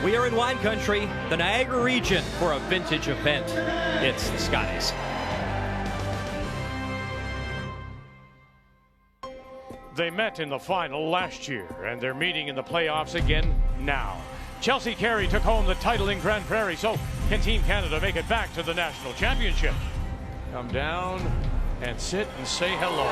We are in wine country, the Niagara region, for a vintage event. It's the Scotties. They met in the final last year, and they're meeting in the playoffs again now. Chelsea Carey took home the title in Grande Prairie, so can Team Canada make it back to the national championship? Come down and sit and say hello.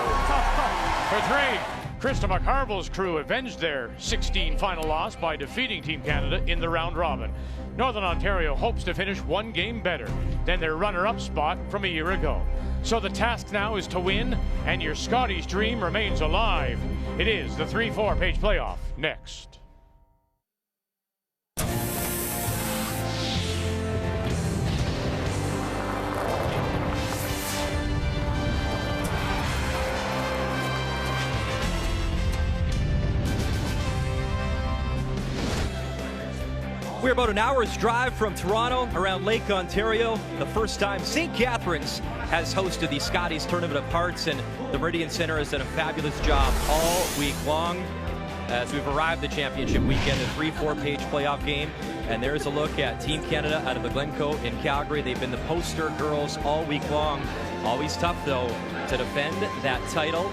For three, Krista McCarville's crew avenged their 16 final loss by defeating Team Canada in the round robin. Northern Ontario hopes to finish one game better than their runner-up spot from a year ago. So the task now is to win, and your Scotties dream remains alive. It is the 3-4 page playoff next. We're about an hour's drive from Toronto, around Lake Ontario. The first time St. Catharines has hosted the Scotties Tournament of Hearts, and the Meridian Center has done a fabulous job all week long. As we've arrived the championship weekend, a 3-4 page playoff game. And there's a look at Team Canada out of the Glencoe in Calgary. They've been the poster girls all week long. Always tough, though, to defend that title,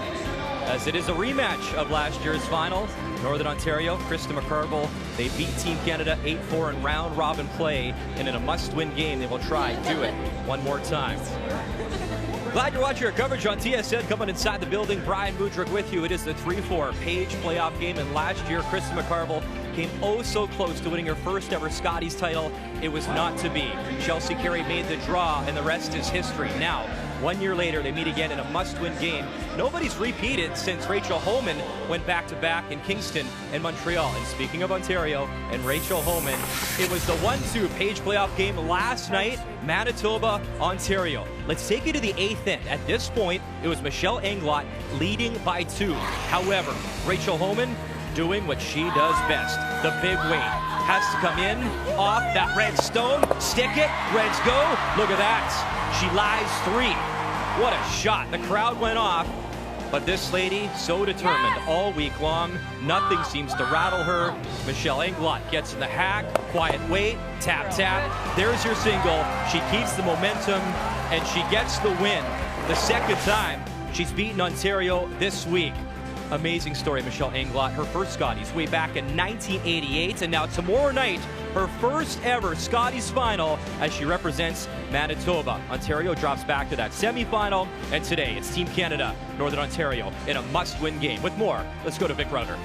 as it is a rematch of last year's final. Northern Ontario, Krista McCarville, they beat Team Canada 8-4 in round robin play, and in a must-win game, they will try to do it one more time. Glad you're watching our coverage on TSN. Coming inside the building, Brian Mudrick with you. It is the 3-4 page playoff game, and last year, Krista McCarville came oh so close to winning her first ever Scotties title. It was not to be. Chelsea Carey made the draw, and the rest is history. Now, 1 year later, they meet again in a must-win game. Nobody's repeated since Rachel Homan went back-to-back in Kingston and Montreal. And speaking of Ontario and Rachel Homan, it was the 1-2 page playoff game last night, Manitoba, Ontario. Let's take you to the 8th inning. At this point, it was Michelle Englot leading by 2. However, Rachel Homan doing what she does best, the big weight. Has to come in off that red stone, stick it, Reds go. Look at that. She lies 3. What a shot. The crowd went off, but this lady so determined all week long. Nothing seems to rattle her. Michelle Englot gets in the hack, quiet weight, tap, tap. There's your single. She keeps the momentum, and she gets the win. The second time she's beaten Ontario this week. Amazing story, Michelle Englot. Her first Scotties way back in 1988, and now tomorrow night, her first ever Scotties final as she represents Manitoba. Ontario drops back to that semifinal, and today it's Team Canada, Northern Ontario, in a must-win game. With more, let's go to Vic Rudder.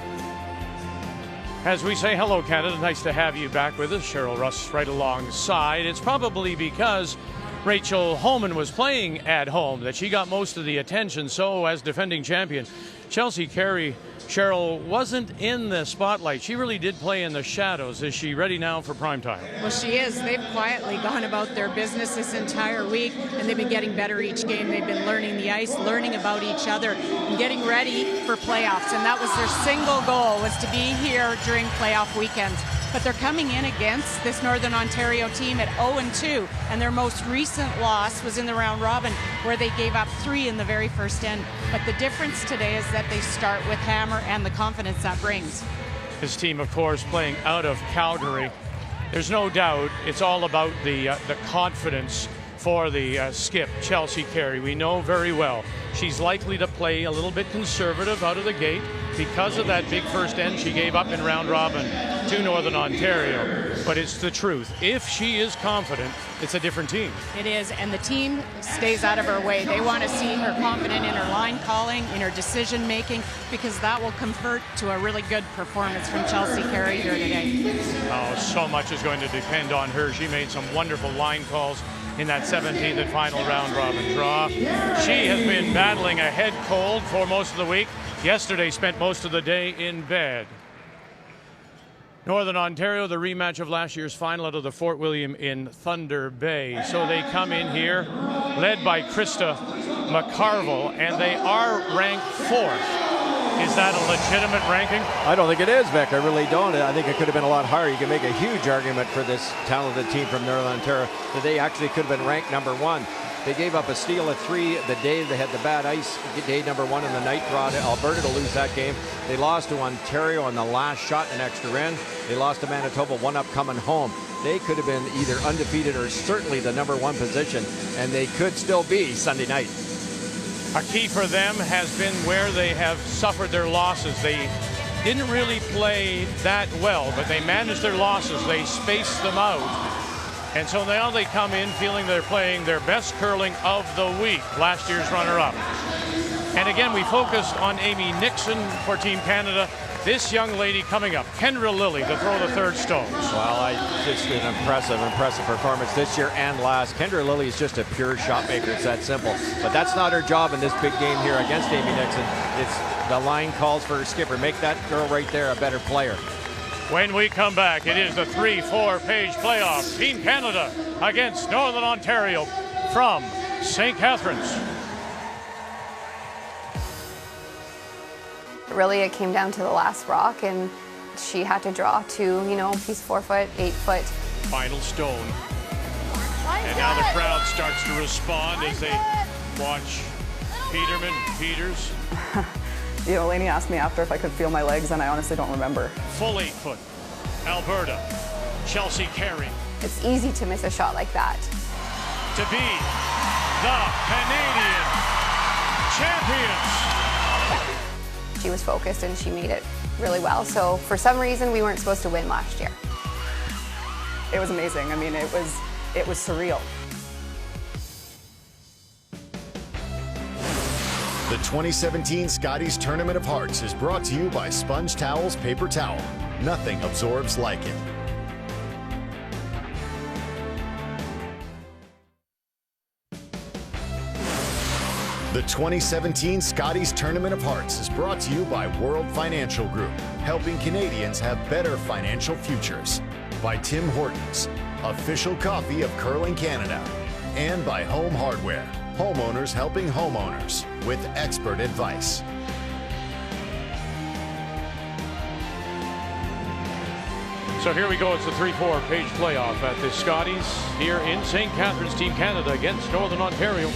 As we say hello, Canada, nice to have you back with us. Cheryl Russ right alongside. It's probably because Rachel Homan was playing at home that she got most of the attention. So as defending champion, Chelsea Carey, Cheryl, wasn't in the spotlight. She really did play in the shadows. Is she ready now for prime time? Well, she is. They've quietly gone about their business this entire week, and they've been getting better each game. They've been learning the ice, learning about each other, and getting ready for playoffs. And that was their single goal, was to be here during playoff weekends. But they're coming in against this Northern Ontario team at 0-2, and their most recent loss was in the round robin, where they gave up 3 in the very first end. But the difference today is that they start with hammer and the confidence that brings. This team, of course, playing out of Calgary. There's no doubt it's all about the confidence for the skip, Chelsea Carey. We know very well she's likely to play a little bit conservative out of the gate because of that big first end she gave up in round robin to Northern Ontario. But it's the truth. If she is confident, it's a different team. It is, and the team stays out of her way. They want to see her confident in her line calling, in her decision making, because that will convert to a really good performance from Chelsea Carey here today. Oh, so much is going to depend on her. She made some wonderful line calls in that 17th and final round robin draw. She has been battling a head cold for most of the week. Yesterday spent most of the day in bed. Northern Ontario, the rematch of last year's final out of the Fort William in Thunder Bay. So they come in here, led by Krista McCarville, and they are ranked 4th. Is that a legitimate ranking? I don't think it is, Vic. I really don't. I think it could have been a lot higher. You can make a huge argument for this talented team from Northern Ontario that they actually could have been ranked number 1. They gave up a steal of 3 the day they had the bad ice, day number 1 in the night. Brought Alberta to lose that game. They lost to Ontario on the last shot in extra end. They lost to Manitoba 1-up coming home. They could have been either undefeated or certainly the number 1 position, and they could still be Sunday night. A key for them has been where they have suffered their losses. They didn't really play that well, but they managed their losses. They spaced them out. And so now they come in feeling they're playing their best curling of the week, last year's runner-up. And again, we focused on Amy Nixon for Team Canada. This young lady coming up, Kendra Lilly, to throw the third stones. Well, just an impressive performance this year and last. Kendra Lilly is just a pure shot maker. It's that simple. But that's not her job in this big game here against Amy Nixon. It's the line calls for her skipper. Make that girl right there a better player. When we come back, it is the 3-4-page playoff. Team Canada against Northern Ontario from St. Catharines. Really, it came down to the last rock, and she had to draw to, piece 4 foot, 8 foot. Final stone. And now the crowd starts to respond as they watch Peterman, Peters. Lainey asked me after if I could feel my legs, and I honestly don't remember. Full 8 foot. Alberta, Chelsea Carey. It's easy to miss a shot like that. To be the Canadian champions. She was focused and she made it really well. So for some reason, we weren't supposed to win last year. It was amazing. I mean, it was surreal. The 2017 Scotties Tournament of Hearts is brought to you by Sponge Towels Paper Towel. Nothing absorbs like it. The 2017 Scotties Tournament of Hearts is brought to you by World Financial Group, helping Canadians have better financial futures. By Tim Hortons, official coffee of Curling Canada. And by Home Hardware, homeowners helping homeowners with expert advice. So here we go. It's the 3-4-page playoff at the Scotties here in St. Catharines. Team Canada against Northern Ontario.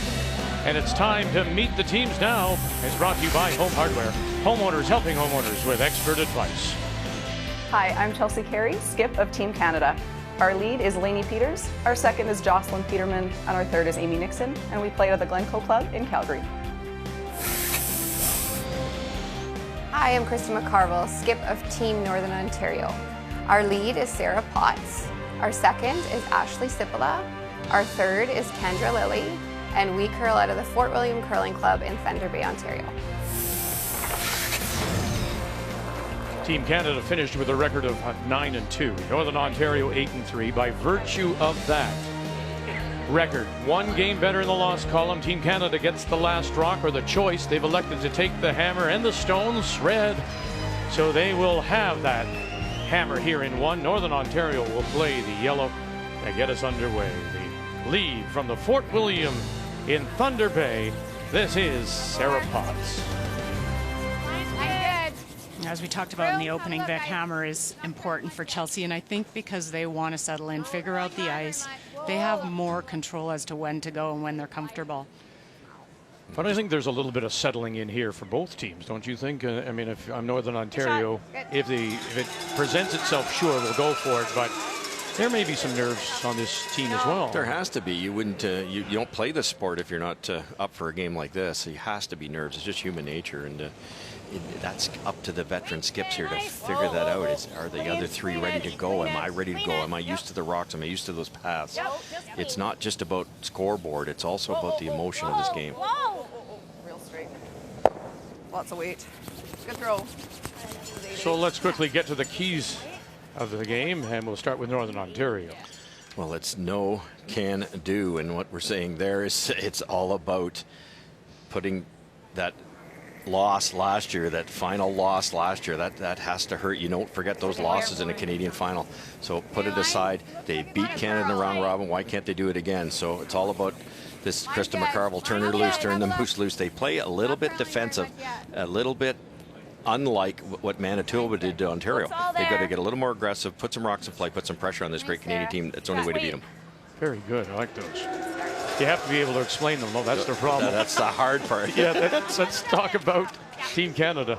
And it's time to meet the teams now. It's brought to you by Home Hardware. Homeowners helping homeowners with expert advice. Hi, I'm Chelsea Carey, skip of Team Canada. Our lead is Lainey Peters, our second is Jocelyn Peterman, and our third is Amy Nixon, and we played at the Glencoe Club in Calgary. Hi, I'm Krista McCarville, skip of Team Northern Ontario. Our lead is Sarah Potts. Our second is Ashley Sipola. Our third is Kendra Lilly, and we curl out of the Fort William Curling Club in Thunder Bay, Ontario. Team Canada finished with a record of 9-2. Northern Ontario 8-3. By virtue of that record, 1 game better in the loss column. Team Canada gets the last rock, or the choice. They've elected to take the hammer and the stones red, so they will have that hammer here in 1. Northern Ontario will play the yellow to get us underway. The lead from the Fort William in Thunder Bay. This is Sarah Potts. As we talked about in the opening, that hammer is important for Chelsea, and I think because they want to settle in, figure out the ice, they have more control as to when to go and when they're comfortable. But I think there's a little bit of settling in here for both teams, don't you think? I mean, if I'm Northern Ontario, if it presents itself, sure, we'll go for it, but there may be some nerves on this team as well. There has to be. You wouldn't. You don't play the sport if you're not up for a game like this. So you has to be nerves. It's just human nature, and that's up to the veteran skips here to figure that out. Are the other 3 ready to go? Am I ready to go? Am I used to the rocks? Am I used to those paths? It's not just about scoreboard. It's also about the emotion of this game. Real straight. Lots of weight. Good throw. So let's quickly get to the keys of the game, and we'll start with Northern Ontario. Well, it's no can do, and what we're saying there is it's all about putting that loss last year, that final loss last year, that has to hurt. You don't forget those losses in a Canadian final. So put it aside. They beat Canada in the round robin. Why can't they do it again? So it's all about this Krista McCarville. Turn her loose, turn the moose loose. They play a little bit defensive, a little bit unlike what Manitoba did to Ontario. They've got to get a little more aggressive, put some rocks in play, put some pressure on this great Canadian team. That's the only way to beat them. Very good. I like those. You have to be able to explain them. Well, that's the problem. That's the hard part. Yeah, let's talk about Team Canada.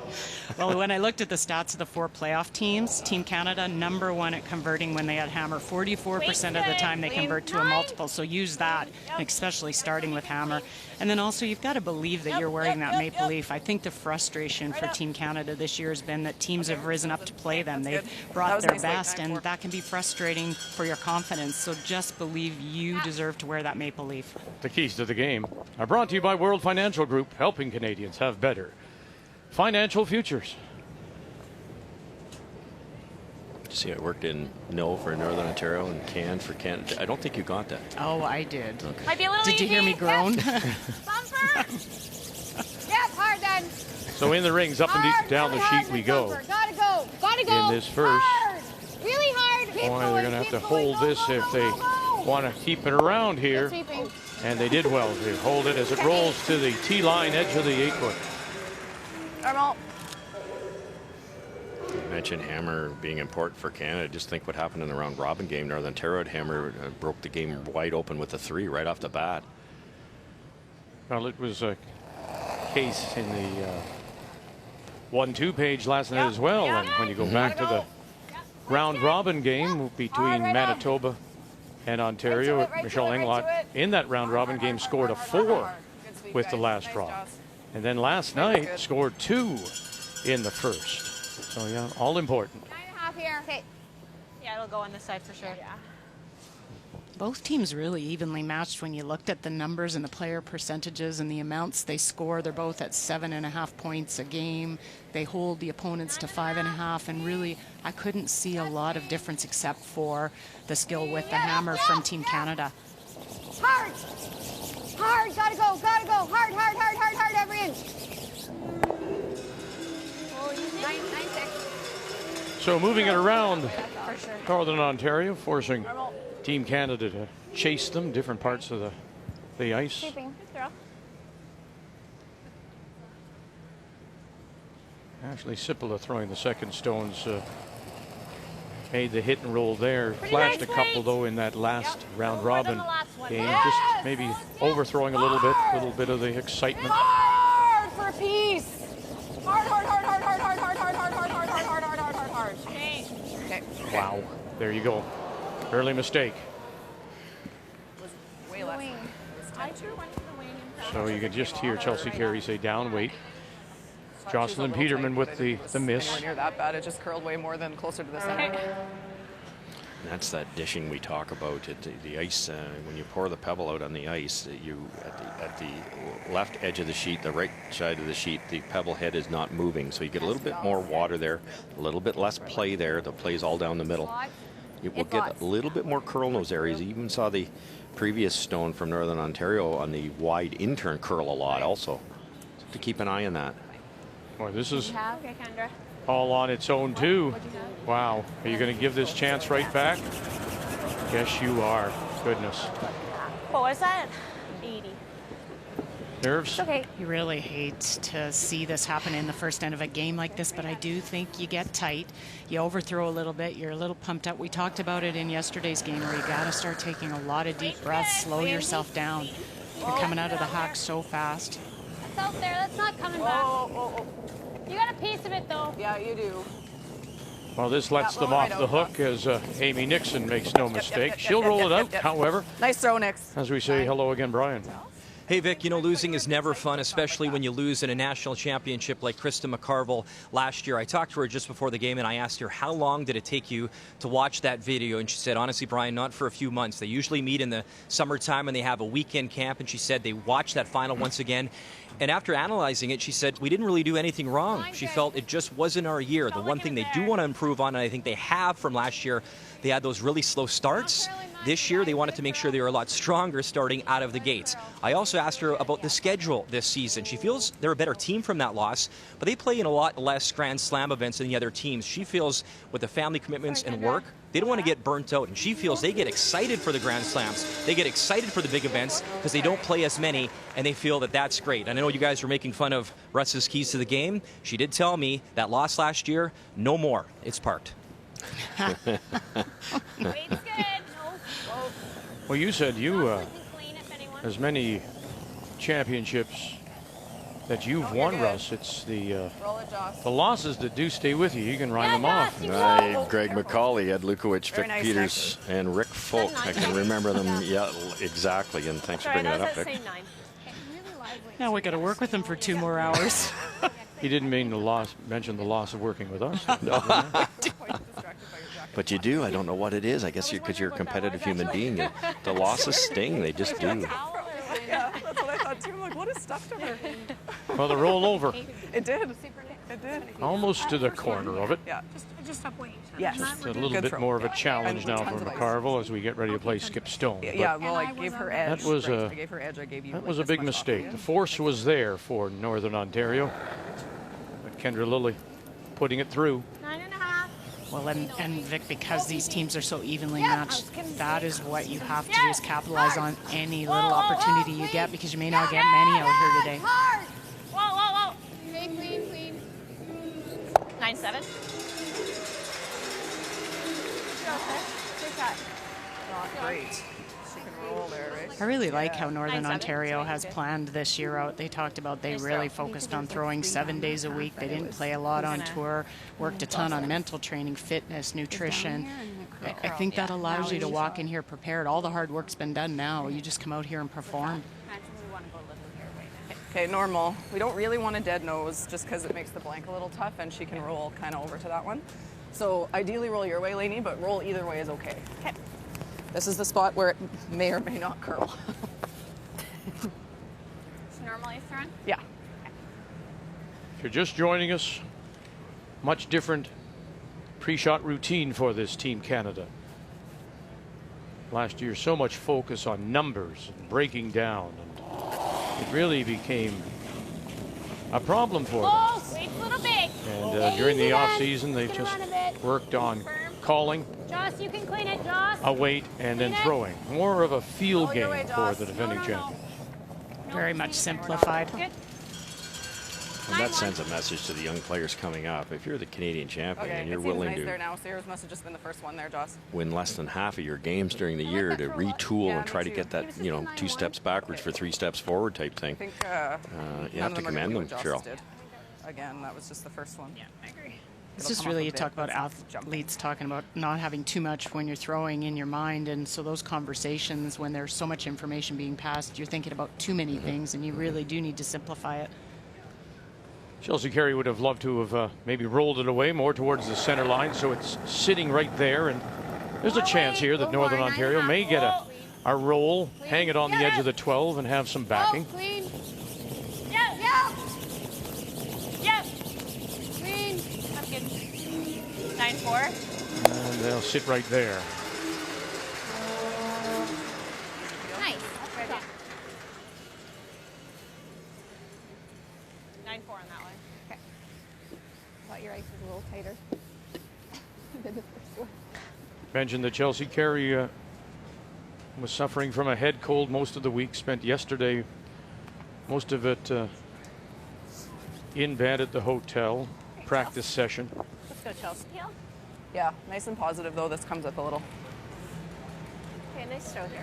Well, when I looked at the stats of the 4 playoff teams, Team Canada #1 at converting when they had hammer. 44% of the time they convert to a multiple, so use that, especially starting with hammer. And then also you've got to believe that you're wearing that maple leaf. I think the frustration for Team Canada this year has been that teams have risen up to play them. They've brought their best, and that can be frustrating for your confidence. So just believe you deserve to wear that maple leaf. The keys to the game are brought to you by World Financial Group, helping Canadians have better financial futures. See, I worked in No for Northern Ontario and Can for Canada. I don't think you got that. Oh, I did. Okay. Might be a little Did you hear me groan? Bumper. Yes, hard then. So in the rings, up and down the sheet we go. Gotta go. Gotta go. In this first. Hard. Really hard. Keep Boy, they're going to have to hold this if they want to keep it around here. And they did well to hold it as it rolls to the T-line edge of the 8-foot. You mentioned hammer being important for Canada. Just think what happened in the round robin game. Northern Ontario had hammer broke the game wide open with a 3 right off the bat. Well, it was a case in the 1-2 page last night as well. And when you go back to the round robin game between Manitoba and Ontario, Michelle Englot in that round robin game scored a 4 with the last draw. And then last night scored 2 in the first. So yeah, all important. 9.5 here. Okay. Yeah, it'll go on this side for sure. Yeah. Both teams really evenly matched when you looked at the numbers and the player percentages and the amounts they score. They're both at 7.5 points a game. They hold the opponents to 5.5, and really I couldn't see a lot of difference except for the skill with the hammer from Team Canada. Hard. Hard. Gotta go. Gotta go. Hard, hard, hard, hard, hard every inch. 9.6. So moving it around Northern Ontario, forcing Team Canada to chase them, different parts of the ice. Ashley Sipila throwing the second stones. Made the hit and roll there. Flashed a couple though in that last round robin game. Just maybe overthrowing a little bit of the excitement. Hard for a piece. Hard, hard, hard, hard, hard, hard, hard, hard, hard, hard, hard, hard, hard, hard, hard, hard, hard. Okay. Wow. There you go. Early mistake. Way less. So you can just hear Chelsea Carey say down, wait. Jocelyn Peterman with the miss. Near that bad, it just curled way more than closer to the center. That's that dishing we talk about. The ice, when you pour the pebble out on the ice, you at the left edge of the sheet, the right side of the sheet, the pebble head is not moving. So you get a little bit more water there, a little bit less play there. The play's all down the middle. You will get a little bit more curl in those areas. You even saw the previous stone from Northern Ontario on the wide intern curl a lot also. So to keep an eye on that. Boy, this is all on its own too. Wow. Are you going to give this chance right back? Yes, you are. Goodness. What was that? 80. Nerves? Okay. You really hate to see this happen in the first end of a game like this, but I do think you get tight. You overthrow a little bit. You're a little pumped up. We talked about it in yesterday's game where you got to start taking a lot of deep breaths, slow yourself down. You're coming out of the hack so fast. That's out there. That's not coming back. You got a piece of it, though. Yeah, you do. Well, this lets them off the hook as Amy Nixon makes no mistake. She'll roll it out, however. Nice throw, Nix. As we say hello again, Brian. Hey, Vic, you know, losing is never fun, especially when you lose in a national championship like Krista McCarville last year. I talked to her just before the game, and I asked her, how long did it take you to watch that video? And she said, honestly, Brian, not for a few months. They usually meet in the summertime, and they have a weekend camp. And she said they watched that final once again. And after analyzing it, she said, we didn't really do anything wrong. She felt it just wasn't our year. The one thing they do want to improve on, and I think they have from last year, they had those really slow starts. This year, they wanted to make sure they were a lot stronger starting out of the gates. I also asked her about the schedule this season. She feels they're a better team from that loss, but they play in a lot less Grand Slam events than the other teams. She feels with the family commitments and work, they don't want to get burnt out, and she feels they get excited for the Grand Slams. They get excited for the big events because they don't play as many, and they feel that that's great. And I know you guys were making fun of Russ's keys to the game. She did tell me that loss last year, no more. It's parked. Weight's good. Well, you said you as many championships that you've won, Russ. It's the losses that do stay with you. You can rhyme them off. Greg McCauley, Ed Lukowicz, Vic Peters, and Rick Folk. I can remember them. Yeah, exactly. And thanks for bringing that up, Vic. Now we got to work with him for 2 more hours. He didn't mean mention the loss of working with us. No. But you do. I don't know what it is. I guess because you're a competitive human being. And the losses sting. They just do. Yeah, that's what I thought too. I'm like, what is stuck to her? Well, the roll over. It did. It did. Almost to the corner of it. Yeah. Just up weight. Yes. It's a little bit more of a challenge now for McCarville as we get ready to play Skip Stone. Yeah, well, I gave her edge. That was I gave her edge. I gave you. That was a big mistake. The force was there for Northern Ontario, but Kendra Lilly putting it through. 9.5. Well, and Vic, because these teams are so evenly matched, that is what you have to do, is capitalize on any little opportunity you get, because you may not get many out here today. Whoa. Okay, clean. 9.7. Not great. She can roll there, right? I really like how Northern Ontario has planned this year out. They talked about they really focused on throwing 7 days a week. They didn't play a lot on tour, worked a ton on mental training, fitness, nutrition. I think that allows you to walk in here prepared. All the hard work's been done now. You just come out here and perform. Okay, normal. We don't really want a dead nose just because it makes the blank a little tough, and she can roll kind of over to that one. So ideally roll your way, Lainey, but roll either way is okay. Okay. This is the spot where it may or may not curl. So normally thrown? Yeah. If you're just joining us, much different pre-shot routine for this Team Canada. Last year, so much focus on numbers and breaking down, and it really became a problem for them. Wait a little bit. And during the off-season, they just worked on calling, Joss, you can clean it, Joss. a weight, and then throwing. More of a field game for the defending champion. Very much simplified. Good. And that sends a message to the young players coming up. If you're the Canadian champion and you're it seems willing nice to there now. Sarah's must have just been the first one there, Joss. win less than half of your games during the year to retool and try to get that, 2 steps backwards for 3 steps forward type thing. I think you have to commend them, Cheryl. Again, that was just the first one. Yeah, I agree. It's just really, you talk about athletes talking about not having too much when you're throwing in your mind, and so those conversations, when there's so much information being passed, you're thinking about too many things, and you really do need to simplify it. Chelsea Carey would have loved to have maybe rolled it away more towards the center line, so it's sitting right there, and there's a chance here that Northern Ontario may get a roll, hang it on the edge of the 12, and have some backing. Clean. Yep. Clean. That's good. 9.4. And they'll sit right there. Nice. Very good. 9.4 on that one. Okay. Thought your ice was a little tighter than the first one. Mentioned that Chelsea Carey was suffering from a head cold most of the week, spent yesterday most of it in bed at the hotel, practice session. Let's go, Chelsea. Yeah, nice and positive though. This comes with a little. Okay, nice throw here.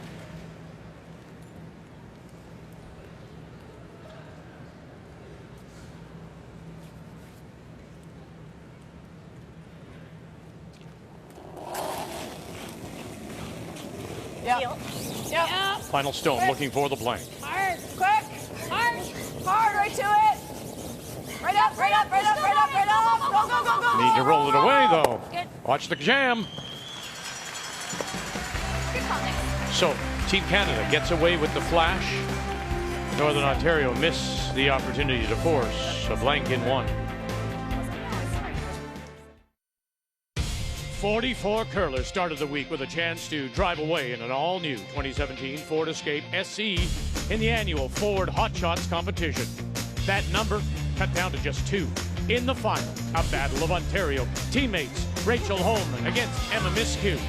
Yeah. Yep. Final stone, looking for the blank. Hard. Quick. Hard. Right to it. Right up. Go. Need to roll it away though. Good. Watch the jam. Good call, Nick. So Team Canada gets away with the flash. Northern Ontario miss the opportunity to force a blank in one. 44 curlers started the week with a chance to drive away in an all-new 2017 Ford Escape SE in the annual Ford Hot Shots competition. That number cut down to just 2. In the final, a Battle of Ontario. Teammates Rachel Holman against Emma Miskew.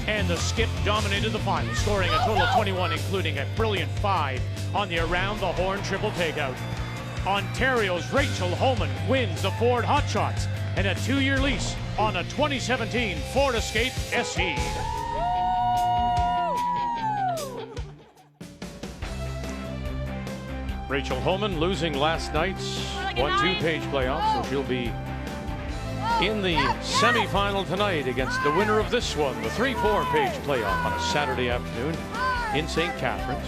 And the Skip dominated the final, scoring a total of 21, including a brilliant 5 on the around-the-horn triple takeout. Ontario's Rachel Holman wins the Ford Hot Shots and a 2-year lease on a 2017 Ford Escape SE. Rachel Homan losing last night's 1-2 page playoff, so she'll be in the semifinal tonight against the winner of this one, the 3-4 page playoff on a Saturday afternoon in St. Catharines.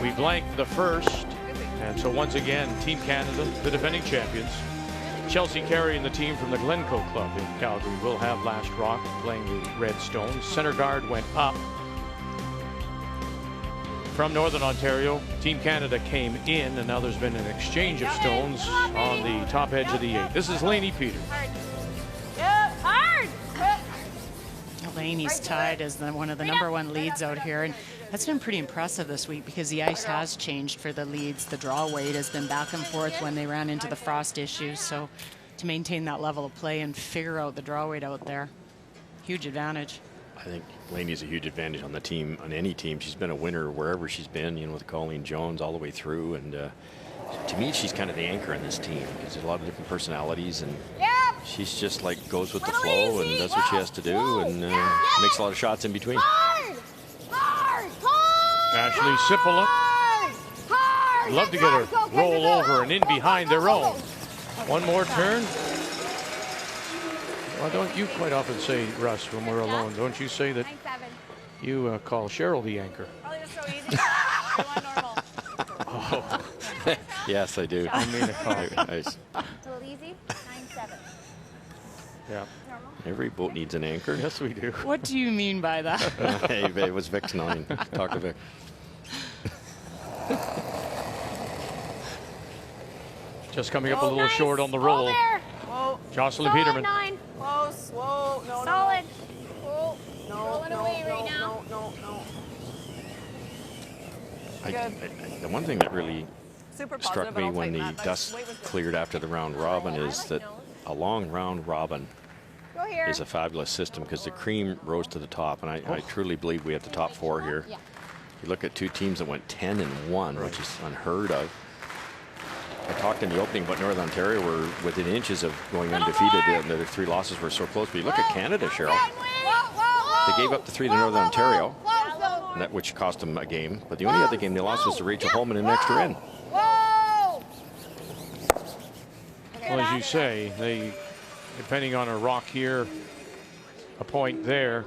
We blanked the first, and so once again, Team Canada, the defending champions. Chelsea Carey and the team from the Glencoe Club in Calgary will have last rock playing the Red Stones. Center guard went up. From Northern Ontario, Team Canada came in, and now there's been an exchange of stones on the top edge of the 8. This is Lainey Peters. Lainey's tied as one of the #1 leads out here, and that's been pretty impressive this week because the ice has changed for the leads. The draw weight has been back and forth when they ran into the frost issues, so to maintain that level of play and figure out the draw weight out there, huge advantage. I think Lainey's a huge advantage on the team, on any team. She's been a winner wherever she's been, you know, with Colleen Jones all the way through. And to me, she's kind of the anchor in this team because there's a lot of different personalities, and she's just like goes with the flow and does what she has to do, and makes a lot of shots in between. Ashley Sipola. Love to get her roll over and in behind their own. One more turn. Well, don't you quite often say, Russ, when we're alone, don't you say that you call Cheryl the anchor? Probably just so easy. I want normal. Oh. Yes, I do. I mean, Nice. A little easy. 9-7. Yeah. Every boat needs an anchor. Yes, we do. What do you mean by that? Hey, it was Vic's 9. Talk to Vic. Just coming up a little short on the roll. Whoa. Jocelyn Solid Peterman. 9. Close. Whoa. No. Solid. Whoa. No. Rolling away right now. No. The one thing that really Super struck positive, me but I'll when take the that. dust cleared after the round robin is that a long round robin Go here. is a fabulous system because the cream rose to the top, and I truly believe we have the top 4 here. Yeah. You look at 2 teams that went 10-1, which is unheard of. I talked in the opening about Northern Ontario were within inches of going undefeated, and their 3 losses were so close. But you look at Canada, Cheryl. They gave up the 3 to Northern Ontario, which cost them a game. But the only other game they lost was to Rachel Holman in extra end. Well, as you say, they, depending on a rock here, a point there,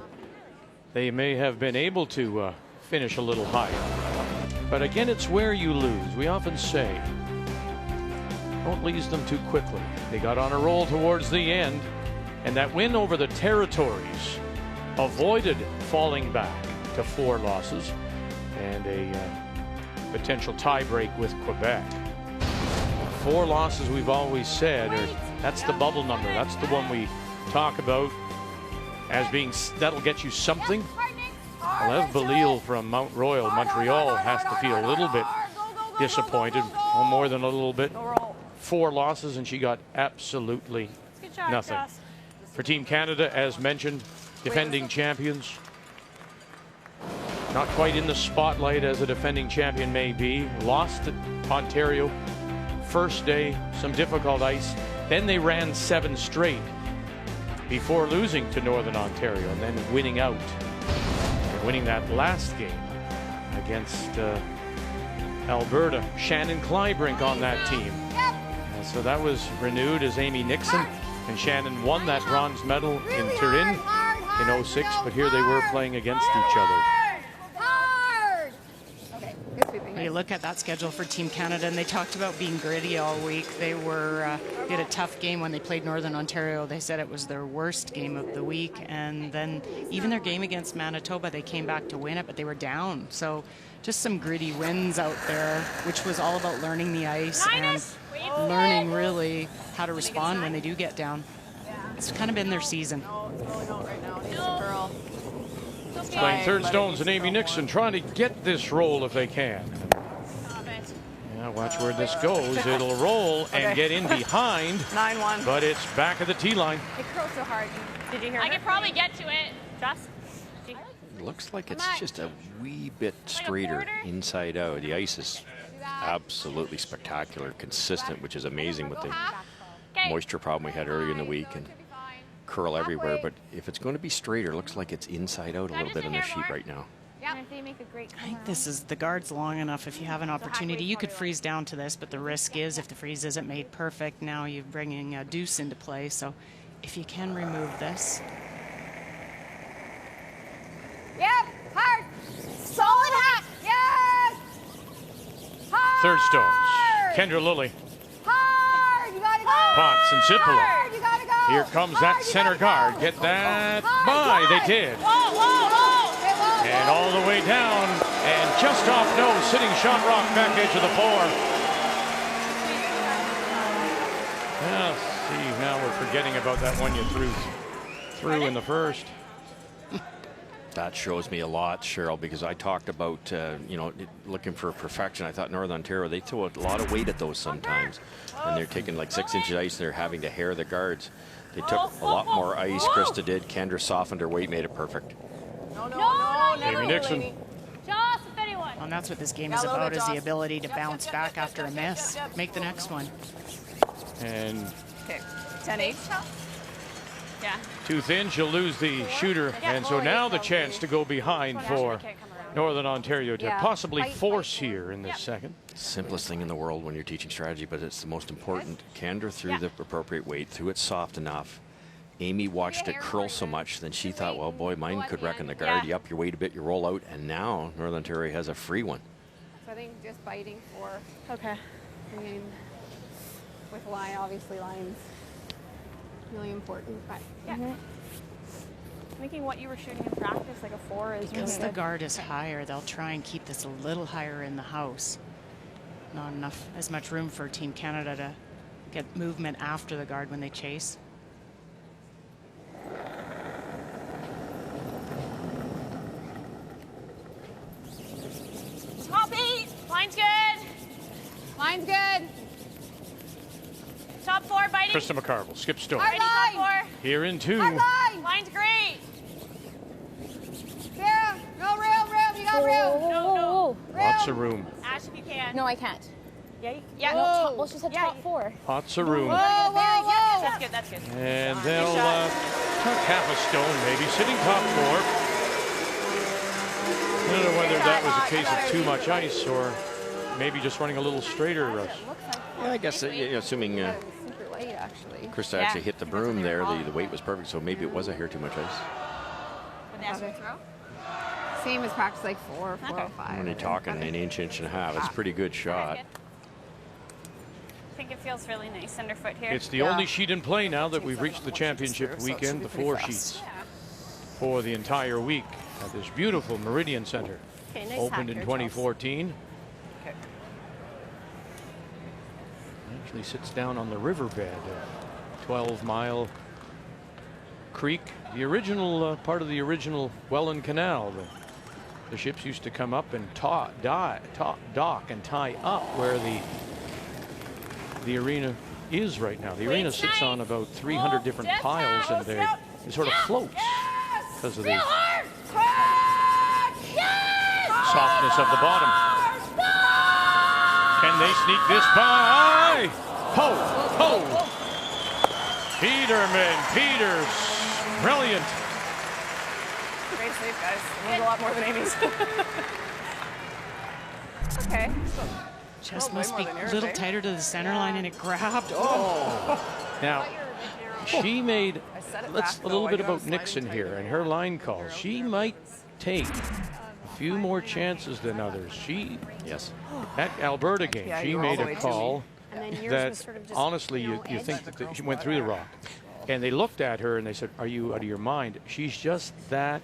they may have been able to finish a little higher. But again, it's where you lose. We often say, don't lose them too quickly. They got on a roll towards the end, and that win over the Territories avoided falling back to 4 losses and a potential tiebreak with Quebec. 4 losses, we've always said, that's the bubble number. That's the one we talk about as being, that'll get you something. Lev Belil from Mount Royal, Montreal, has to feel a little bit disappointed, well, more than a little bit. 4 losses, and she got absolutely nothing. For Team Canada, as mentioned, defending champions. Not quite in the spotlight as a defending champion may be. Lost at Ontario. First day, some difficult ice. Then they ran 7 straight before losing to Northern Ontario and then winning out. And winning that last game against Alberta. Shannon Clybrink on that team. So that was renewed as Amy Nixon, and Shannon won that bronze medal in Turin in 06, but here they were playing against each other. You look at that schedule for Team Canada, and they talked about being gritty all week. They had a tough game when they played Northern Ontario. They said it was their worst game of the week, and then even their game against Manitoba, they came back to win it, but they were down. So just some gritty wins out there, which was all about learning the ice and learning really how to respond when they do get down. It's kind of been their season. Playing third stones and Amy Nixon trying to get this roll if they can. Yeah, watch where this goes. It'll roll and get in behind. 9-1. But it's back of the T line. It curled so hard. Did you hear I could probably get to it. Just. Looks like it's just a wee bit straighter inside out. The ice is absolutely spectacular, consistent, which is amazing with the moisture problem we had earlier in the week, and curl everywhere. But if it's going to be straighter, it looks like it's inside out a little bit on the sheet right now. And if they make a great I think this is, the guard's long enough. If you have an opportunity, you could freeze down to this, but the risk is if the freeze isn't made perfect, now you're bringing a deuce into play. So if you can remove this. Yep, hard. Solid hat. Yes. Hard. Third stones. Kendra Lilly. Hard. You gotta go. Potts and Zippala. Hard. You gotta go. Here comes that center guard. Get that by. They did. Whoa, whoa, whoa. And all the way down, and just off nose, sitting shot rock back edge of the floor. Well, see, now we're forgetting about that one you threw in the first. That shows me a lot, Cheryl, because I talked about, you know, looking for perfection. I thought Northern Ontario, they throw a lot of weight at those sometimes. And they're taking like 6 inches ice, and they're having to hair the guards. They took a lot more ice. Krista did. Kendra softened her weight, made it perfect. No, Amy Nixon. Just if anyone. And that's what this game is about, is the ability to bounce back after a miss. Make the next one. And Okay, 10-8. Yeah. too thin, she'll lose the shooter. And so now the chance to go behind for Northern Ontario to possibly force here in this second. Simplest thing in the world when you're teaching strategy, but it's the most important. Kendra threw the appropriate weight, threw it soft enough. Amy watched it curl so much, then she thought, well, boy, mine could wreck in the guard. You up your weight a bit, you roll out, and now Northern Ontario has a free one. So I think just biting for, Okay. I mean, with line, obviously lines really important, but Thinking what you were shooting in practice, like a 4 is Because really the good. guard is higher, they'll try and keep this a little higher in the house. Not enough, as much room for Team Canada to get movement after the guard when they chase. Top 8. Line's good. line's good. Top 4 biting. Krista McCarville, skip stone. Ready, top 4. Here in 2. Line's great. Sarah, no room, you got room. No. Lots of room. Ash, if you can. No, I can't. Yeah. Well, she said top 4. Lots of room. That's good. And they'll tuck half a stone, maybe, sitting top 4. I don't know whether that was a case of too much ice or maybe just running a little straighter, Russ. Yeah, I guess, assuming Super light, actually. Krista actually hit the broom there, the weight was perfect, so maybe it was a hair too much ice. Would they ask you to throw? Same as practice, like 4, 405. When you're talking an inch and a half, it's a pretty good shot. I think it feels really nice underfoot here. It's the only sheet in play now that we've reached the championship weekend, the 4 sheets for the entire week at this beautiful Meridian Center. Okay, nice Opened hack in here, 2014. Okay. Actually sits down on the riverbed of 12-Mile Creek, the original part of the original Welland Canal. The ships used to come up and dock and tie up where the arena is right now. The arena sits on about 300 different piles, and it sort of floats because of the softness of the bottom. Can they sneak this by? Ho! Peterman, Peters, brilliant. Great save, guys. It was a lot more than Amy's. Okay. Just way must more be than a yours, little eh? tighter to the center line, and it grabbed. Oh! Now, she made set it let's back, a little though. I bit do have about sliding Nixon tight here in and there. her line call. She might take a few more chances than others. Yes. At Alberta game, Yeah, she you were all made the a way to call And then yours that was sort of just, honestly you know, you edge. think that she went through the rock. And they looked at her and they said, "Are you out of your mind?" She's just that,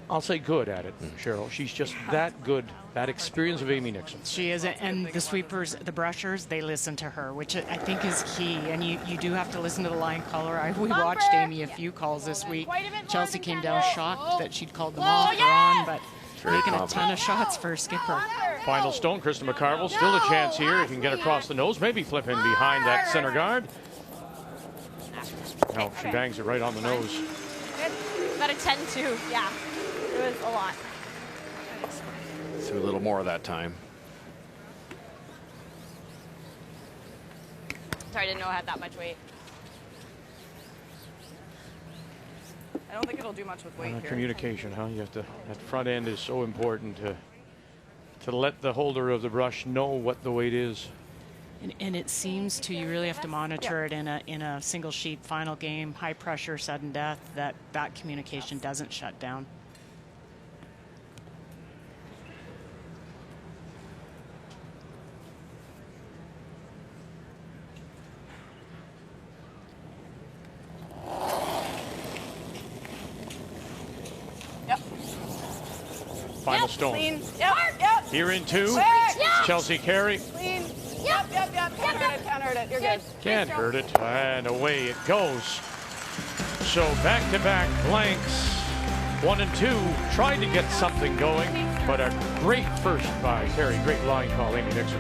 I'll say, good at it, Cheryl. She's just that good. That experience of Amy Nixon. She is, and the sweepers, the brushers, they listen to her, which I think is key. And you do have to listen to the line caller. We watched Amy a few calls this week. Chelsea came down shocked that she'd called them off or on, but making a ton of shots for skipper. Final stone, Krista McCarville. Still a chance here. If you can get across the nose, maybe flip in behind that center guard. No, she bangs it right on the nose. About a 10-2. Yeah. It was a lot. Threw a little more that time. Sorry, I didn't know I had that much weight. I don't think it'll do much with weight here. Communication, huh? You have to. That front end is so important to let the holder of the brush know what the weight is. And it seems to, you really have to monitor it in a single sheet final game, high pressure, sudden death, that communication doesn't shut down. Final stone. Clean. Yep. Yep. Here in 2. Yep. Chelsea Carey. Clean. Yep. Yep. Yep. Can't hurt it. Can't hurt it. You're good. Can't hurt it. And away it goes. So back-to-back blanks. 1 and 2. Tried to get something going, but a great first by Carey. Great line call, Amy Nixon.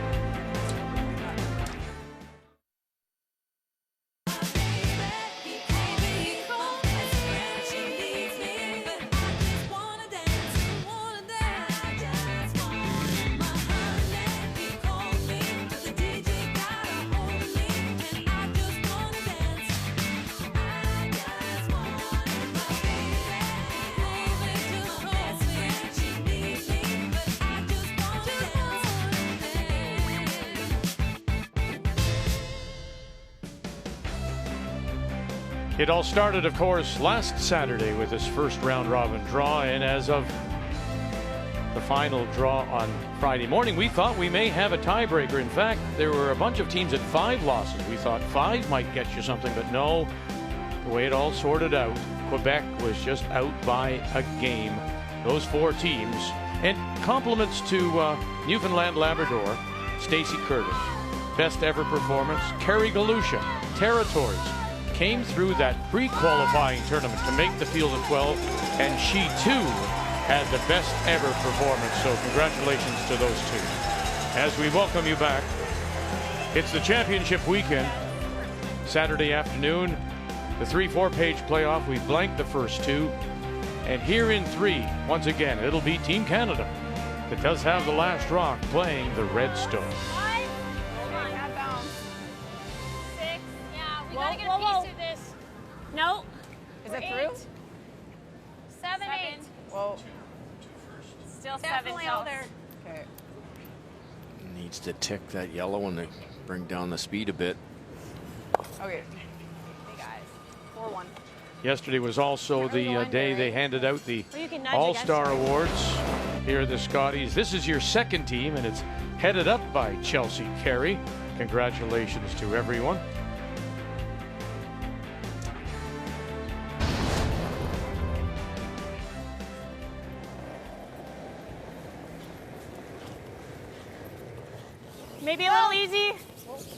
It all started, of course, last Saturday with this first round robin draw, and as of the final draw on Friday morning, we thought we may have a tiebreaker. In fact, there were a bunch of teams at 5 losses. We thought 5 might get you something, but no, the way it all sorted out, Quebec was just out by a game. Those 4 teams, and compliments to Newfoundland Labrador, Stacey Curtis, best ever performance. Carey Galusha, Territories, came through that pre-qualifying tournament to make the field of 12, and she too had the best ever performance. So congratulations to those 2. As we welcome you back, it's the championship weekend. Saturday afternoon, the 3-4 page playoff. We blanked the first 2, and here in 3, once again, it'll be Team Canada that does have the last rock playing the Redstone. No. Is it through? 7, 8. Whoa. Still 7. Definitely out there. Okay. Needs to tick that yellow one to bring down the speed a bit. Okay. Hey guys. 4-1. Yesterday was also the day they handed out the Well, you can nudge All-Star against it. Awards here at the Scotties. This is your second team, and it's headed up by Chelsea Carey. Congratulations to everyone. Maybe a little easy.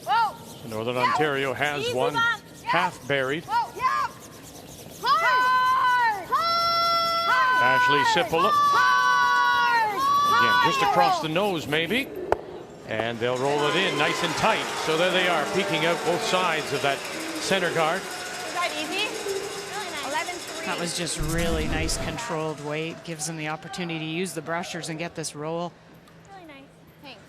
Whoa. Northern Ontario has Easy one bump. half buried. Whoa. Yeah. Hard. Hard. Ashley Sipola, Hard. again, just across the nose maybe. And they'll roll it in nice and tight. So there they are, peeking out both sides of that center guard. Is that easy? Really nice. 11-3. That was just really nice controlled weight. Gives them the opportunity to use the brushers and get this roll. Really nice. Thanks.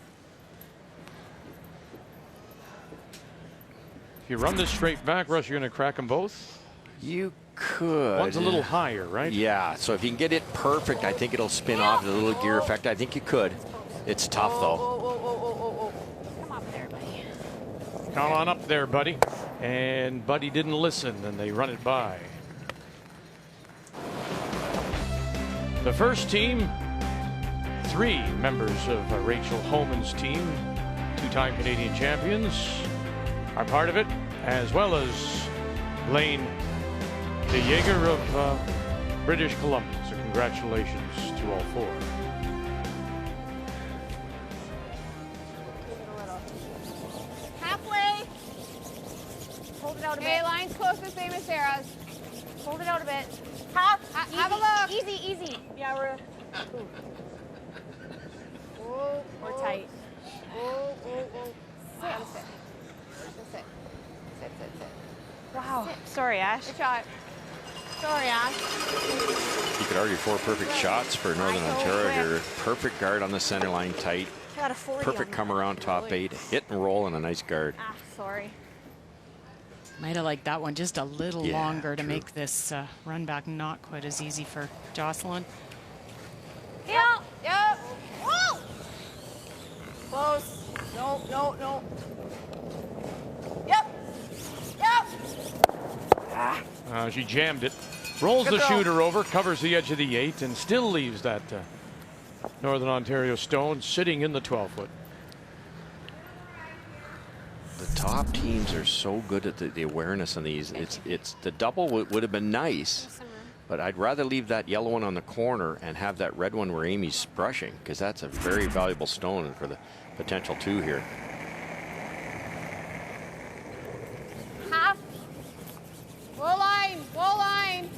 If you run this straight back, Russ, you're going to crack them both? You could. One's a little higher, right? Yeah, so if you can get it perfect, I think it'll spin off, the little gear effect. I think you could. It's tough, though. Come up there, buddy. Come on up there, buddy. And Buddy didn't listen, and they run it by. The first team, 3 members of Rachel Homan's team, 2-time Canadian champions, are part of it, as well as Lane de Jager of British Columbia. So congratulations to all 4. Halfway. Hold it out a bit. Okay, line's close to the same as Sarah's. Hold it out a bit. Have a look. Easy, easy. Yeah, we're. We're tight. Gotta sit. Just sit. Sit, sit, sit. Wow. Sorry, Ash. Good shot. Sorry, Ash. You could argue 4 perfect shots for Northern Ontario here. Perfect guard on the center line, tight. Got a 40 Perfect on come around top 8, hit and roll, and a nice guard. Ah, sorry. Might have liked that one just a little Yeah, longer to true. make this run back not quite as easy for Jocelyn. Yeah. Yep. Whoa. Close. No, no, no. Yep. Yep. She jammed it. Rolls Good the throw. shooter over, covers the edge of the 8, and still leaves that Northern Ontario stone sitting in the 12-foot. The top teams are so good at the awareness on these. It's the double would have been nice, but I'd rather leave that yellow one on the corner and have that red one where Amy's brushing, because that's a very valuable stone for the potential 2 here. Half. Roll line. Roll line.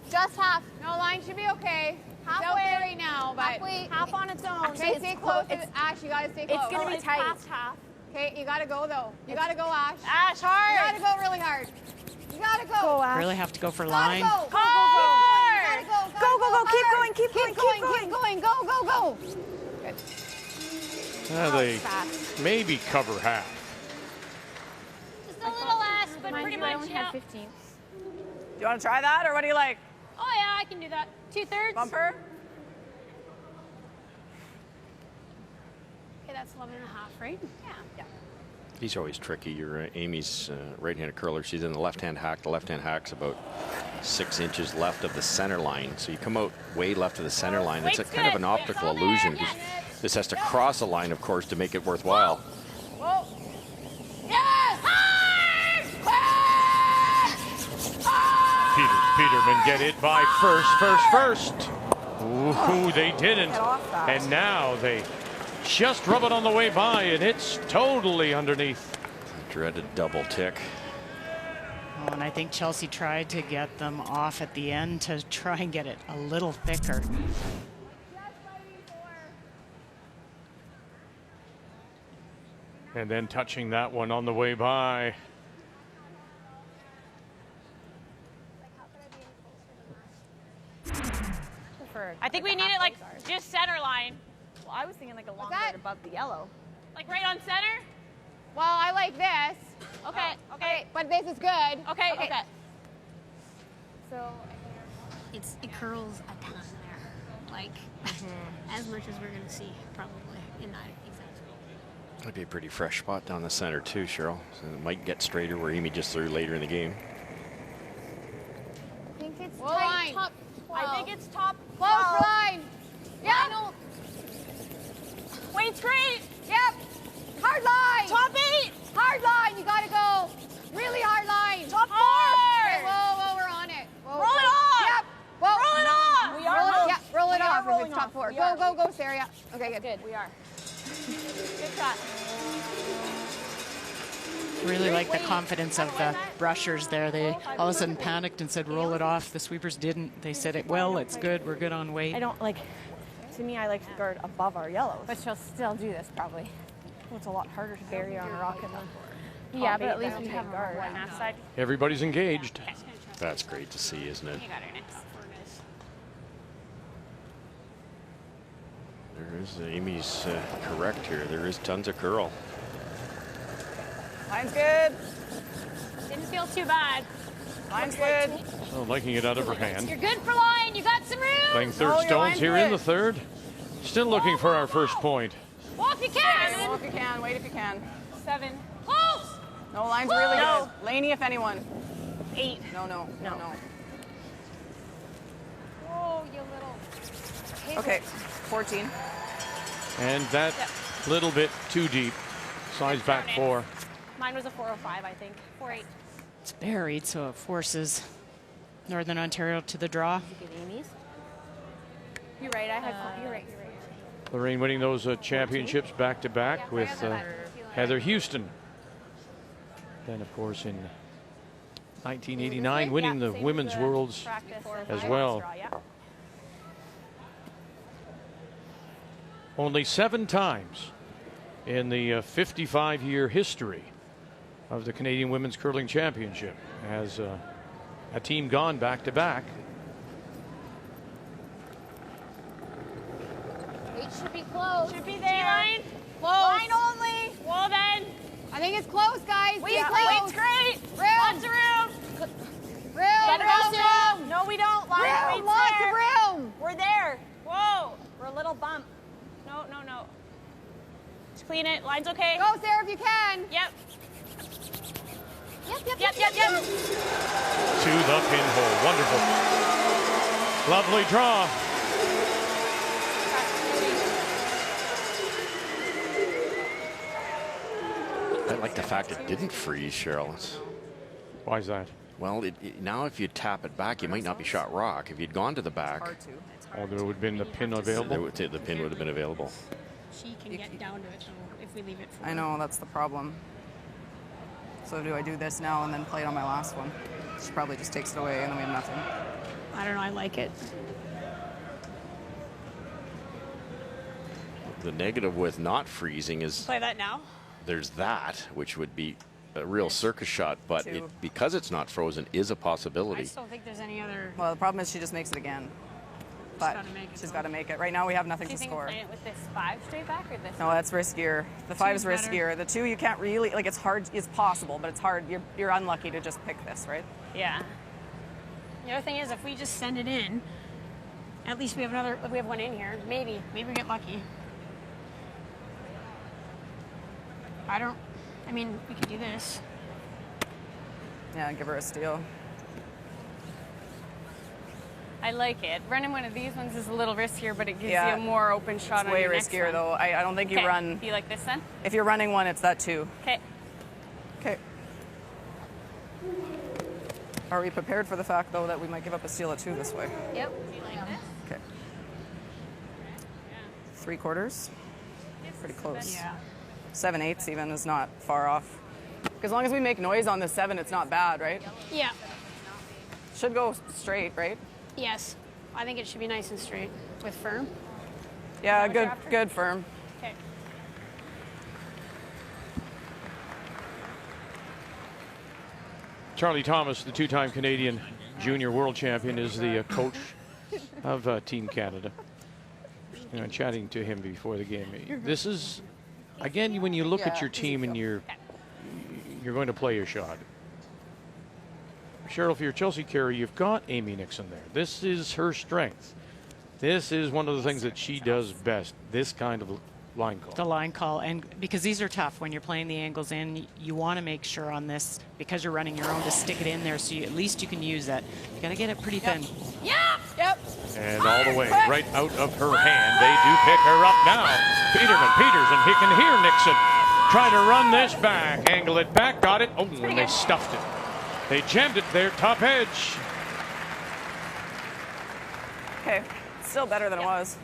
Just half. No, line should be okay. Halfway. It's out there right now, but half on its own. Okay, stay close. Ash, you gotta stay close. It's gonna be tight. Past half. Okay, you gotta go though. You gotta go, Ash. Ash, hard. You gotta go really hard. You gotta go. Go, Ash. Really have to go for You line. gotta go. Hard. You gotta go. Go, go, go. Keep hard. going, keep going, keep going. Keep going. Go, go, go. Good. They maybe cover half. Just a little less, but pretty I much, only yeah. had 15. Do you want to try that, or what do you like? Oh yeah, I can do that. 2/3. Bumper. Okay, that's 11 and a half, right? Yeah. These are always tricky. Your Amy's right-handed curler. She's in the left-hand hack. The left-hand hack's about 6 inches left of the center line. So you come out way left of the center line. It's a kind of an optical illusion, because this has to cross a line, of course, to make it worthwhile. Whoa. Yes! Peterman get it by first. Ooh, they didn't. And now they just rub it on the way by, and it's totally underneath. Dreaded double tick. Oh, and I think Chelsea tried to get them off at the end to try and get it a little thicker. And then touching that one on the way by. I think we need it like just center line. Well, I was thinking like a long way above the yellow. Like right on center? Well, I like this. Okay, okay. But this is good. Okay, okay. So It curls a ton there, like as much as we're going to see probably in that exact spot. That'd be a pretty fresh spot down the center too, Cheryl. So it might get straighter where Amy just threw later in the game. I think it's Roll line. top 12. I think it's top Close 12. line. Yeah. Final. Weight's great. Yep. Hard line. Top 8. Hard line. You gotta go. Really hard line. Top 4. Okay, whoa, we're on it. Whoa, Roll it off. Yep. Whoa. Roll it off. We are Roll it, rolling. yeah, roll it We are off if rolling it's top off. 4. We Go, are. go, Sarah. Okay, good. Good. We are. Good shot. Really like the confidence of the brushers there. They all of a sudden panicked and said, roll it off. The sweepers didn't. They said, it's good. We're good on weight. I don't like, to me, I like to guard above our yellows. But she'll still do this probably. Well, it's a lot harder to bury on a rock in the Yeah, top but at eight least than we to have guard. one half side. Everybody's engaged. That's great to see, isn't it? You got her next. There is Amy's correct here. There is tons of curl. Line's good. Didn't feel too bad. Line's good. So liking it out of her hand. You're good for line. You got some room. Playing third Oh, your stones line's here in good. the third. Still looking for our first point. Well, if you can. Go if you can. Wait if you can. 7. Close. No, line's really No. good. Laney, if anyone. 8. No. Oh, you little. Okay, 14. And that little bit too deep. Sides back 4. Mine was a 405, I think. 4.8. It's buried, so it forces Northern Ontario to the draw. You're right. You're right. Lorraine winning those championships back to back with Heather Houston. Then, of course, in 1989, winning the Women's Worlds as well. Only 7 times in the 55-year history of the Canadian Women's Curling Championship has a team gone back to back. It should be close. Should be there. Line. Close. Line only. Well then. I think it's close, guys. Weight's close. great. Room. Lots of room. Room. No, we don't. Room. Weight's Lots there. of room. We're there. Whoa. We're a little bump. No. Just clean it. Line's okay. Go, Sarah, if you can. Yep. Yep. To the pinhole. Wonderful. Lovely draw. I like the fact it didn't freeze, Cheryl. Why is that? Well, now if you tap it back, you might not be shot rock. If you'd gone to the back, Oh, there would have been the pin available. the pin would have been available. She can get down to it though if we leave it for I know, that's the problem. So do I do this now and then play it on my last one? She probably just takes it away and then we have nothing. I don't know, I like it. The negative with not freezing is Play that now. there's that, which would be a real circus shot, but because it's not frozen is a I possibility. just don't think there's any other. Well, the problem is she just makes it again. But she's got to make it. Right now we have nothing Do you to think score. playing it with this 5 straight back or this? No, that's riskier. The 5 is Two's better. riskier. The 2 you can't really, like, it's hard, it's possible, but it's hard. You're unlucky to just pick this, right? Yeah. The other thing is, if we just send it in, at least we have one in here. Maybe we get lucky. I mean, we could do this. Yeah, give her a steal. I like it. Running one of these ones is a little riskier, but it gives Yeah. you a more open shot It's on way your next riskier, one. though. I don't think you Okay. run. Do you like this then? If you're running one, it's that 2. Okay. Okay. Are we prepared for the fact, though, that we might give up a steal at 2 this way? Yep. Do you like this? Okay. 3/4. Pretty close. Yeah. 7/8 even is not far off. As long as we make noise on the 7, it's not bad, right? Yeah. Should go straight, right? Yes. I think it should be nice and straight with firm. Yeah, what you're good, after? good firm. Okay. Charlie Thomas, the 2-time Canadian junior world champion, is the coach of Team Canada. You know, chatting to him before the game. This is, again, when you look at your team and you're going to play a shot. Cheryl, if you're Chelsea Carey, you've got Amy Nixon there. This is her strength. This is one of the things that she does best, this kind of line call. The line call, and because these are tough when you're playing the angles in, you want to make sure on this, because you're running your own, to stick it in there so at least you can use that. You got to get it pretty thin. Yep. And all the way right out of her hand. They do pick her up now. Peterson, he can hear Nixon. Try to run this back, angle it back, got it. Oh, and they stuffed it. They jammed it there, top edge. Okay, still better than it was.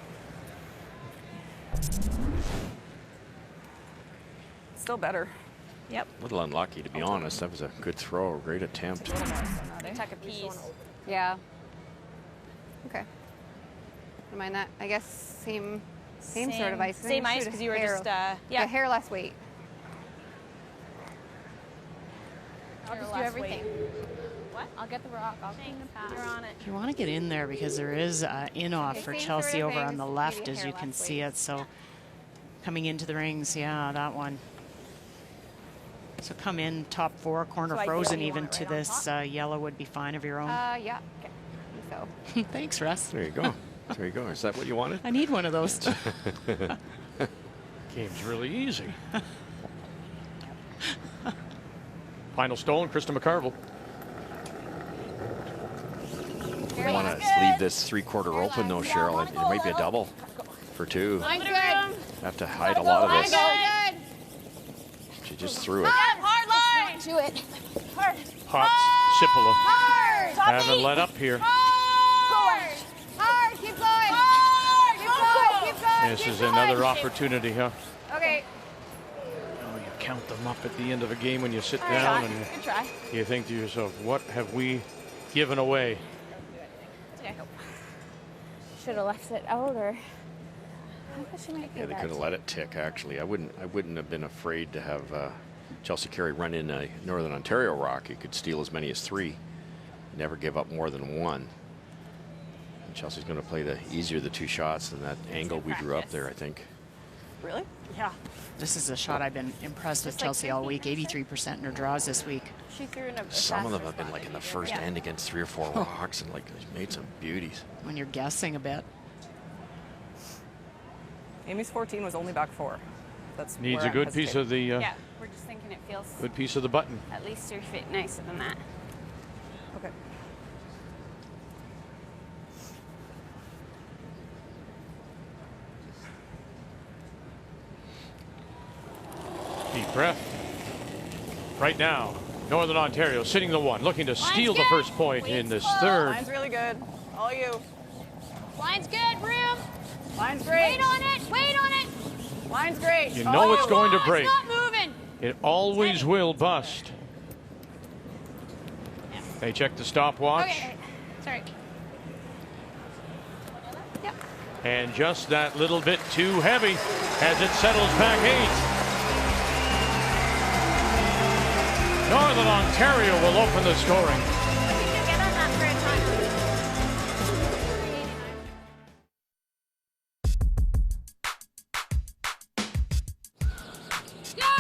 Still better. Yep. A little unlucky, to be honest. That was a good throw, great attempt. Tuck a piece. Yeah. Okay. Don't mind that. I guess same sort of ice. Same ice because you were just yeah, hair less weight. I'll just do everything. What? I'll get the rock. I'll clean the pass. You're on it. You want to get in there because there is in-off for Chelsea over on the left, maybe as hair you can less see weight. it. So coming into the rings, yeah, that one. So come in top 4, corner So frozen ideally you even want it to right on this top? yellow would be fine of your own. Yeah. Okay. I think so. Thanks, Russ. There you go. There you go. Is that what you wanted? I need one of those too. Game's really easy. Final stolen, Krista McCarville. You want to leave this 3/4 open though, Cheryl. It might be a double for 2. Line's good. Have to hide a lot of Line's this. good. She just threw it. Hard line. Do it. Hard. Potts, Sipola, Hard. haven't let up here. Hard. Hard. Keep going. Hard. Keep going. Keep going. This keep is going. another opportunity, huh? Okay. Oh, you count them up at the end of a game when you sit Good down try. and Good try. you think to yourself, what have we given away? Should have left it out, or I thought she might be Yeah, they that. could have let it tick. Actually, I wouldn't have been afraid to have Chelsea Carey run in a Northern Ontario rock. You could steal as many as 3. Never give up more than 1. And Chelsea's going to play the easier of the 2 shots than that angle we drew up there, I think. Really? Yeah. This is a shot I've been impressed with Chelsea all week. 83% in her draws this week. She threw in a Some of them have been like in the first end against 3 or 4 rocks and like made some beauties. When you're guessing a bit. Amy's 14 was only back 4. That's needs where a good piece of the yeah, we're just thinking it feels good piece of the button. at least 3 feet nicer than that. Okay. Deep breath. Right now, Northern Ontario sitting the 1, looking to steal the first point in this third. Line's really good. All you. Line's good, Broom. Line's great. Wait on it. Wait on it. Line's great. You know it's going to break. It's not moving. It always will bust. They check the stopwatch. Okay. Sorry. Yep. And just that little bit too heavy as it settles back 8. Northern Ontario will open the scoring. Get on that for a time.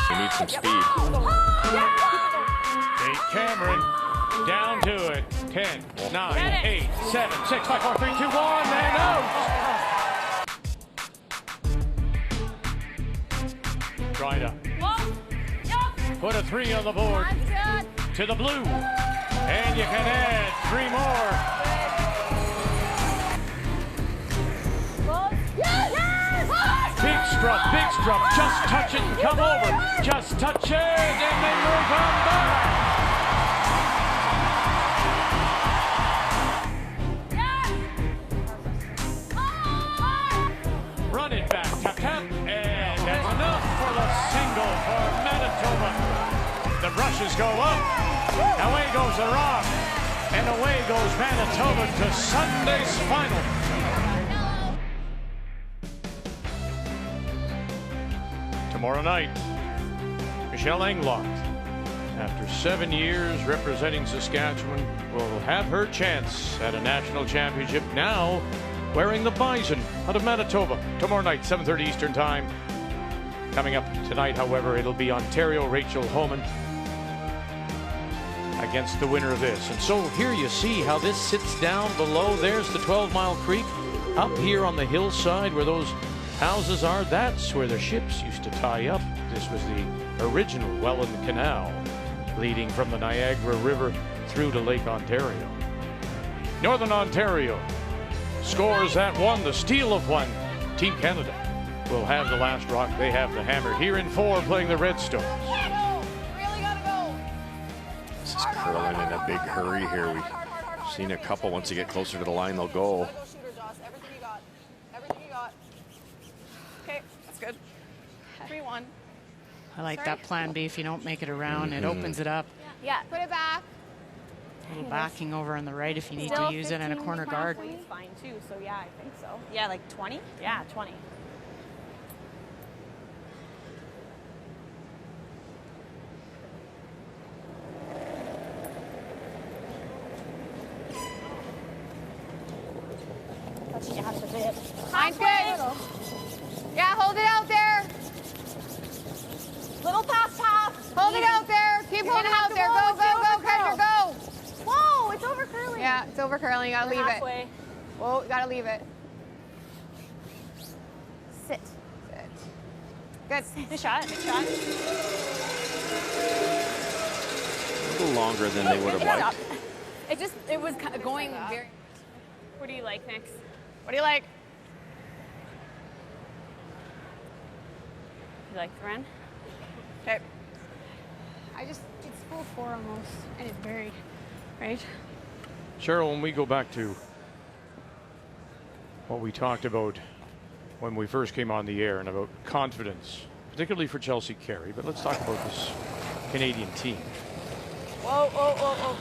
You need some speed. Kate Cameron down to it. 10, 9, 8, 7, 6, 5, 4, 3, 2, 1, and out. Trying to put a 3 on the board to the blue. And you can add 3 more. Big strut, just touch it and come over. Just touch it and then move on back. Run it back, tap, tap, and that's enough for the single for Manitoba. The brushes go up, away goes the rock, and away goes Manitoba to Sunday's final. Tomorrow night, Michelle Englot, after 7 years representing Saskatchewan, will have her chance at a national championship, now wearing the Bison out of Manitoba. Tomorrow night, 7:30 Eastern Time. Coming up tonight, however, it'll be Ontario Rachel Homan against the winner of this. And so here you see how this sits down below. There's the 12 Mile Creek. Up here on the hillside where those houses are, that's where the ships used to tie up. This was the original Welland Canal leading from the Niagara River through to Lake Ontario. Northern Ontario scores that 1, the steal of 1. Team Canada will have the last rock. They have the hammer here in 4, playing the Redstones. This is curling in a big hurry here. We've seen a couple. Once you get closer to the line, they'll go. Okay, that's good. 3-1. I like that plan B. If you don't make it around, it opens it up. Yeah, put it back. A little backing over on the right if you need to use it, and a corner guard. Fine too, so yeah, I think so. Yeah, like 20? Yeah, 20. Mine's good. Yeah, hold it out there. Little past half. Hold it out there. Keep holding out there. Go, go, go, Kendra, go. Whoa, it's over curling. Yeah, it's over curling. You gotta leave halfway. it. Whoa, you gotta leave it. Sit. Sit. Good. Good shot. Good shot. A little longer than they would have liked. It was going very. What do you like next? What do you like? You like the run? Okay. It's full 4 almost, and it's buried, right? Cheryl, when we go back to what we talked about when we first came on the air and about confidence, particularly for Chelsea Carey, but let's talk about this Canadian team. Whoa, whoa, whoa, whoa.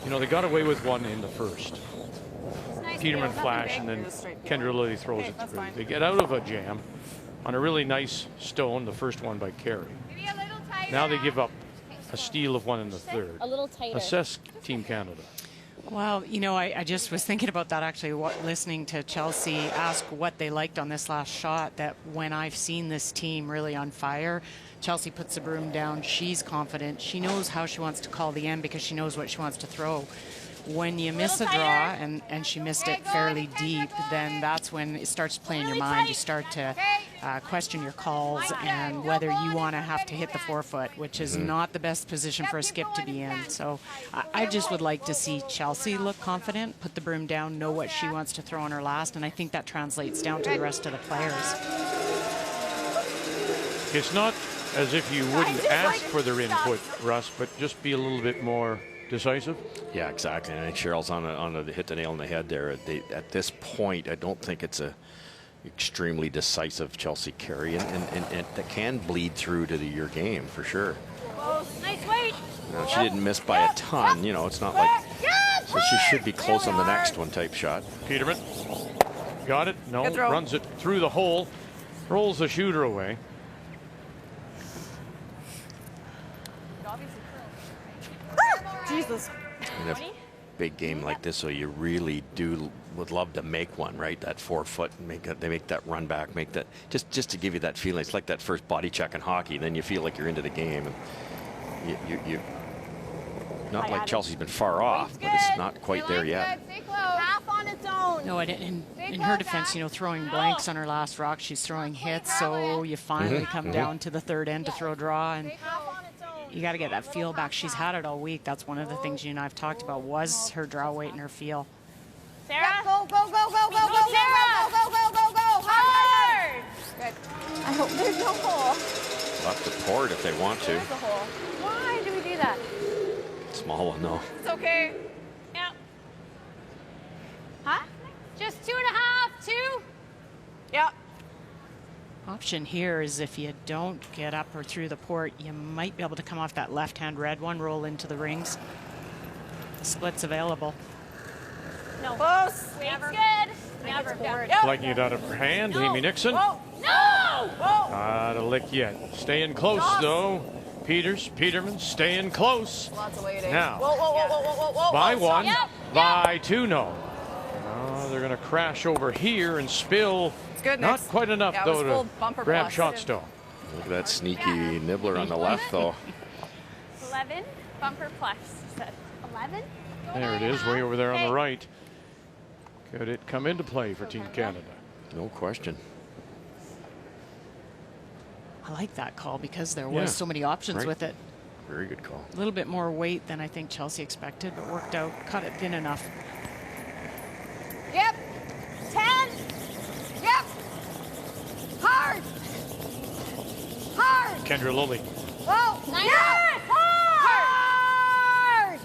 You know, they got away with 1 in the first. Peterman flash, and then Kendra Lilly throws it through. They get out of a jam on a really nice stone, the first one by Carey. Now they give up a steal of 1 in the third. A little tighter. Assess Team Canada. Well, you know, I just was thinking about that actually, listening to Chelsea ask what they liked on this last shot, that when I've seen this team really on fire, Chelsea puts the broom down, she's confident, she knows how she wants to call the end because she knows what she wants to throw. When you miss a draw, and she missed it fairly deep, then that's when it starts playing your mind. You start to question your calls and whether you want to have to hit the forefoot, which is not the best position for a skip to be in. So I just would like to see Chelsea look confident, put the broom down, know what she wants to throw on her last, and I think that translates down to the rest of the players. It's not as if you wouldn't ask for their input, Russ, but just be a little bit more decisive. Yeah, exactly. And I think Cheryl's hit the nail on the head there. At this point, I don't think it's a extremely decisive Chelsea Carey, and that can bleed through to your game for sure. Nice weight. Now, she didn't miss by a ton. You know, it's not like, so she should be close on the next one type shot. Peterman got it. No, runs it through the hole, rolls the shooter away. Jesus. In a big game like this, so you really would love to make one, right? That 4 foot, they make that run back, make that just to give you that feeling. It's like that first body check in hockey. Then you feel like you're into the game. And you not like Chelsea's been far off, but it's not quite there yet. Half on its own. No, in her defense, you know, throwing blanks on her last rock, she's throwing hits, so you finally come down to the third end to throw draw, and you got to get that feel back. She's had it all week. That's one of the things you and I have talked about, was her draw weight and her feel. Sarah, go, go, go, go, go, go, Sarah, go, go, go, go, go, hard. Good. I hope there's no hole. Left to port if they want to. There's a hole. Why do we do that? Small one though. It's okay. Yeah. Huh? Just 2.5, 2. Yeah. Option here is if you don't get up or through the port, you might be able to come off that left-hand red one, roll into the rings. Split's available. No. Close. Weight's good. Never. Yep. Liking it out of her hand, Amy Nixon. Whoa. No! Whoa. Not a lick yet. Staying close though. Peterman staying close. Lots of waiting. Now. Whoa, whoa, whoa, whoa, whoa, whoa. By one. Yep. By two, no. They're going to crash over here and spill. Good, not Nix. quite enough Yeah, though full to bumper grab plus. shot stone. Look at that sneaky nibbler on the left though. 11. Bumper plus. He said 11. There it is, way over there on the right. Could it come into play for Team Canada? No question. I like that call because there was so many options with it. Very good call. A little bit more weight than I think Chelsea expected, but worked out. Cut it thin enough. Yep. 10. Yep. Hard. Hard. Kendra Lilly. Whoa. Nice. Yes. Hard.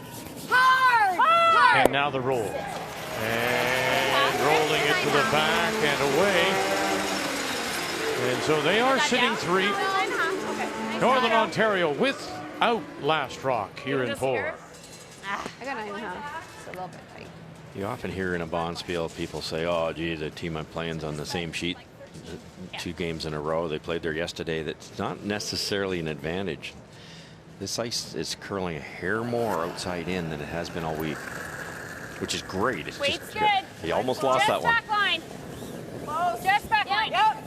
Hard. Hard. And now the roll. And rolling it to the back and away. And so they are sitting 3. Northern Ontario without last rock here in Port. I got 9.5. It's a little bit tight. You often hear in a bonspiel people say, oh, gee, the team I'm playing's on the same sheet 2 games in a row. They played there yesterday. That's not necessarily an advantage. This ice is curling a hair more outside in than it has been all week, which is great. It's Weight's just good. He almost lost that one. Back line. Just back line. Yep.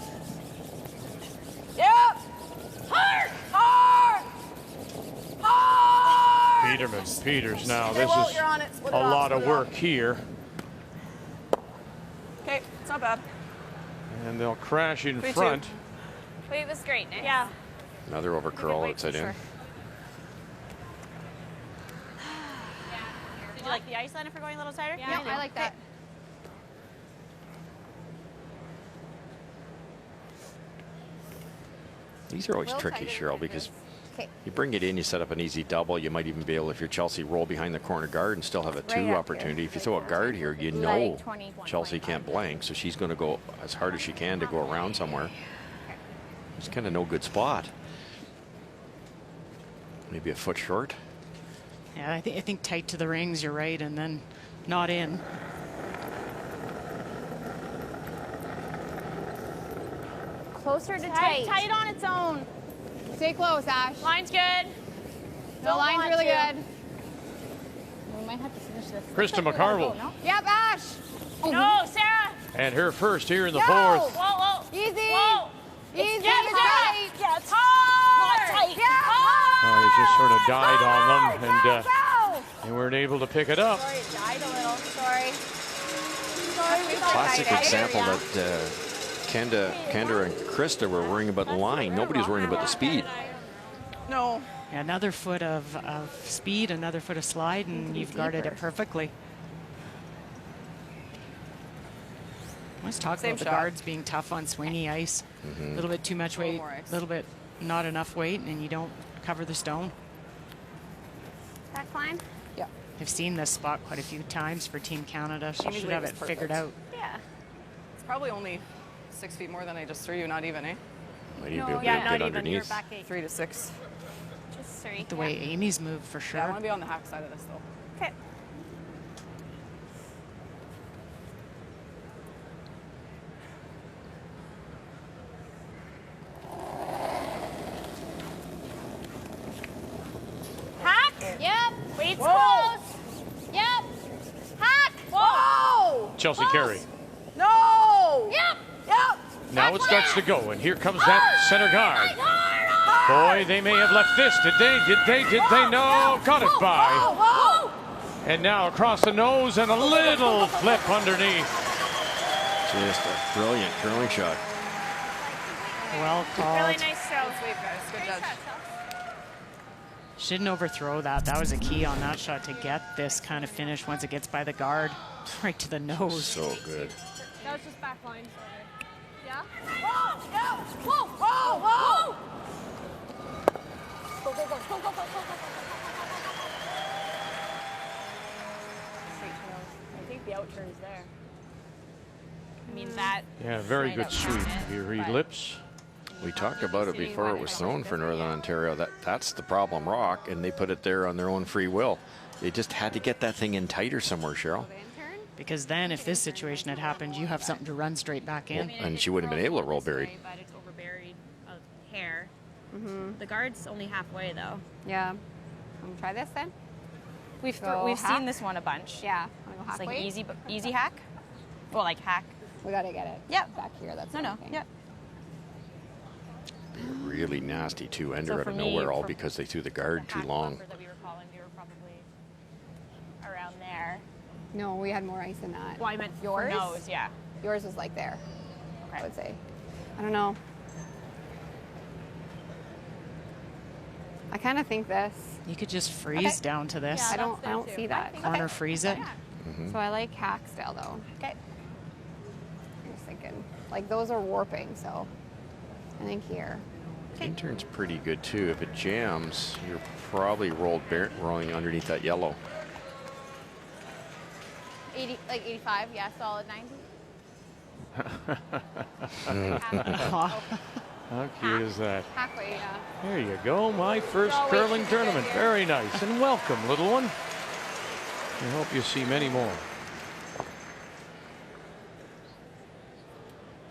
Yep. Hard. Hard. Hard. Peters now. This is a lot of work here. Okay, it's not bad. And they'll crash in front. Wait, was great, Nick. Yeah. Another over curl outside in. Did you like the ice line if we're going a little tighter? Yeah, I like that. These are always tricky, Cheryl, because you bring it in, you set up an easy double. You might even be able, if you're Chelsea, roll behind the corner guard and still have a 2 opportunity. If you throw a guard here, you know Chelsea can't blank, so she's going to go as hard as she can to go around somewhere. It's kind of no good spot. Maybe a foot short. Yeah, I think tight to the rings, you're right, and then not in. Closer to tight. Tight on its own. Stay close, Ash. Line's good. No, line's really good. We might have to finish Krista McCarville. Yep, Ash. No, Sarah. And her first here in the Go. fourth. Whoa. Easy. Whoa. Easy. Yeah, Tight. yeah, it's hard. Not tight. Yeah. Oh, he just sort of died on them, and Go. they weren't able to pick it up. Sorry, it died a little. Sorry. Classic example that Kendra and Krista were worrying about the line. Nobody was worrying about the speed. No. Another foot of speed, another foot of slide, and you've guarded it perfectly. Let's talk Same about the shot. guards being tough on swingy ice. A little bit too much weight, a little bit not enough weight, and you don't cover the stone. Back line? Yeah. I've seen this spot quite a few times for Team Canada. She Amy's should weight have was it figured perfect. out. Yeah. It's probably only 6 feet more than I just threw you, not even, eh? Might even be able to yeah, get not even. underneath. You're back 8. 3 to 6. Just 3. The way Amy's moved, for sure. Yeah, I want to be on the hack side of this, though. Okay. Hack. Yep. Weight's close. Yep. Hack. Whoa. Chelsea Carey. No. Yep. Yep. Now it starts to go, and here comes that center guard. Boy, they may have left this. Did they? No. Got it by. Whoa. And now across the nose and a little flip underneath. Just a brilliant curling shot. Well called. Really nice throw. Sweep, guys. Good judge. Shouldn't overthrow that. That was a key on that shot to get this kind of finish once it gets by the guard. Right to the nose. So good. That was just back line. Yeah? Whoa! Yeah! Whoa! Whoa! Whoa! Go, go, go, go, go, go, go, go, go. I think the out turn's there. I mean, that. Yeah, very right good up sweep. front, Here he but- lips. We talked about it before it was thrown for Northern Ontario. That's the problem, Rock, and they put it there on their own free will. They just had to get that thing in tighter somewhere, Cheryl. Because then if this situation had happened, you have something to run straight back in. And she wouldn't have been able to roll buried. But it's overburied of hair. The guard's only halfway, though. Yeah. Want to try this then? We've Go hack? seen this one a bunch. Yeah. Want to go It's like halfway? easy hack. Well, like hack. We got to get it. Yep. Back here. That's No. okay. Yep. Really nasty two-ender So out for of me, nowhere, all for because they threw the guard The too hack long. buffer that we were calling, we were probably around there. No, we had more ice than that. Well, I meant yours. for nose, yeah. Yours was like there. Okay. I would say. I don't know. I kind of think this. You could just freeze down to this. I don't see that. Corner freeze it. So I like hack still though. Okay. I'm just thinking, like those are warping, so I think here. Intern's pretty good too. If it jams, you're probably rolling underneath that yellow. 80, like 85, yeah, solid 90. How cute is that? Halfway, yeah. There you go, my first curling tournament. Very nice, and welcome, little one. I hope you see many more.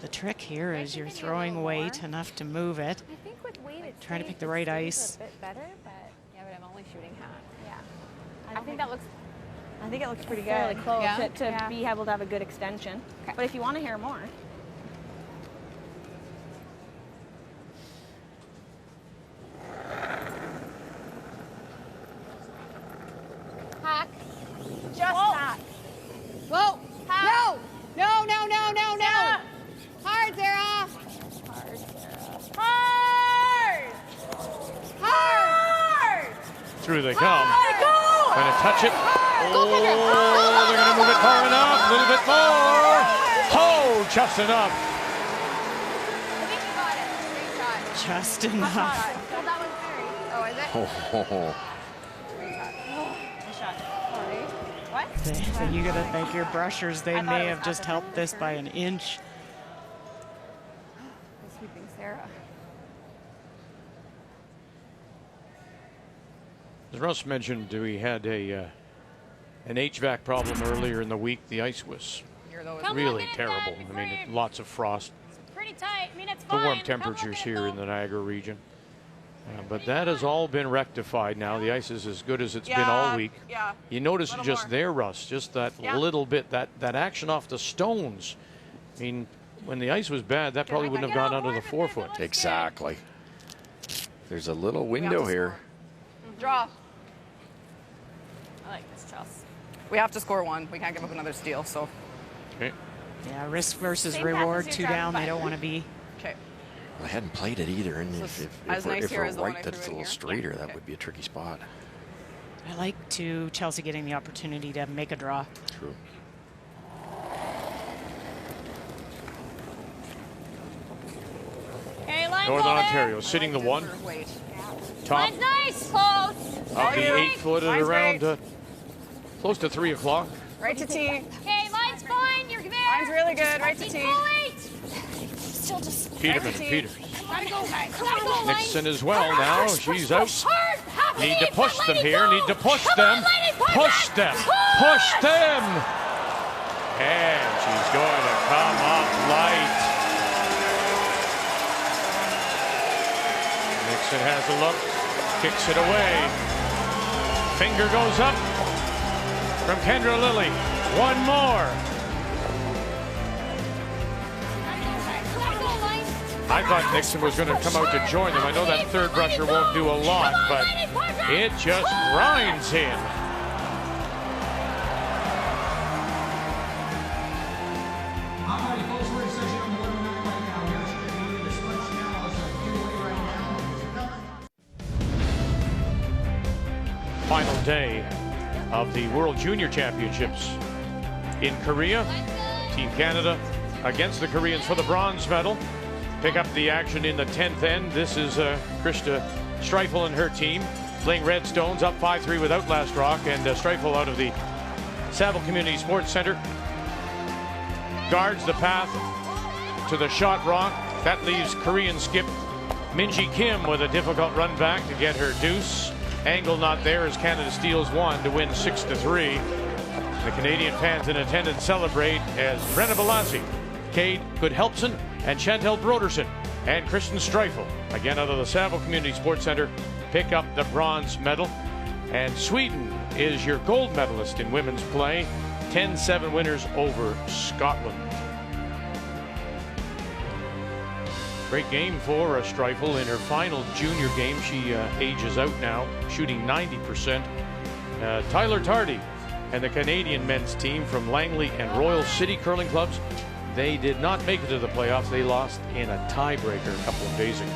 The trick here is you're throwing weight enough to move it. I think with weight, it's Trying to pick the right ice. a bit better, but Yeah, but I'm only shooting half. yeah. I think that looks I think it looks pretty good. fairly close. Yeah? To be able to have a good extension. Okay. But if you want to hear more. hack. Just Whoa. hack. Whoa! Hack. No! No! No! No! No! No! Sarah. Hard, Sarah! Hard! Hard! Through they come. Go! Gonna touch it. Go, Kendra! Oh, they're gonna move it far enough. A little bit more. Oh, just enough. I think you got it. Great shot. Just enough. Well, that was Carey. Oh, is it? Oh, Great shot. Nice shot. Sorry. What? You gotta thank your brushers. They I thought may it was have just happening. helped this by an inch. I'm sweeping Sarah. As Russ mentioned, we had an HVAC problem earlier in the week. The ice was Here, though, Come really on, get it terrible. done, I mean, Fred. lots of frost. Pretty tight. I mean, it's The fine. warm Come temperatures look at it, here in though. the Niagara region. But that has all been rectified now. The ice is as good as it's been all week. Yeah. You notice it just there, Russ, just that little bit, that action off the stones. I mean, when the ice was bad, that probably wouldn't have gone under the forefoot. Exactly. There's a little window here. Draw. I like this, Chelsea. We have to score one. We can't give up another steal, so. Okay. Yeah, risk versus Same reward. path as 2 your down. drive They don't want to be. Okay. I hadn't played it either, and if as nice here we're as the one right I that threw it's a in little here. straighter, that Okay. would be a tricky spot. I like Chelsea getting the opportunity to make a draw. True. Okay, line Northern goal there. Ontario sitting the one. Wait. Top Line's nice. Close. of the 8-foot at Line's around great. close to 3 o'clock. Right to T. Okay, line's fine. You're there. Line's really good. Right to Keep T. going. Still just. Peterman and Peters. Gotta go. Gotta go, line. Nixon as well now. She's out. Hard. Half Need lead, to push let them it here. go. Need to push Come them. on, lady, Push them. Push them. And she's going to come up light. Nixon has a look. Kicks it away. Finger goes up from Kendra Lilly. One more. I thought Nixon was going to come out to join them. I know that third rusher won't do a lot, but it just grinds in. Final day of the World Junior Championships in Korea. Team Canada against the Koreans for the bronze medal. Pick up the action in the 10th end. This is Krista Streifel and her team playing Redstones up 5-3 without Last Rock, and Streifel out of the Saville Community Sports Center guards the path to the shot rock. That leaves Korean skip Minji Kim with a difficult run back to get her deuce. Angle not there as Canada steals one to win 6-3. The Canadian fans in attendance celebrate as Brenna Balassi, Cade Goodhelpson, and Chantel Broderson and Kristen Streifel, again out of the Saville Community Sports Center, pick up the bronze medal. And Sweden is your gold medalist in women's play, 10-7 winners over Scotland. Great game for Streifel in her final junior game. She ages out now, shooting 90%. Tyler Tardy and the Canadian men's team from Langley and Royal City Curling Clubs, they did not make it to the playoffs. They lost in a tiebreaker a couple of days ago.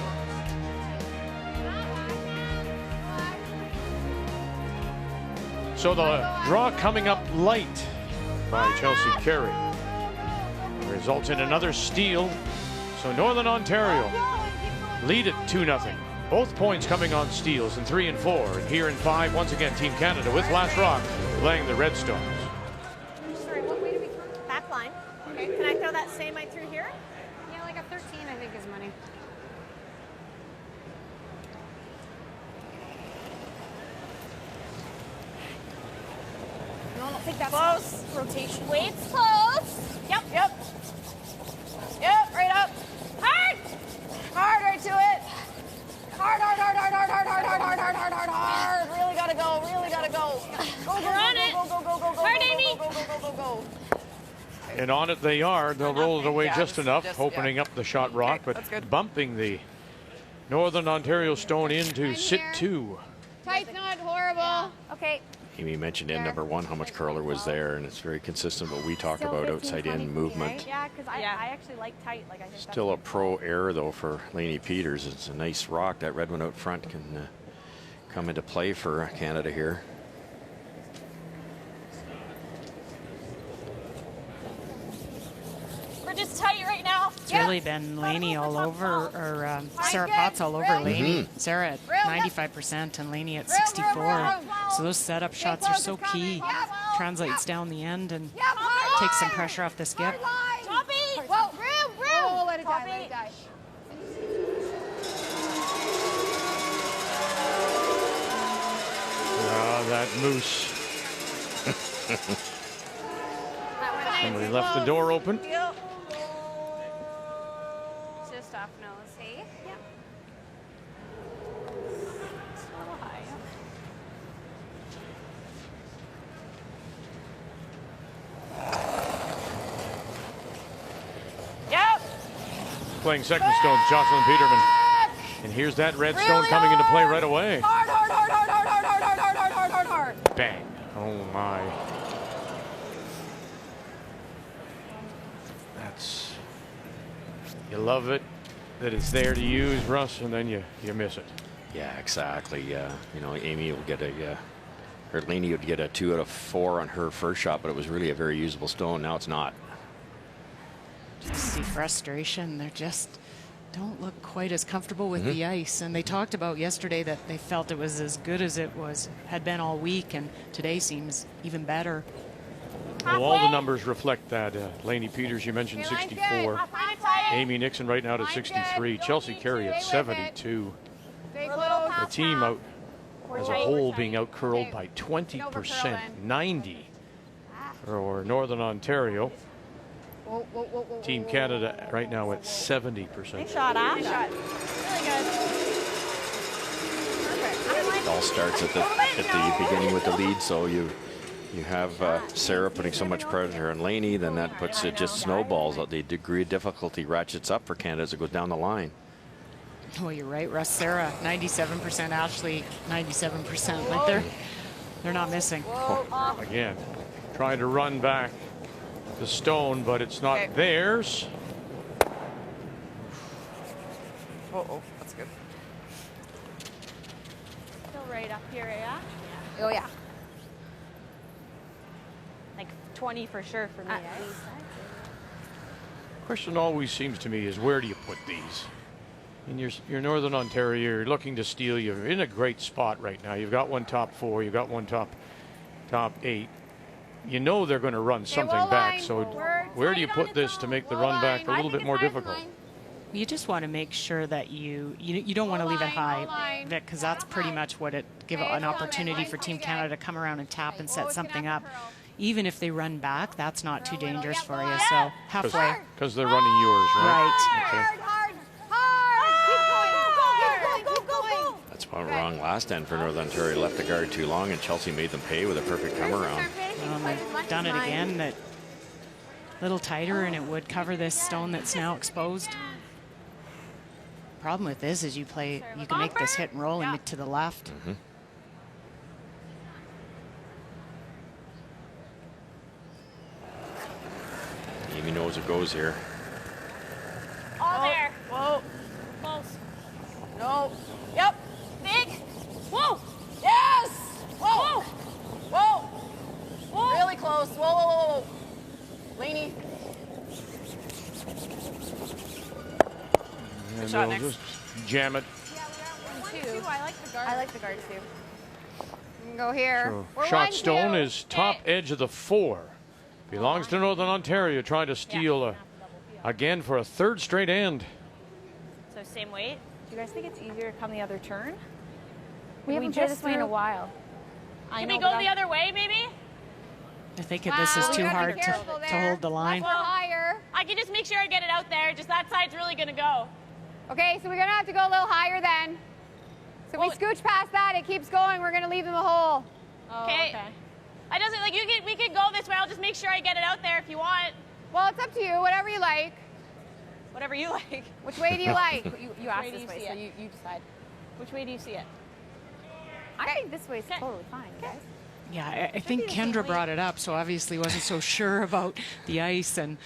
So the draw coming up light by Chelsea Carey results in another steal. So Northern Ontario lead it 2-0. Both points coming on steals in 3 and 4. And here in 5, once again, Team Canada with Last Rock playing the Redstones. Sorry, what way do we come? Back line. Okay, can I throw that same I threw here? Yeah, like a 13, I think, is money. No, I don't think that's close. Rotation. Wade's close. Yep. Yep. Yep, right up. Hard. Hard right to it. Hard, hard, hard, hard, hard, hard, hard, hard, hard, hard, hard, hard, hard. Really gotta go, really gotta go. Go, We're on it. go, go, go, go, go, Hard, go, Amy. go, go, go, go, go. And on it they are. They'll roll it away Yeah, just enough, just, opening up the shot rock, but that's good. bumping the Northern Ontario Stone into sit 2. Tight's not horrible. Okay. Amy mentioned in number 1 how much curler was there, and it's very consistent what we talk Still about 15, outside 20 in feet, movement. right? Yeah, because I actually like tight. Like I think Still a pro error though for Lainey Peters. It's a nice rock. That red one out front can come into play for Canada here. We're just tight right now. It's really been Laney all over, or Sarah Potts all over Laney. Sarah at 95% and Laney at 64. So those setup shots are so key. Translates down the end and takes some pressure off the skip. Toppy. Whoa, room. Let it die, let it die. That moose. Somebody left the door open. Just off nose, hey? Yep. playing second stone, Jocelyn Peterman. And here's that red stone coming into play right away. Hard, hard, hard, hard, hard, hard, hard, hard, hard, hard, hard, hard. Bang. Oh my. That's, you love it that it's there to use, Russ, and then you miss it. Yeah, exactly. You know, Amy will get or Lainey would get a 2 out of 4 on her first shot, but it was really a very usable stone. Now it's not. Just see frustration. They're just don't look quite as comfortable with the ice. And they talked about yesterday that they felt it was as good as it had been all week, and today seems even better. Well, all the numbers reflect that. Lainey Peters, you mentioned 64. Amy Nixon right now at 63. Chelsea Carey at 72. The team out as a whole being out curled by 20%, 90 for Northern Ontario. Team Canada right now at 70%. Nice shot, Ash. Nice shot. Really good. Perfect. It all starts at the beginning with the lead, so you have Sarah putting so much pressure on Lainey, then that puts it just snowballs. The degree of difficulty ratchets up for Canada as it goes down the line. Oh, you're right, Russ. Sarah 97%, Ashley 97%. Like they're not missing. Oh, again, trying to run back the stone, but it's not theirs. Oh, that's good. Still right up here, yeah? Oh, yeah. Like 20 for sure for me. Question always seems to me is, where do you put these? In your Northern Ontario, you're looking to steal. You're in a great spot right now. You've got one top 4. You've got one top 8. You know they're going to run something back. So where do you put this to make the run back a little bit more difficult? You just want to make sure that you don't want to leave it high, Vic, because that's pretty much what it give an opportunity for Team Canada to come around and tap and set something up. Even if they run back, that's not too dangerous for you. So halfway. Because they're running yours, right? Right. Okay. That's what went wrong last end for Northern Ontario. Left the guard too long, and Chelsea made them pay with a perfect come around. They've done it again, that little tighter, and it would cover this stone that's now exposed. Problem with this is you can make this hit and roll and to the left. Amy knows it goes here. All there. Whoa. Close. No. Yep. Big. Whoa. Yes. Whoa. Whoa. Whoa. Really close. Whoa, whoa, whoa, whoa. Lainey. And shot they'll next. just jam it. I like the guard. I like the guards too. You can go here. So shot stone is top edge of the 4. Belongs to Northern Ontario, trying to steal again for a 3rd straight end. So same weight. Do you guys think it's easier to come the other turn? We haven't played this way in a while. Can we go the other way, maybe? I think this is too hard to hold the line. Well, higher. I can just make sure I get it out there. Just that side's really going to go. Okay, so we're going to have to go a little higher then. So we scooch past that, it keeps going, we're going to leave them a hole. Okay. I doesn't like we could go this way. I'll just make sure I get it out there if you want. Well, it's up to you, whatever you like. Whatever you like. Which way do you like? You asked this way, so you decide. Which way do you see it? I think this way is totally fine, guys. Yeah, I think Kendra brought it up, so obviously wasn't so sure about the ice. And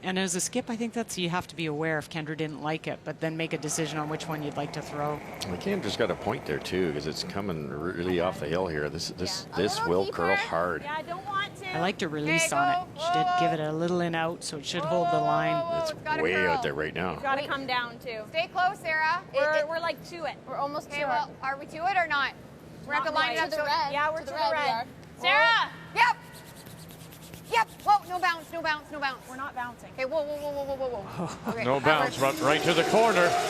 as a skip, I think you have to be aware if Kendra didn't like it, but then make a decision on which one you'd like to throw. Well, Kendra's got a point there too, because it's coming really off the hill here. This will curl hard. Yeah, I don't want to. I like to release on it. She did give it a little in out, so it should hold the line. It's way out there right now. Got to come down too. Stay close, Sarah. We're like to it. We're almost to Okay, well, are we to it or not? We're at the line up to the red. Yeah, we're to the red. Sarah! Yep. Yep. Whoa, no bounce, no bounce, no bounce. We're not bouncing. Okay, whoa, whoa, whoa, whoa, whoa, whoa, whoa. Okay, No bounce, but right to the corner. That's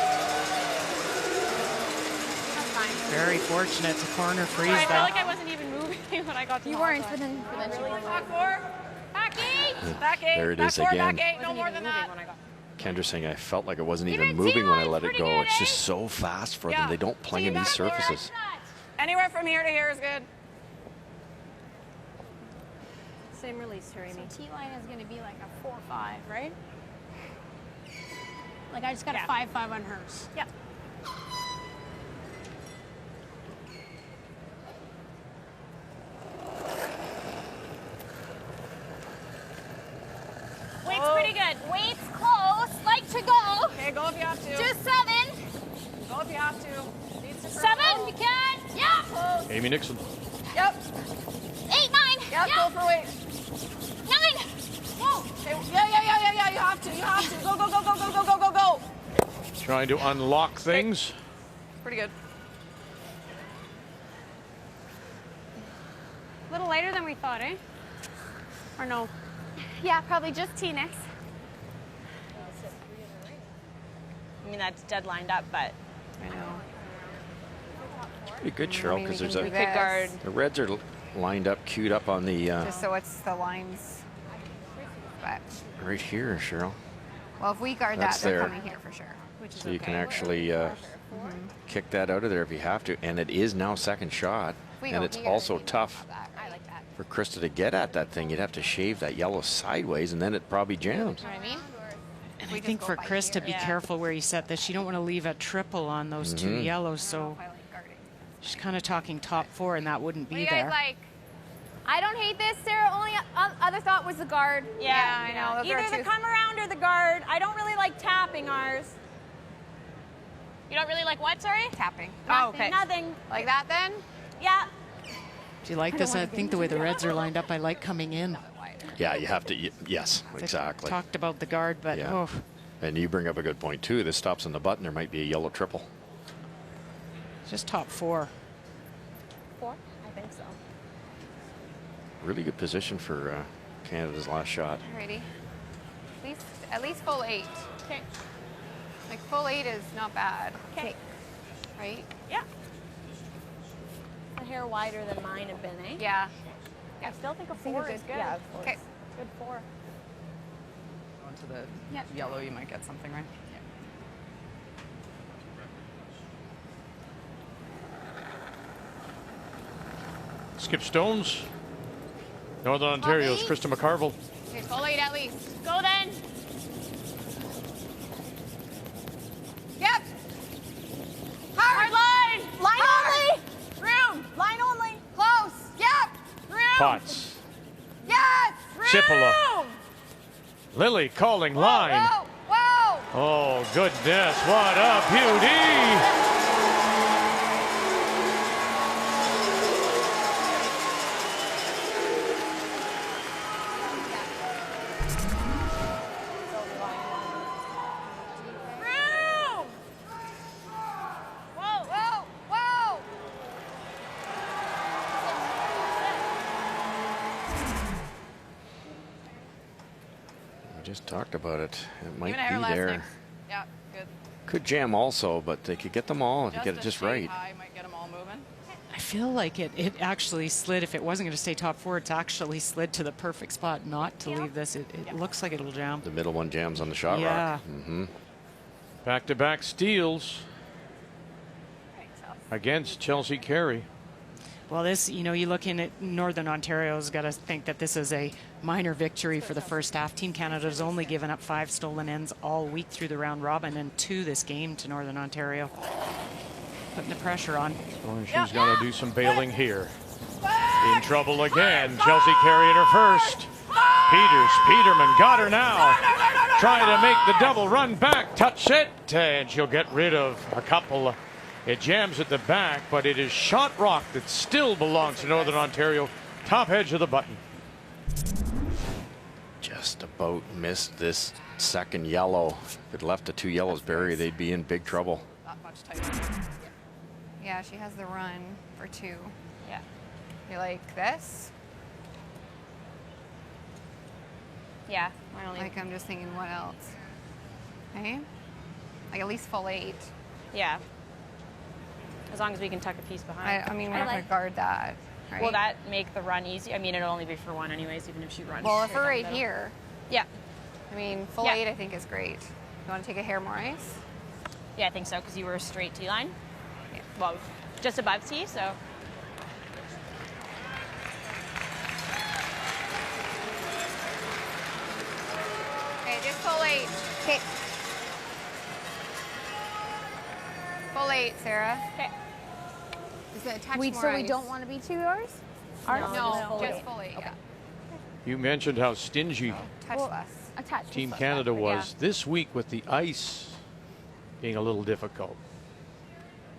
fine. Very fortunate. It's a corner freeze. I felt like I wasn't even moving when I got to the You weren't, but then Back 4. Back 8. Back 8. There it back is 4, again. Back 8. No more than that. Kendra saying I felt like it wasn't even moving when I let it go. It's just so fast for them. They don't play in these surfaces. Anywhere from here to here is good. same release here, Amy. So T line is going to be like a 4-5, right? Like I just got a 5-5 on hers. Yep. Weight's pretty good. Weight's close. Like to go. Okay, go if you have to. Just 7. Go if you have to. Needs to 7. You can. Yeah. Close. Amy Nixon. Yep. 8, 9. Yep, go for weight. 9. Whoa. Okay. Yeah. You have to. You have to. Go, go, go, go, go, go, go, go, go. Trying to unlock things. Pretty good. A little lighter than we thought, eh? Or no? Yeah, probably just T-Nix. I mean, that's dead lined up, but I know. Pretty good, Cheryl, because there's we a could guard. the reds are lined up, queued up on the Just so it's the lines. But, right here, Cheryl. well, if we guard That's that, they're there. coming here for sure. Which is So you can okay. actually kick that out of there if you have to, and it is now second shot, We and go it's here, also we can tough have that. I like that. for Krista to get at that thing. You'd have to shave that yellow sideways, and then it probably jams. You know what I mean? And We I just think go for by Chris to here. be careful where you set this, you don't want to leave a triple on those two yellows, so I like guarding. she's kind of talking top 4, and that wouldn't What do be you guys there. like? I don't hate this. Sarah, only other thought was the guard. Yeah, I know. Those are Either the two- come around or the guard. I don't really like tapping ours. You don't really like what, sorry? Tapping. Oh, okay. Nothing. Like that then? Yeah. Do you like this? I think the way the reds are lined up, I like coming in. Yeah, you have to. Yes, exactly. Talked about the guard, but Yeah. oh, And you bring up a good point too. This stops on the button. There might be a yellow triple. just top 4. 4? I think so. Really good position for Canada's last shot. Alrighty. At least full 8. Okay. Like full 8 is not bad. Okay. Right? Yeah. A hair wider than mine have been, eh? Yeah. I still think a think 4 a is good- good. yeah, 4 Okay. is- Good 4. Onto the Yep. yellow, you might get something, right? Skip Stones. Northern Ontario's Krista McCarville. Okay, full 8 at least. Go then. Yep. Hard line. Line Hard. only. Room. Line only. Close. Yep. Room. Potts. Yes. Cipolla. Room. Lily calling line. Whoa. Whoa. Oh, goodness. What a beauty. Room. Whoa. Whoa. Whoa. We just talked about it. It might Even a hair be last there. next. Yeah, good. Could jam also, but they could get them all if you get it a just shade right. high might get them all moving. I feel like it actually slid. If it wasn't going to stay top 4, it's actually slid to the perfect spot not to leave this. It looks like it'll jam. The middle one jams on the shot Yeah. rock. Mm-hmm. Back-to-back steals against Chelsea Carey. Well, this, you look in at Northern Ontario's got to think that this is a minor victory for the first half. Team Canada's only given up 5 stolen ends all week through the round robin and 2 this game to Northern Ontario. Putting the pressure on. Oh, she's got to do some bailing here. In trouble again. Chelsea Carey at her first. Peterman got her now. Trying to make the double run back. Touch it. And she'll get rid of a couple. It jams at the back, but it is shot rock that still belongs to Northern Ontario. Top edge of the button. Just about missed this second yellow. If it left the 2 yellows buried, they'd be in big trouble. Not much tighter. Yeah, she has the run for 2. Yeah. You like this? Yeah. I don't Like I'm just thinking, what else? Okay. Like at least full 8. Yeah. As long as we can tuck a piece behind. I mean, we're not going to guard that, right? Will that make the run easy? I mean, it'll only be for 1 anyways, even if she runs. Well, if straight we're down right the middle. here, Yeah. I mean, full Yeah. 8 I think is great. You want to take a hair more ice? Yeah, I think so, because you were a straight T line. Yeah. Well, just above T, so. Okay, just full 8. Okay. full 8, Sarah. Okay. Is it a touch So more we ice? don't want to be 2 yours? No, just full 8, yeah. You mentioned how stingy Touch less. A touch. Team Canada was this week with the ice being a little difficult.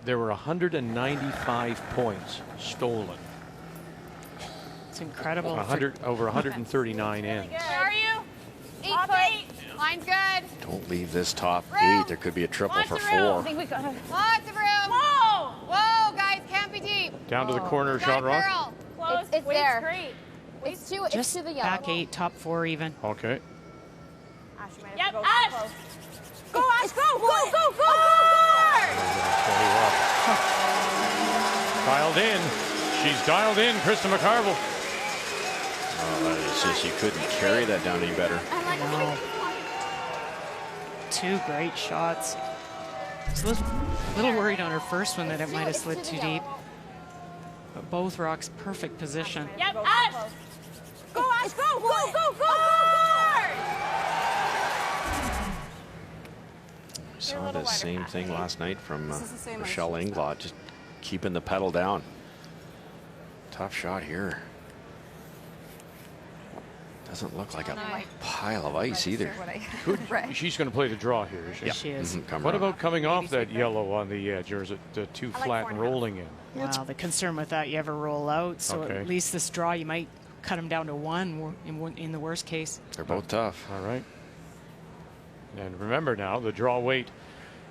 There were 195 points stolen. It's incredible. Over 139 ends. Where are you? 8 foot. Line's good. Don't leave this top 8. There could be a triple for 4. I think we got a... Lots of room. Whoa! Whoa, guys, can't be deep. Down to the corner, shot rock. Girl. Close. It's Weight's there. great. It's to Just the yellow. back 8, top 4 even. Okay. Ash, you might have to go so close. Go, Ash, go, go, go, go, go, Dialed in. She's dialed in, Krista McCarville. Oh, it's just you couldn't carry that down any better. No. 2 great shots. I was a little worried on her first one that it might have slid too deep. But both rocks, perfect position. Yep, Ash! Go, Ash, go, go, go, go, go, I saw the same thing last night from This is the same Michelle ice. Inglot, just keeping the pedal down. Tough shot here. Doesn't look like a pile of ice either. She's going to play the draw here, is she? Yep. She is. What about coming off that yellow on the edge, or is it too flat and rolling in? Well, the concern with that, you ever roll out, so Okay. at least this draw, you might cut them down to 1 in the worst case. They're both tough. All right. And remember now, the draw weight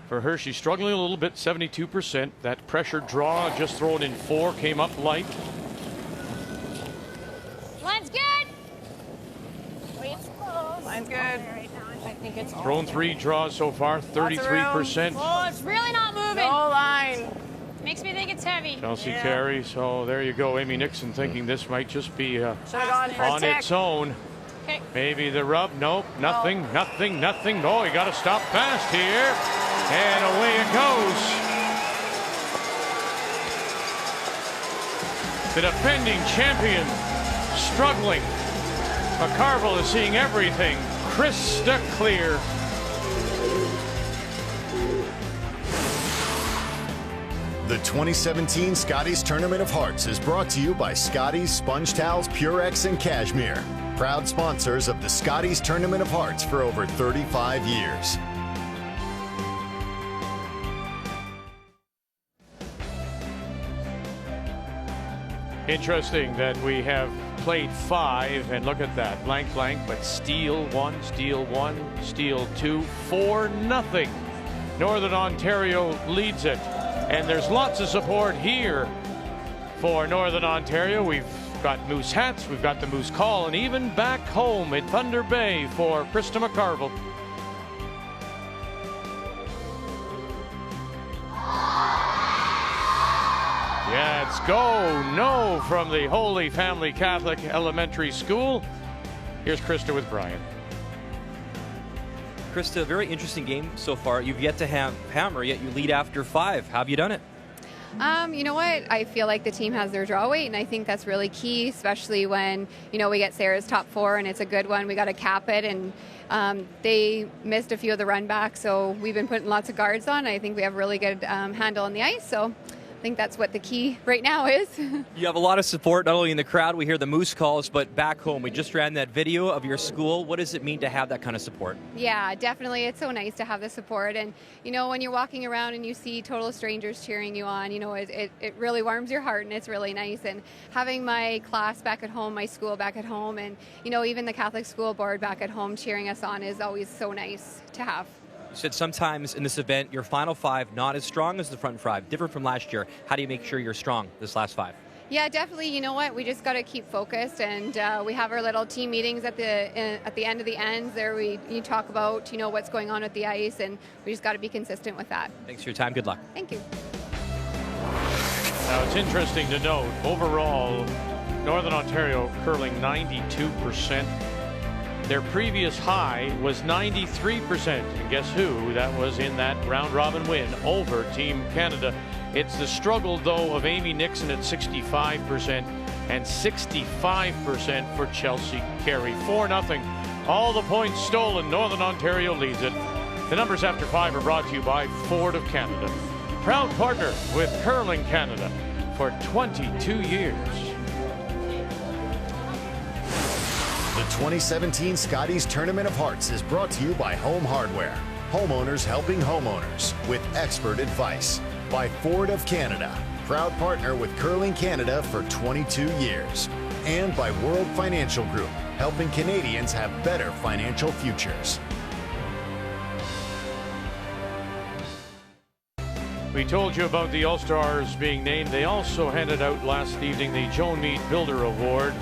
for her, she's struggling a little bit, 72%. That pressure draw, just thrown in 4, came up light. Line's good. Weight's close. Line's good. I think it's Thrown 3 draws so far, 33%. Oh, it's really not moving. No line. Makes me think it's heavy. Chelsea Carey, so there you go. Amy Nixon thinking this might just be Should have gone for a on tick. its own. Okay. Maybe the rub. Nope, nothing, nothing, nothing. Oh, you got to stop fast here. And away it goes. The defending champion struggling. McCarville is seeing everything crystal clear. The 2017 Scotties Tournament of Hearts is brought to you by Scotties Sponge Towels, Purex, and Cashmere. Proud sponsors of the Scotties Tournament of Hearts for over 35 years. Interesting that we have played 5, and look at that, blank, blank, but steal 1, steal 1, steal 2, 4-0. Northern Ontario leads it, and there's lots of support here for Northern Ontario. We've got Moose hats, we've got the Moose call, and even back home at Thunder Bay for Krista McCarville. Yeah, it's go no from the Holy Family Catholic Elementary School. Here's Krista with Brian. Krista, a very interesting game so far. You've yet to have hammer, yet you lead after 5. How have you done it? You know what? I feel like the team has their draw weight, and I think that's really key, especially when, you know, we get Sarah's top 4, and it's a good one. We got to cap it, and they missed a few of the run backs, so we've been putting lots of guards on. I think we have a really good handle on the ice, so I think that's what the key right now is. You have a lot of support, not only in the crowd, we hear the Moose calls, but back home. We just ran that video of your school. What does it mean to have that kind of support? Yeah, definitely. It's so nice to have the support. And, you know, when you're walking around and you see total strangers cheering you on, you know, it really warms your heart, and it's really nice. And having my class back at home, my school back at home, and, you know, even the Catholic School Board back at home cheering us on is always so nice to have. You said sometimes in this event, your final 5 not as strong as the front 5, different from last year. How do you make sure you're strong this last 5? Yeah, definitely. You know what? We just got to keep focused, and we have our little team meetings at the end of the ends. There, you talk about, you know, what's going on at the ice, and we just got to be consistent with that. Thanks for your time. Good luck. Thank you. Now it's interesting to note, overall, Northern Ontario curling 92%. Their previous high was 93%. And guess who? That was in that round-robin win over Team Canada. It's the struggle, though, of Amy Nixon at 65% and 65% for Chelsea Carey. 4-0. All the points stolen. Northern Ontario leads it. The numbers after 5 are brought to you by Ford of Canada. proud partner with Curling Canada for 22 years. The 2017 Scotties Tournament of Hearts is brought to you by Home Hardware. Homeowners helping homeowners with expert advice. By Ford of Canada, proud partner with Curling Canada for 22 years. And by World Financial Group, helping Canadians have better financial futures. We told you about the All-Stars being named. They also handed out last evening the Joan Mead Builder Award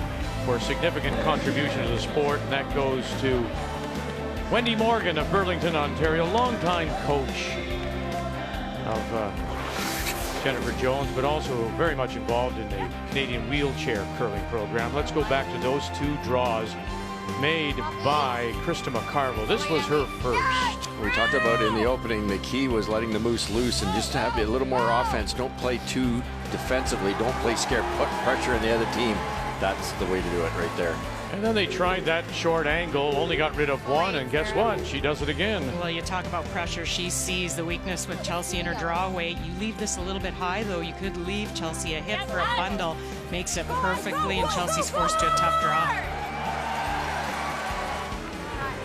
for significant contribution to the sport, and that goes to Wendy Morgan of Burlington, Ontario, longtime coach of Jennifer Jones, but also very much involved in the Canadian wheelchair curling program. Let's go back to those two draws made by Krista McCarville. This was her first. We talked about in the opening, the key was letting the moose loose and just to have a little more offense. Don't play too defensively. Don't play scared. Put pressure on the other team. That's the way to do it right there. And then they tried that short angle, only got rid of one, and guess what? She does it again. Well, you talk about pressure. She sees the weakness with Chelsea in her draw weight. You leave this a little bit high, though. You could leave Chelsea a hit for a bundle. Makes it perfectly, and Chelsea's forced to a tough draw.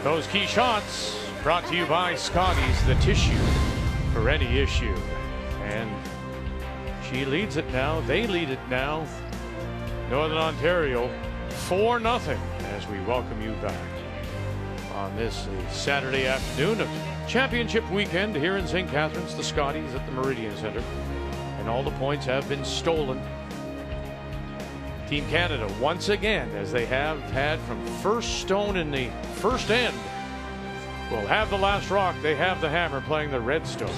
Those key shots brought to you by Scotties, the tissue for any issue. And she leads it now. They lead it now. Northern Ontario 4-0 as we welcome you back on this Saturday afternoon of championship weekend here in St. Catharines, the Scotties at the Meridian Centre. And all the points have been stolen. Team Canada, once again, as they have had from first stone in the first end, will have the last rock. They have the hammer playing the Redstone.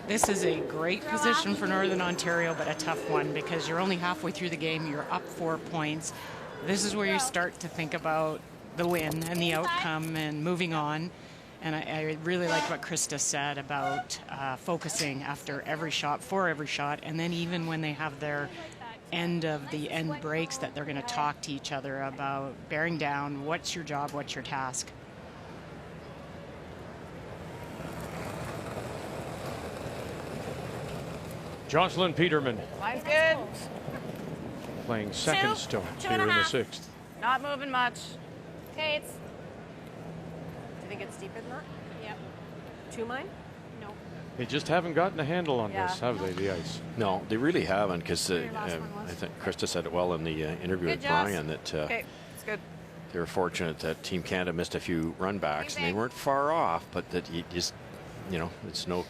This is a great position for Northern Ontario, but a tough one because you're only halfway through the game. You're up 4 points. This is where you start to think about the win and the outcome and moving on. And I really like what Krista said about focusing after every shot, for every shot, and then even when they have their end breaks, that they're going to talk to each other about bearing down. What's your job? What's your task? Jocelyn Peterman. Line's good. Playing second stone here in the sixth. Not moving much. Okay, do you think it's deeper than that? Yep. 2 mine? No. They just haven't gotten a handle on this, have they, the ice? No, they really haven't, because I think Krista said it well in the interview with Brian that okay, it's good. they were fortunate that Team Canada missed a few run backs, and they weren't far off, but that you just, it's no,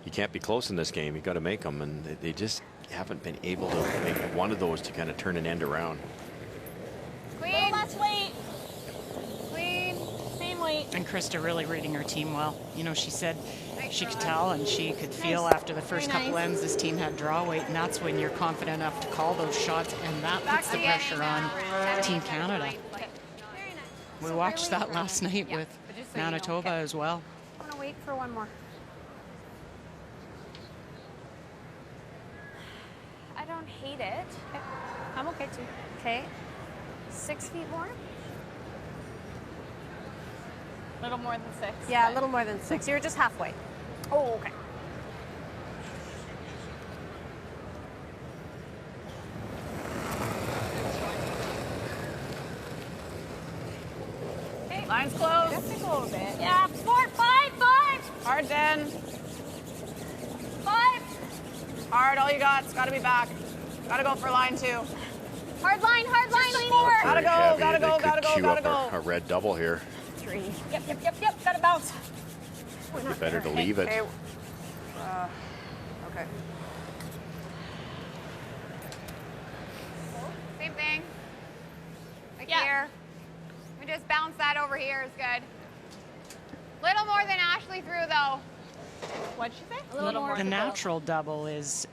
you can't be close in this game. You got to make them, and they just haven't been able to make one of those to kind of turn an end around. Queen. Less weight. Queen. Same weight. And Krista really reading her team well. She said she could tell and she could feel after the first couple ends this team had draw weight, and that's when you're confident enough to call those shots, and that puts the pressure on Team Canada. We watched that last night with Manitoba as well. I'm gonna wait for one more. I don't hate it. Okay. I'm okay too. Okay. 6 feet more? A little more than 6. Yeah, a little more than 6. You're just halfway. Oh, okay. Okay, line's closed. Just a little bit. Yeah, 4, 5, 5. Hard then. 5. Hard, all you got. It's got to be back. Got to go for line 2. Hard line, 4. Gotta go, Heavy. gotta go, They gotta could go, queue gotta up go. a red double here. 3. Yep. Gotta bounce. Be better to leave it. Okay. Same thing. Like here. We just bounce that over here is good. Little more than Ashley threw though. What'd she say? A little more. The natural double is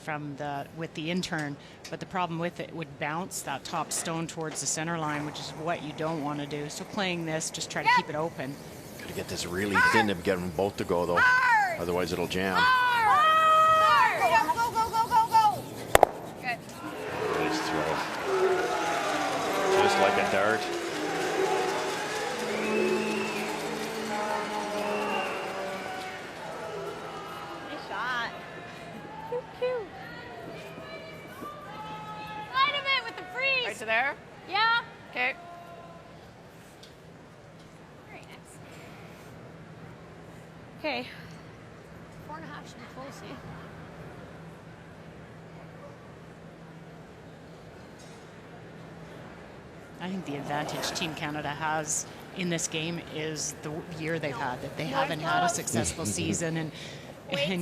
from with the intern, but the problem with it would bounce that top stone towards the center line, which is what you don't want to do. So playing this, just try to keep it open. Got to get this really thin to get them both to go though. Otherwise it'll jam. Go. Good. Nice throw. Just like a dart. Right to there? Yeah. Okay. Very nice. Okay. 4.5 should be close, eh? I think the advantage Team Canada has in this game is the year they've had, that they haven't had a successful season, and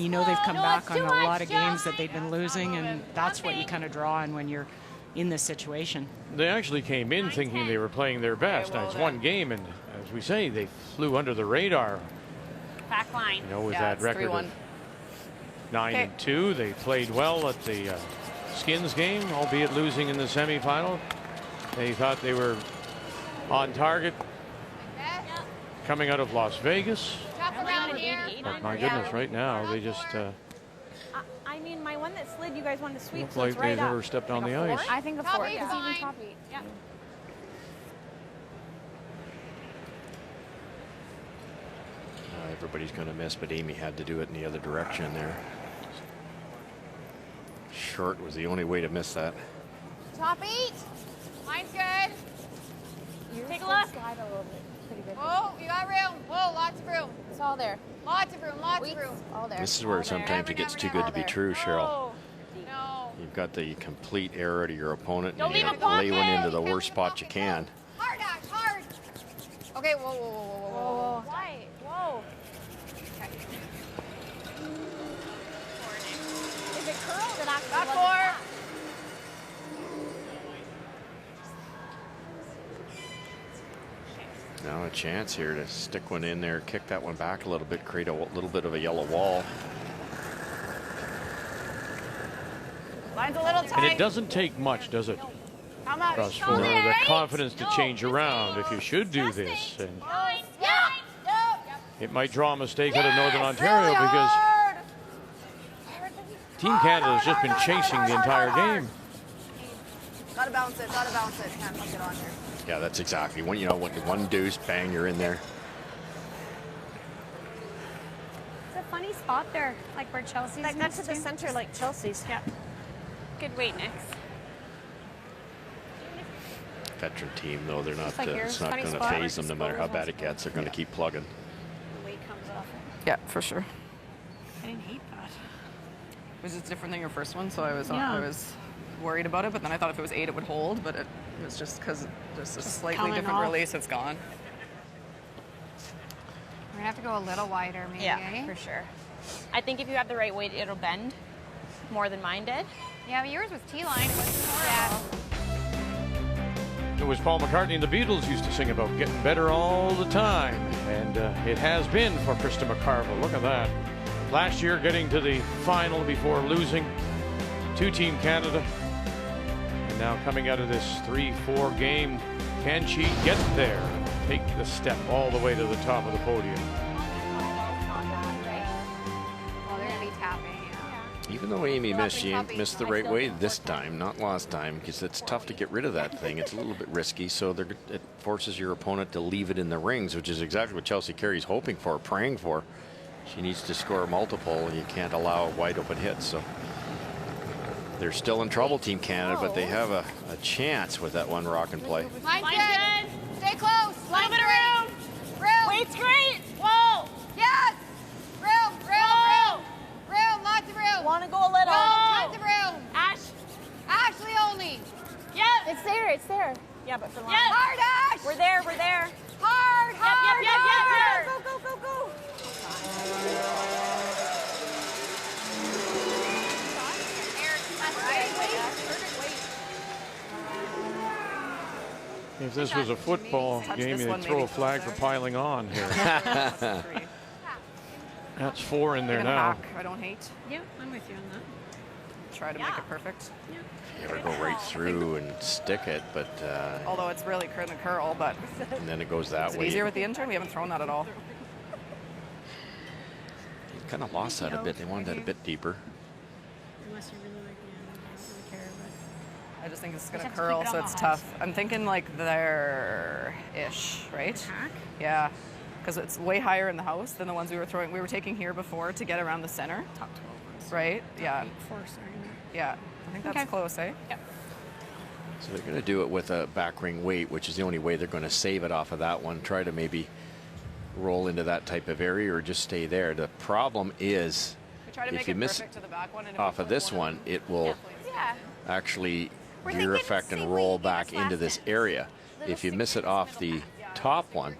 you know they've come back on a lot of games that they've been losing, and that's what you kind of draw on when you're in this situation. They actually came in thinking they were playing their best. Now, it's one game, and as we say, they flew under the radar. Back line. You know, with that record of 9-2, they played well at the Skins game, albeit losing in the semifinal. They thought they were on target coming out of Las Vegas. But my goodness, right now they just I mean, my one that slid, you guys wanted to sweep, look so like it's right they've up. never stepped on the ice. I think a 4. Because even top 8. Yeah. Everybody's going to miss, but Amy had to do it in the other direction there. Short was the only way to miss that. Top 8. Mine's good. Take a look. Slide a little bit. Pretty good. Oh, you got room. Whoa, lots of room. It's all there. Lots of room. Lots of room. All there. This is where sometimes it gets too good to be true, Cheryl. Oh, no. You've got the complete error to your opponent, Don't and you leave a lay one pocket. into the worst spot you can. Hard, Ash, hard. Okay, whoa, whoa, whoa, whoa, whoa, whoa. Why? Whoa. Is it curled? It actually Back wasn't 4. that. Now a chance here to stick one in there, kick that one back a little bit, create a little bit of a yellow wall. Line's a little tight. And it doesn't take much, does it? How much? Russ, for the confidence to change around if you should do this. And it might draw a mistake out of Northern Ontario because Team Canada has just been chasing the entire game. Gotta bounce it. Gotta bounce it. Can't hook it on here. Yeah, that's exactly when you know when one deuce, bang, you're in there. It's a funny spot there, like where Chelsea's. Like not to the center, like Chelsea's. Yeah. Good weight, Nix. Veteran team, though, they're not. like yours, It's not funny going to spot. phase them no matter how bad it gets. They're going to keep plugging. The weight comes off it. Yeah, for sure. I didn't hate that. It was just different than your first one, so I was worried about it. But then I thought if it was 8, it would hold. But it was just because just a slightly coming different off. release. It's gone. We're gonna have to go a little wider, maybe. Yeah, for sure. I think if you have the right weight, it'll bend more than mine did. Yeah, but yours was T-line. It wasn't horrible. It was Paul McCartney and the Beatles used to sing about getting better all the time. And it has been for Krista McCarville. Look at that. Last year getting to the final before losing to Team Canada. And now coming out of this 3-4 game, can she get there? Take the step all the way to the top of the podium. Well, they're gonna be tapping. Yeah. Even though Amy missed, she missed the right way this time, not last time, because it's tough to get rid of that thing. It's a little bit risky, so it forces your opponent to leave it in the rings, which is exactly what Chelsea Carey's hoping for, praying for. She needs to score multiple, and you can't allow wide open hits. So they're still in trouble, Team Canada, but they have a chance with that one rock and play. Line's good. Stay close. Little bit of room. Room. Weight's great. Whoa. Yes. Room. Whoa. Room. Lots of room. Want to go a little? Tons of room. Ash. Ashley only. Yep. It's there. It's there. Yeah, but for line. Yep. Hard, Ash. We're there. We're there. Hard, hard, hard. Go, go, go, go. If this was a football game, they'd throw a flag for piling on here. That's 4 in there Even a now. hack, I don't hate. Yeah, I'm with you on that. Try to make it perfect. You ever go right through and stick it, but Although it's really the curl, but and then it goes that is it way. easier with the intern? We haven't thrown that at all. You kind of lost that a bit. They wanted that a bit deeper. Unless you really like me, I don't really care. But I just think it's going to have to curl, keep it so on it's the tough. I'm thinking like there-ish, right? hack? Yeah, because it's way higher in the house than the ones we were taking here before to get around the center, top 12 ones. right? Yeah, 4, sorry. yeah. I think that's Okay. close, eh? Yep. So they're going to do it with a back ring weight, which is the only way they're going to save it off of that one. Try to maybe roll into that type of area or just stay there. The problem is if you miss off of this one, it will actually rear effect and roll back into this area. If you miss it off the top one,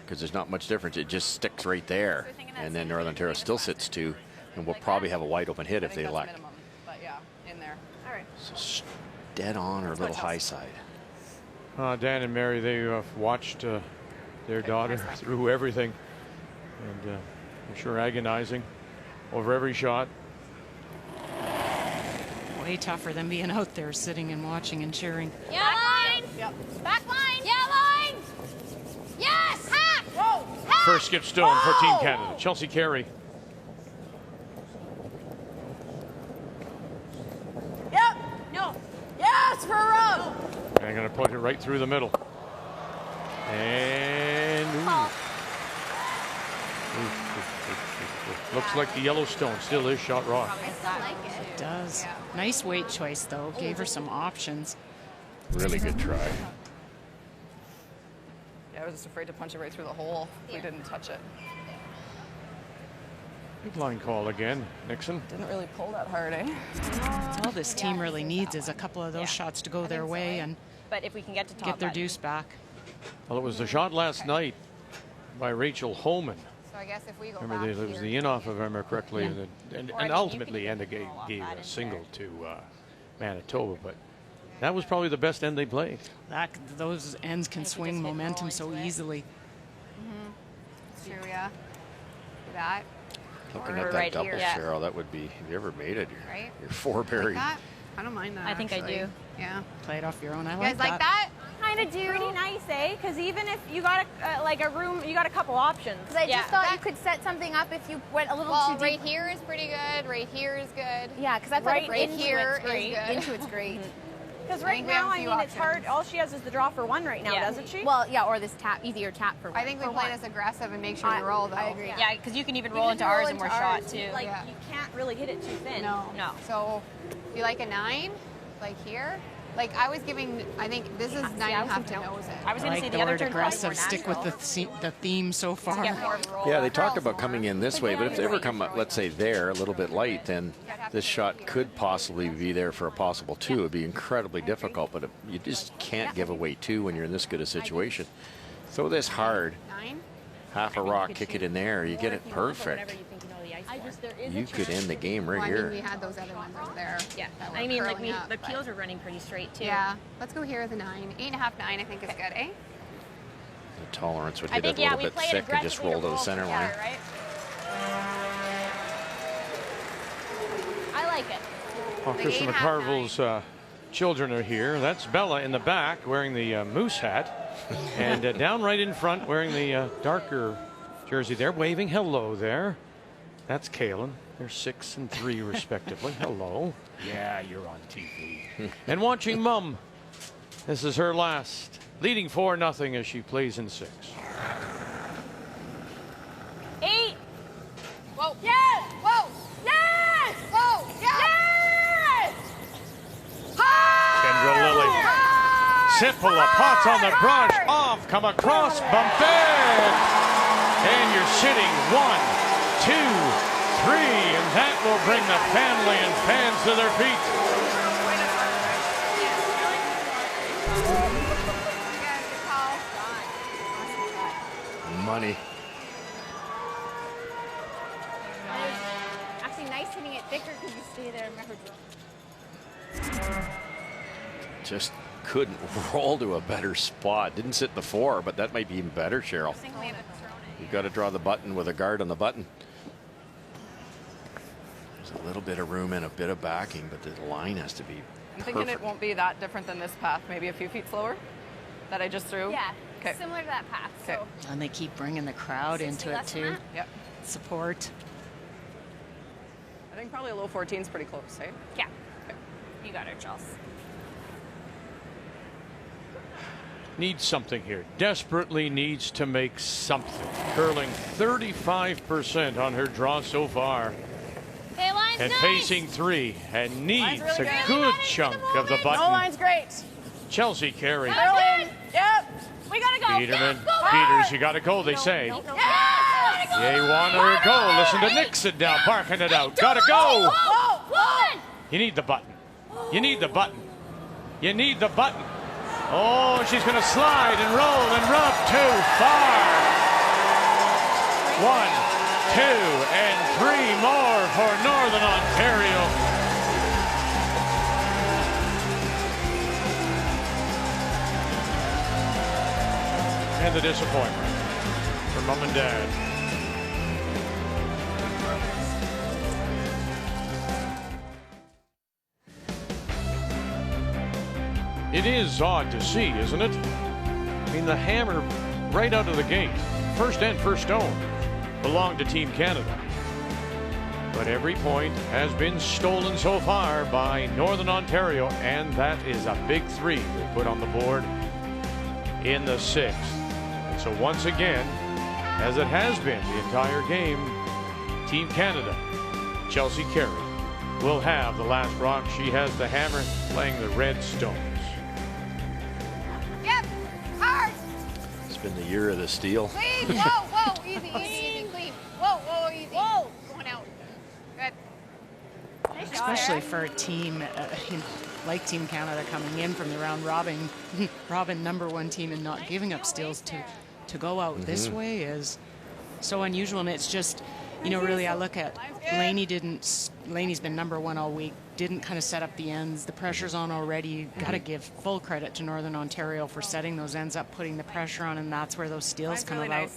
because there's not much difference, it just sticks right there. And then Northern Ontario still sits 2 and will probably have a wide open hit if they elect. But yeah, in there. All right. So dead on or a little high side. Dan and Mary, they watched their daughter through everything, and I'm sure agonizing over every shot. Way tougher than being out there sitting and watching and cheering. Yeah, line. Yep. Back line. Yeah, line. Yes. Half. Whoa. Half. First skip stone for Team Canada. Chelsea Carey. Yep. No. Yes, for a rub. And I'm going to plug it right through the middle. And looks like the Yellowstone still is shot rock. It does. Yeah. Nice weight choice, though. Gave her some options. Really good try. Yeah, I was just afraid to punch it right through the hole if we didn't touch it. Good line call again, Nixon. Didn't really pull that hard, eh? All this team really needs is a couple of those shots to go their way and but if we can get to top get their deuce back. Well, it was the shot last night by Rachel Holman. So I guess if we go Remember, it was the in-off, if I remember correctly, and ultimately gave a single to Manitoba, but that was probably the best end they played. Those ends can swing momentum so easily. True, yeah. Do that. Looking at that right double, here. Cheryl, that would be, if you ever made it, you're 4 buried. Like that? I don't mind that. I think actually. I do. Yeah. Play it off your own. I You like guys like that? Kind of do. Pretty nice, eh? Because even if you got like a room, you got a couple options. Because I just thought you could set something up if you went a little too deep. Right here is pretty good. Right here is good. Yeah, because I thought right here is good. Into it's great. Because right now, I mean, it's hard. All she has is the draw for 1 right now, doesn't she? Well, yeah, or this tap, easier tap for 1. I think we play this aggressive and make sure we roll, though. I agree. Yeah, because you can even roll into ours and we're shot, too. Like, you can't really hit it too thin. No. So, if you like a 9, like here. Like I was giving, I think this is 9.5 to nose it. I was going to say the other turn aggressive. Stick with the theme so far. Yeah, they talked about coming in this way, but if they ever come up, let's say there, a little bit light, then this shot could possibly be there for a possible 2. It'd be incredibly difficult, but you just can't give away 2 when you're in this good a situation. Throw this hard, half a rock, kick it in there, you get it perfect. You could end the game right here. I mean, we had those other ones over there. Yeah, I mean, like the peels are running pretty straight too. Yeah, let's go here with a 9. 8.5, 9, I think is good, eh? The tolerance would hit it a little bit thick and just roll to the center line. Right? I like it. Well, Krista McCarville's children are here. That's Bella in the back wearing the moose hat, and down right in front wearing the darker jersey there, waving hello there. That's Kaylin. They're 6 and 3 respectively. Hello. Yeah, you're on TV. And watching Mum. This is her last. Leading 4-0 as she plays in 6. 8. Whoa. Yes. Whoa. Yes. Whoa. Yes. Kendra Lilly. Sipala, Potts on the brush. Off. Come across. Bump it. And you're sitting 1, 2, 3, and that will bring the family and fans to their feet. Money. Actually, nice hitting it thicker because you stay there. Remember. Just couldn't roll to a better spot. Didn't sit in the 4, but that might be even better, Cheryl. You've got to draw the button with a guard on the button. There's a little bit of room and a bit of backing, but the line has to be I'm thinking it won't be that different than this path, maybe a few feet slower that I just threw. Yeah, similar to that path. So. And they keep bringing the crowd into it too. Yep. Support. I think probably a low 14 is pretty close, eh? Yeah. Okay. You got it, Charles. Needs something here. Desperately needs to make something. Curling 35% on her draw so far. Hey, line. And facing 3 and needs a good chunk of the No button. line's great. Chelsea Carey. Yep. We gotta go. Peterman. Go, Peters, you got to go, they say. They want her to go. Listen to Nixon now, barking it out. Got to go. You need the button. You need the button. You need the button. Oh, she's going to slide and roll and rub too far. 1, 2, and 3 more for Northern Ontario. And the disappointment for Mom and Dad. It is odd to see, isn't it? I mean, the hammer right out of the gate, first and first stone, belonged to Team Canada. But every point has been stolen so far by Northern Ontario, and that is a big 3 they put on the board in the 6th. And so once again, as it has been the entire game, Team Canada, Chelsea Carey, will have the last rock. She has the hammer, playing the red stones. Yep. Hard. It's been the year of the steal. Clean. Whoa, whoa. Easy, easy, clean. Whoa, whoa, easy. Whoa. Going out. Good. Especially for a team like Team Canada coming in from the round robin #1 team and not giving up steals to go out this way is so unusual. And it's just, you know, really I look at Laney's been #1 all week, didn't kind of set up the ends. The pressure's on already. You've got to give full credit to Northern Ontario for setting those ends up, putting the pressure on, and that's where those steals come about.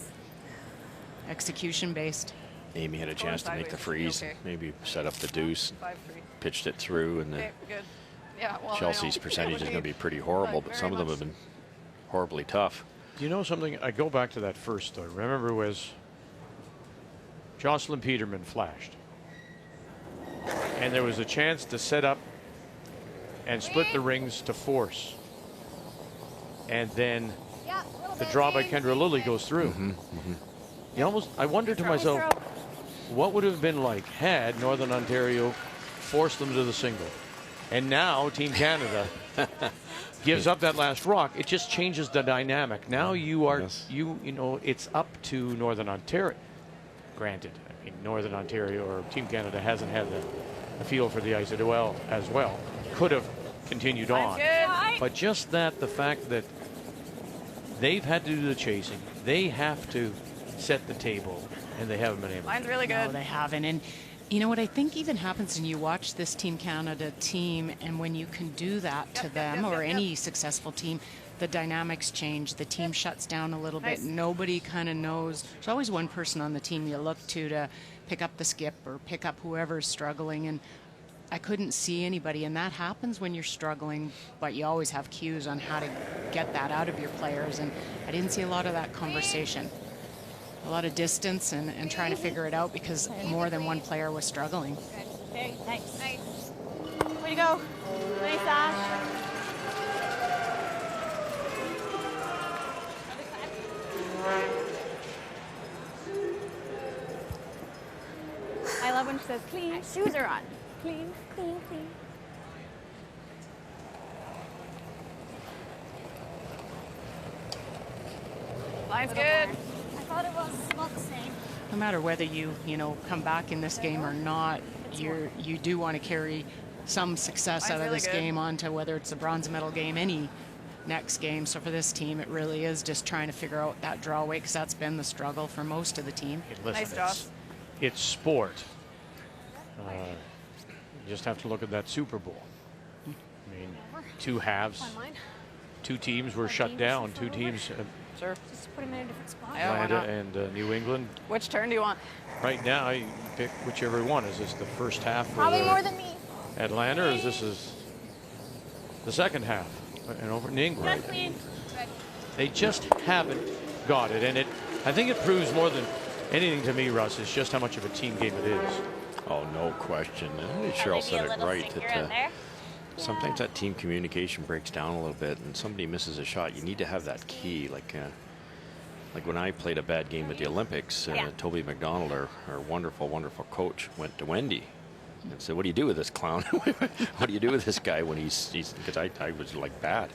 Execution based. Amy had a chance to make the freeze, maybe set up the deuce, pitched it through, and then Chelsea's percentage is going to be pretty horrible, but some of them have been horribly tough. You know something? I go back to that first though. Remember, was Jocelyn Peterman flashed, and there was a chance to set up and split the rings to force, and then the draw by Kendra Lilly goes through. I wonder to myself, what would it have been like had Northern Ontario forced them to the single? And now Team Canada gives up that last rock. It just changes the dynamic. Now you are, you know, it's up to Northern Ontario. Granted, I mean, Northern Ontario or Team Canada hasn't had the feel for the ice as well. Could have continued on. But just that, the fact that they've had to do the chasing, they have to set the table, and they haven't been able. Mine's really good. No, they haven't. And you know what I think even happens when you watch this Team Canada team, and when you can do that to them or any successful team, the dynamics change. The team shuts down a little bit. Nobody kind of knows. There's always one person on the team you look to pick up the skip or pick up whoever's struggling. And I couldn't see anybody, and that happens when you're struggling, but you always have cues on how to get that out of your players. And I didn't see a lot of that conversation. A lot of distance and trying to figure it out because more than one player was struggling. Okay, nice. Way to go. Nice, Ash. I love when she says clean. Shoes are on. Clean, clean, clean. Line's good. I thought it was about the same. No matter whether you come back in this game or not, you do want to carry some success out of this game onto whether it's a bronze medal game, any next game. So for this team, it really is just trying to figure out that draw weight, because that's been the struggle for most of the team. Listen, Nice job. It's sport. You just have to look at that Super Bowl. I mean, 2 halves, 2 teams were shut down. 2 teams, Just put him in a different spot. Atlanta and New England. Which turn do you want? Right now, you pick whichever one. Is this the first half for Probably more than me. Atlanta, or is this the second half? And over in England, they just haven't got it, and I think it proves more than anything to me, Russ, is just how much of a team game it is. Oh, no question. And Cheryl said it right. That sometimes that team communication breaks down a little bit, and somebody misses a shot. You need to have that key. Like when I played a bad game at the Olympics, Toby McDonald, our wonderful, wonderful coach, went to Wendy and said, "What do you do with this clown? What do you do with this guy when he's because I was like bad."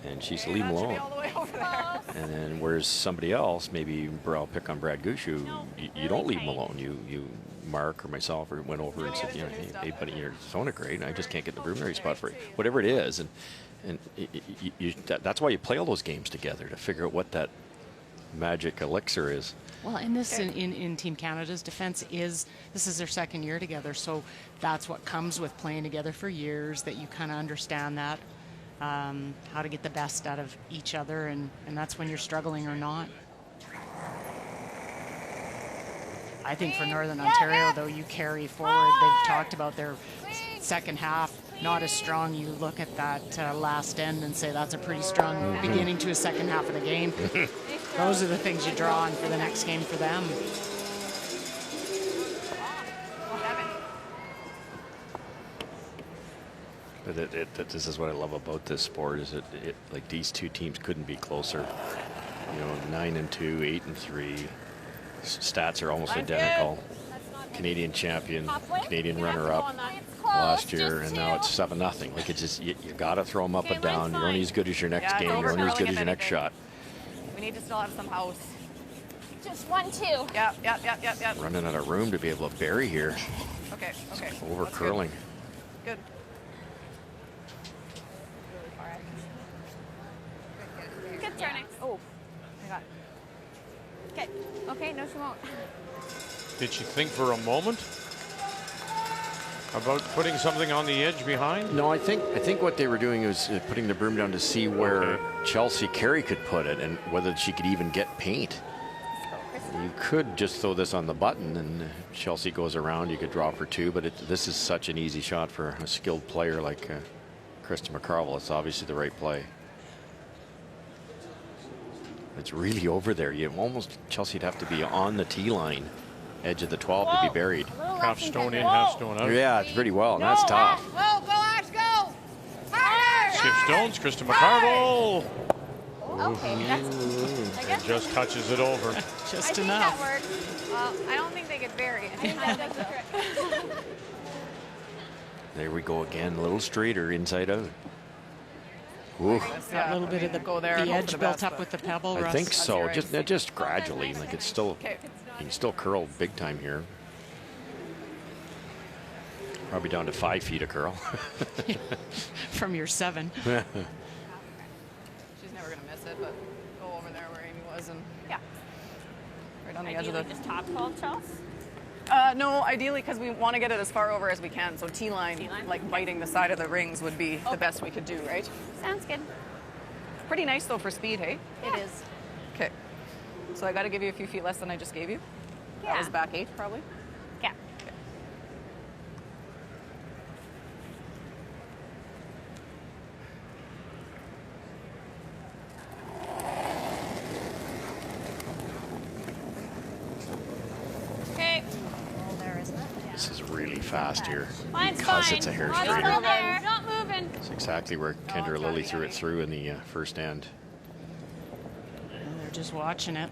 And she said, "Leave him alone." And then where's somebody else? Maybe I'll pick on Brad Gushu. You don't leave him alone. You Mark or myself or went over and said, you know, hey buddy, you're throwing it great, and I just can't get the preliminary spot for it. Whatever it is, and that's why you play all those games together, to figure out what that magic elixir is. Well, and this in Team Canada's defense this is their second year together, so that's what comes with playing together for years, that you kind of understand that. How to get the best out of each other, and that's when you're struggling or not. I think for Northern Ontario, though, you carry forward. They've talked about their second half not as strong. You look at that last end and say that's a pretty strong beginning to a second half of the game. Those are the things you draw on for the next game for them. This is what I love about this sport, is like these two teams couldn't be closer. You know, 9-2, 8-3. Stats are almost identical. Canadian champion, Canadian runner-up last year, and now it's 7-0. Like, it's just you got to throw them up and down. You're only as good as your next game. You're only as good as your next shot. We need to still have some house. Just 1-2. Yep. Running out of room to be able to bury here. Okay. Over curling. Good. Good turning. Oh, I got it. Okay. Okay, no, she won't. Did she think for a moment about putting something on the edge behind? No, I think what they were doing was putting the broom down to see where Chelsea Carey could put it and whether she could even get paint. You could just throw this on the button and Chelsea goes around. You could draw for two, but this is such an easy shot for a skilled player like Krista McCarville. It's obviously the right play. It's really over there. You almost, Chelsea'd have to be on the tee line, edge of the 12 to be buried. Half stone in, half stone out. Yeah, it's pretty well, and that's tough. Go, Ash, go! Harder! Skip stones, Krista McCarville. Okay, that's, I guess just touches it over. Just I enough. think that works. Well, I don't think they could bury it. I think that does the trick. There we go again, a little straighter inside out. Ooh. A little bit of the edge built up with the pebble. I think so, just gradually. Like, it's still, you can still curl big time here. Probably down to 5 feet of curl. From your 7. She's never going to miss it, but go over there where Amy was and right on the edge of the. Just top call, Chelsea? No, ideally, because we want to get it as far over as we can. So T-line, like biting the side of the rings, would be the best we could do, right? Sounds good. Pretty nice though for speed, hey? It is. Okay. So I got to give you a few feet less than I just gave you. Yeah. That was back 8, probably. Yeah. Okay. This is really fast here Mine's because fine. it's a hair Not straighter. there. Not moving. It's exactly where Kendra Lilly threw it through in the first end. And they're just watching it.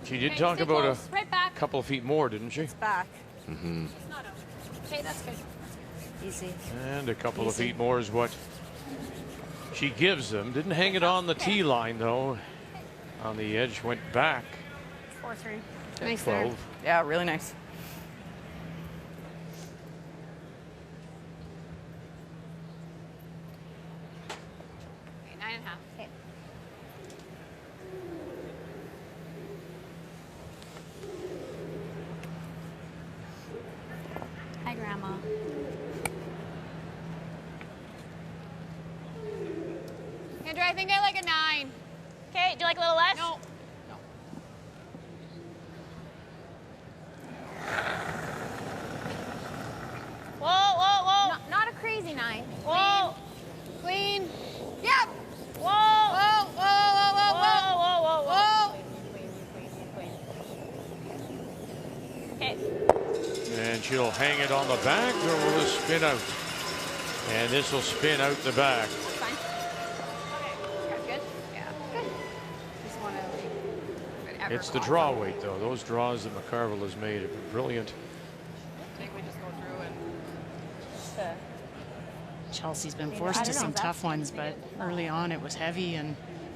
She did Okay, talk stay about close. a Right back. couple of feet more, didn't she? Back. Mm-hmm. It's not over. Okay, that's good. Easy. And a couple of feet more is what she gives them. Didn't hang it on the tee line, though. On the edge, went back. 4-3. Nice 12. there. Yeah, really nice. Okay, 9.5. Okay. Hi, Grandma. Kendra, I think I like a 9. Okay, do you like a little less? No. Whoa, whoa, whoa. Not a crazy 9. Whoa. Clean. Yep. Whoa. Whoa, whoa, whoa, whoa, Whoa, whoa, whoa, whoa. Okay. And she'll hang it on the back, or will it spin out? And this will spin out the back. Fine. Okay. Good. Yeah. Good. Just want to ever It's the caught draw them. weight, though. Those draws that McCarville has made have been brilliant. I think we just go through and Chelsea's been forced to some tough ones, but early on it was heavy and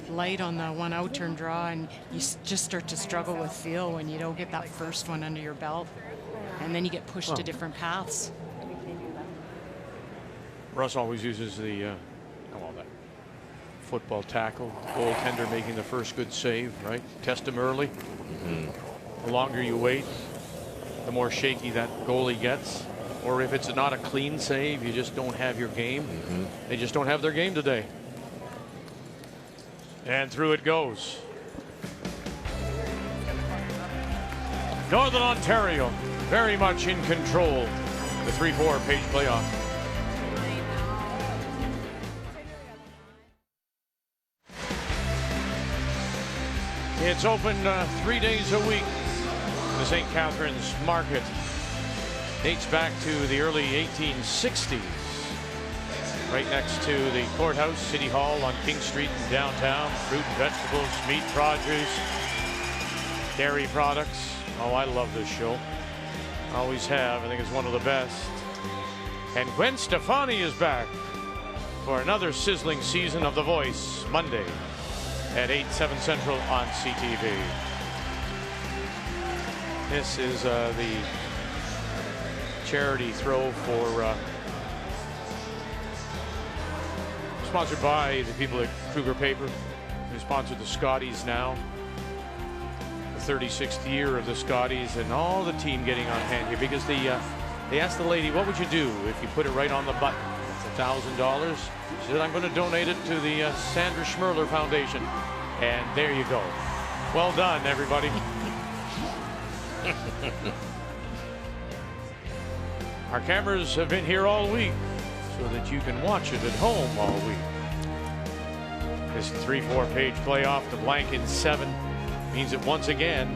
light on the one out turn draw, and you just start to struggle with feel when you don't get that first one under your belt, and then you get pushed to different paths. Russ always uses the that football tackle, goaltender making the first good save, right? Test him early. The longer you wait, the more shaky that goalie gets. Or if it's not a clean save, you just don't have your game. They just don't have their game today. And through it goes. Northern Ontario very much in control. The 3-4 page playoff. It's open 3 days a week. The St. Catharines Market dates back to the early 1860s. Right next to the courthouse, City Hall on King Street in downtown. Fruit and vegetables, meat, produce, dairy products. Oh, I love this show. Always have. I think it's one of the best. And Gwen Stefani is back for another sizzling season of The Voice, Monday at 8/7 Central on CTV. This is the charity throw for sponsored by the people at Kruger Paper. They sponsored the Scotties now. The 36th year of the Scotties, and all the team getting on hand here because they asked the lady, what would you do if you put it right on the button? It's $1,000. She said, I'm going to donate it to the Sandra Schmerler Foundation. And there you go. Well done, everybody. Our cameras have been here all week so that you can watch it at home all week. This 3-4 page playoff, the blank in 7, means that once again,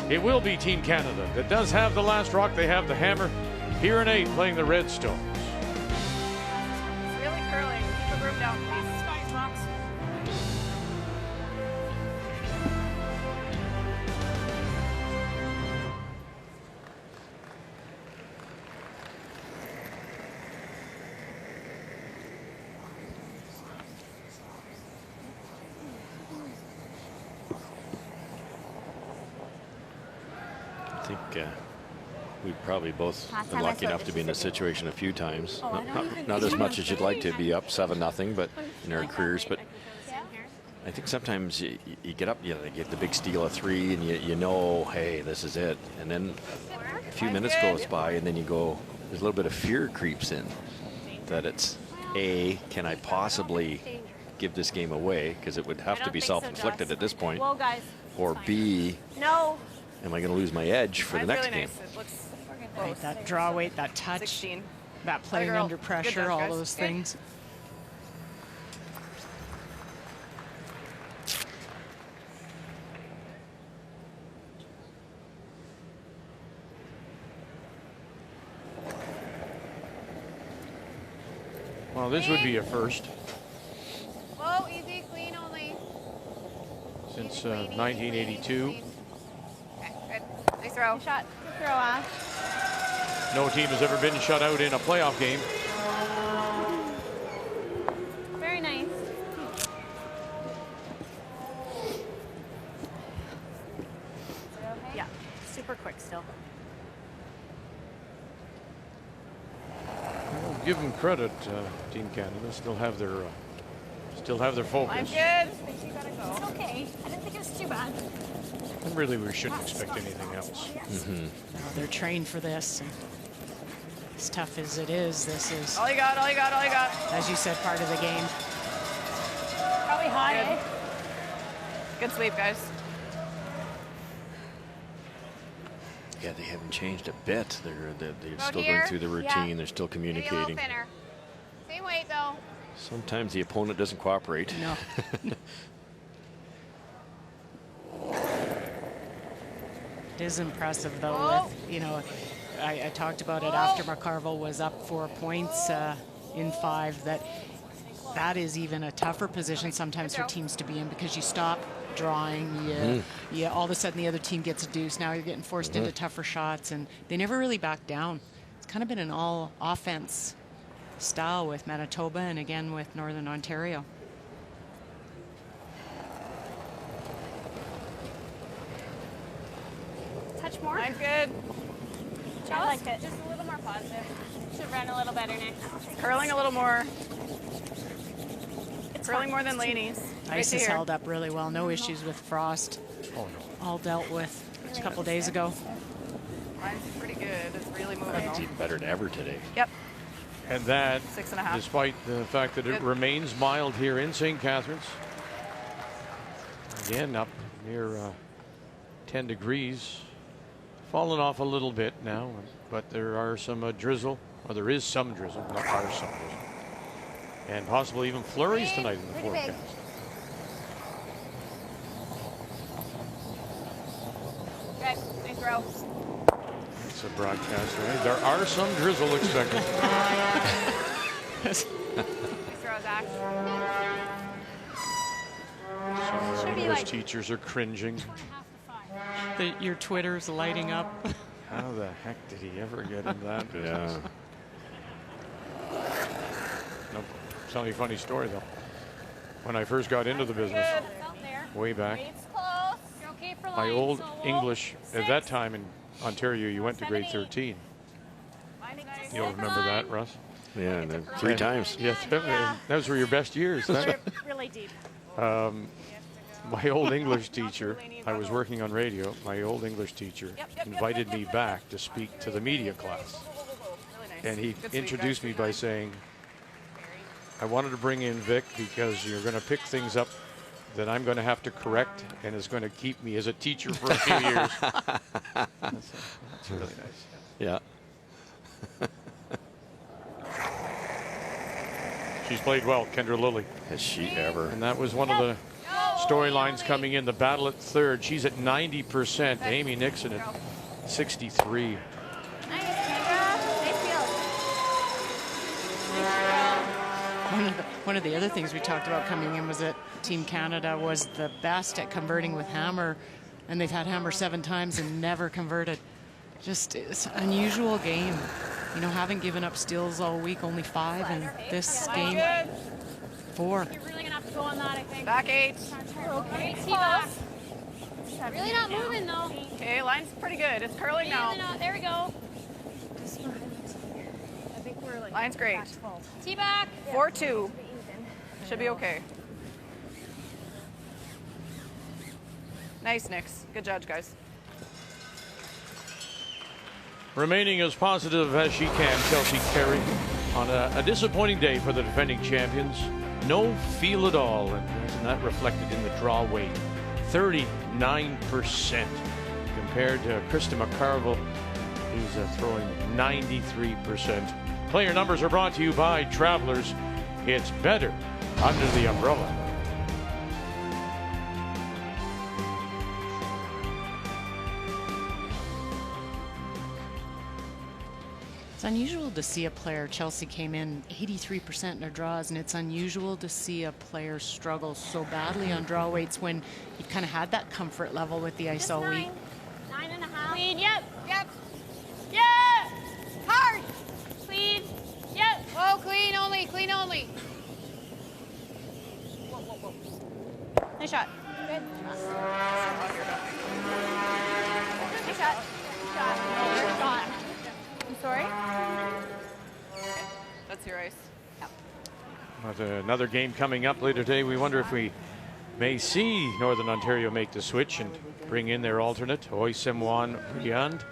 it will be Team Canada that does have the last rock. They have the hammer here in 8 playing the Redstones. It's really curling. Keep the room down, please. I think we've probably both been lucky enough to be in this situation a few times. Not as much as you'd like to be up 7-0, but in our careers. But I think sometimes you get up, you get the big steal of 3, and you know, hey, this is it. And then a few minutes goes by, and then you go, there's a little bit of fear creeps in that it's A, can I possibly give this game away? Because it would have to be self-inflicted at this point. Or B, no. am I going to lose my edge for the next game? Right, that draw weight, that touch, 16. that playing under pressure, job, all guys. those things. Well, this would be a first Whoa, easy, clean only. since 1982. Okay, good. Nice throw. Good shot. Good throw, Ash. No team has ever been shut out in a playoff game. Very nice. Yeah, super quick still. Well, give them credit, Team Canada. Still have their focus. Good. It's okay. I didn't think it was too bad. And really, we shouldn't expect anything else. No, they're trained for this. And as tough as it is, this is, All you got, all you got, all you got. as you said, part of the game. Probably hot, eh? Good sweep, guys. Yeah, they haven't changed a bit. They're Go still here. going through the routine. Yeah. They're still Maybe a little communicating. thinner. Same weight, though. Sometimes the opponent doesn't cooperate. No. It is impressive, though, Oh. with, you know, I talked about it after McCarville was up 4 points in 5, that is even a tougher position sometimes for teams to be in because you stop drawing. Yeah, all of a sudden the other team gets a deuce. Now you're getting forced into tougher shots, and they never really back down. It's kind of been an all offense style with Manitoba and again with Northern Ontario. Touch more. Mine's good. I liked it. Just a little more positive. Should run a little better next. Curling a little more. It's Curling fun. more than Laney's. Ice has held up really well. No issues with frost. Oh, no. All dealt with a couple days ago. Mine's pretty good. It's really moving. It's even better than ever today. Yep. And that, 6.5. despite the fact that it remains mild here in St. Catharines. Again, up near 10 degrees. Fallen off a little bit now, but there are some drizzle, or there is some drizzle, not are some drizzle. And possibly even flurries tonight in the forecast. Good. Nice row. It's a broadcast, right? There are some drizzle expected. Nice row, Zach. Some be English like teachers are cringing. Your Twitter's lighting up. How the heck did he ever get in that business? Nope. Tell you a funny story though. When I first got into the business, way back, my old English at that time in Ontario, you went to grade 13. You'll remember that, Russ? Yeah, and 3 times. Yes, those were your best years. Really deep. My old English teacher, I was working on radio, my old English teacher invited me back to speak to the media class. And he introduced me by saying, I wanted to bring in Vic because you're going to pick things up that I'm going to have to correct and is going to keep me as a teacher for a few years. That's really nice. Yeah. She's played well, Kendra Lilly. Has she ever? And that was one of the storylines coming in. The battle at third. She's at 90%. Amy Nixon at 63. One of the other things we talked about coming in was that Team Canada was the best at converting with hammer, and they've had hammer 7 times and never converted. Just it's an unusual game. You know, haven't given up steals all week, only 5, and this game 4. You're really gonna have to go on that, I think. Back 8. Okay. Close. Really not moving though. Okay, line's pretty good. It's curling now. There we go. Line's great. Tee back. 4-2. Should be okay. Nice, Nix. Good judge, guys. Remaining as positive as she can, Chelsea Carey, on a disappointing day for the defending champions. No feel at all, and isn't that reflected in the draw weight? 39% compared to Krista McCarville, who's throwing 93%. Player numbers are brought to you by Travelers. It's better under the umbrella. It's unusual to see a player. Chelsea came in 83% in their draws, and it's unusual to see a player struggle so badly on draw weights when you've kind of had that comfort level with the ice all week. 9.5. Clean. Yep. Yep. Yeah. Hard. Clean. Yep. Oh, clean only. Clean only. Whoa, whoa, whoa. Nice shot. Good. Nice shot. Shot. I'm sorry. That's your ice. With another game coming up later today, we wonder if we may see Northern Ontario make the switch and bring in their alternate, Oisemwan Briand.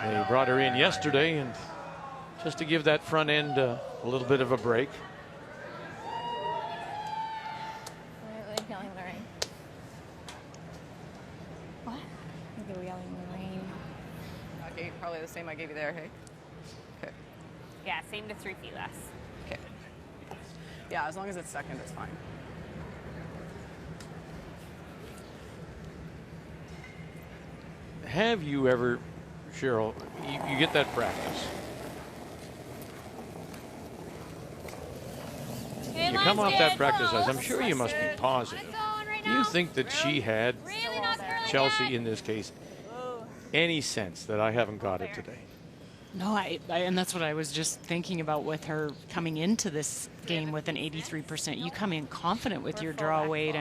They brought her in yesterday, and just to give that front end a little bit of a break. Really yelling in the rain. What? I think they were yelling in the rain. Okay, probably the same I gave you there, hey? Okay. Yeah, same to 3 feet less. Okay. Yeah, as long as it's second, it's fine. Have you ever, Cheryl, you get that practice. Okay, You come off line's that good. practice, as I'm Close. sure you must be positive. Line's on right Do you think that she had, Chelsea in this case, any sense that I haven't got it today? No, and that's what I was just thinking about with her coming into this game with an 83%. You come in confident with your draw weight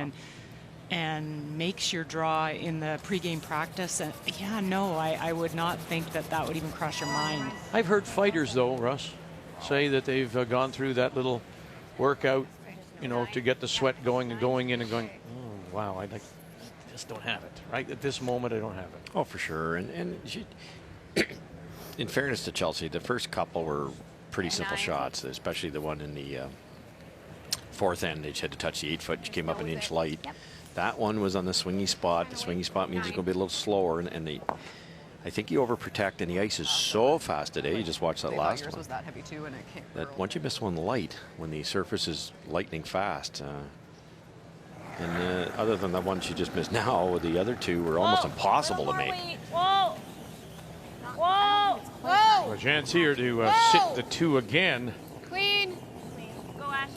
and makes your draw in the pregame practice. And yeah, no, I would not think that would even cross your mind. I've heard fighters, though, Russ, say that they've gone through that little workout, you know, to get the sweat going and going in and going, oh, wow, I just don't have it. Right at this moment, I don't have it. Oh, for sure. And she, in fairness to Chelsea, the first couple were pretty simple shots, especially the one in the fourth end. They just had to touch the 8-foot. She came up an inch light. Yep. That one was on the swingy spot. The swingy spot means it's going to be a little slower, and I think you overprotect, and the ice is so fast today. You just watched that last one. Was that heavy too, and it came that once you miss one light, when the surface is lightning fast, and other than the one she just missed now, the other two were almost impossible to make. Whoa! Whoa! Well, a chance here to sit the 2 again. Clean. Go, Ash.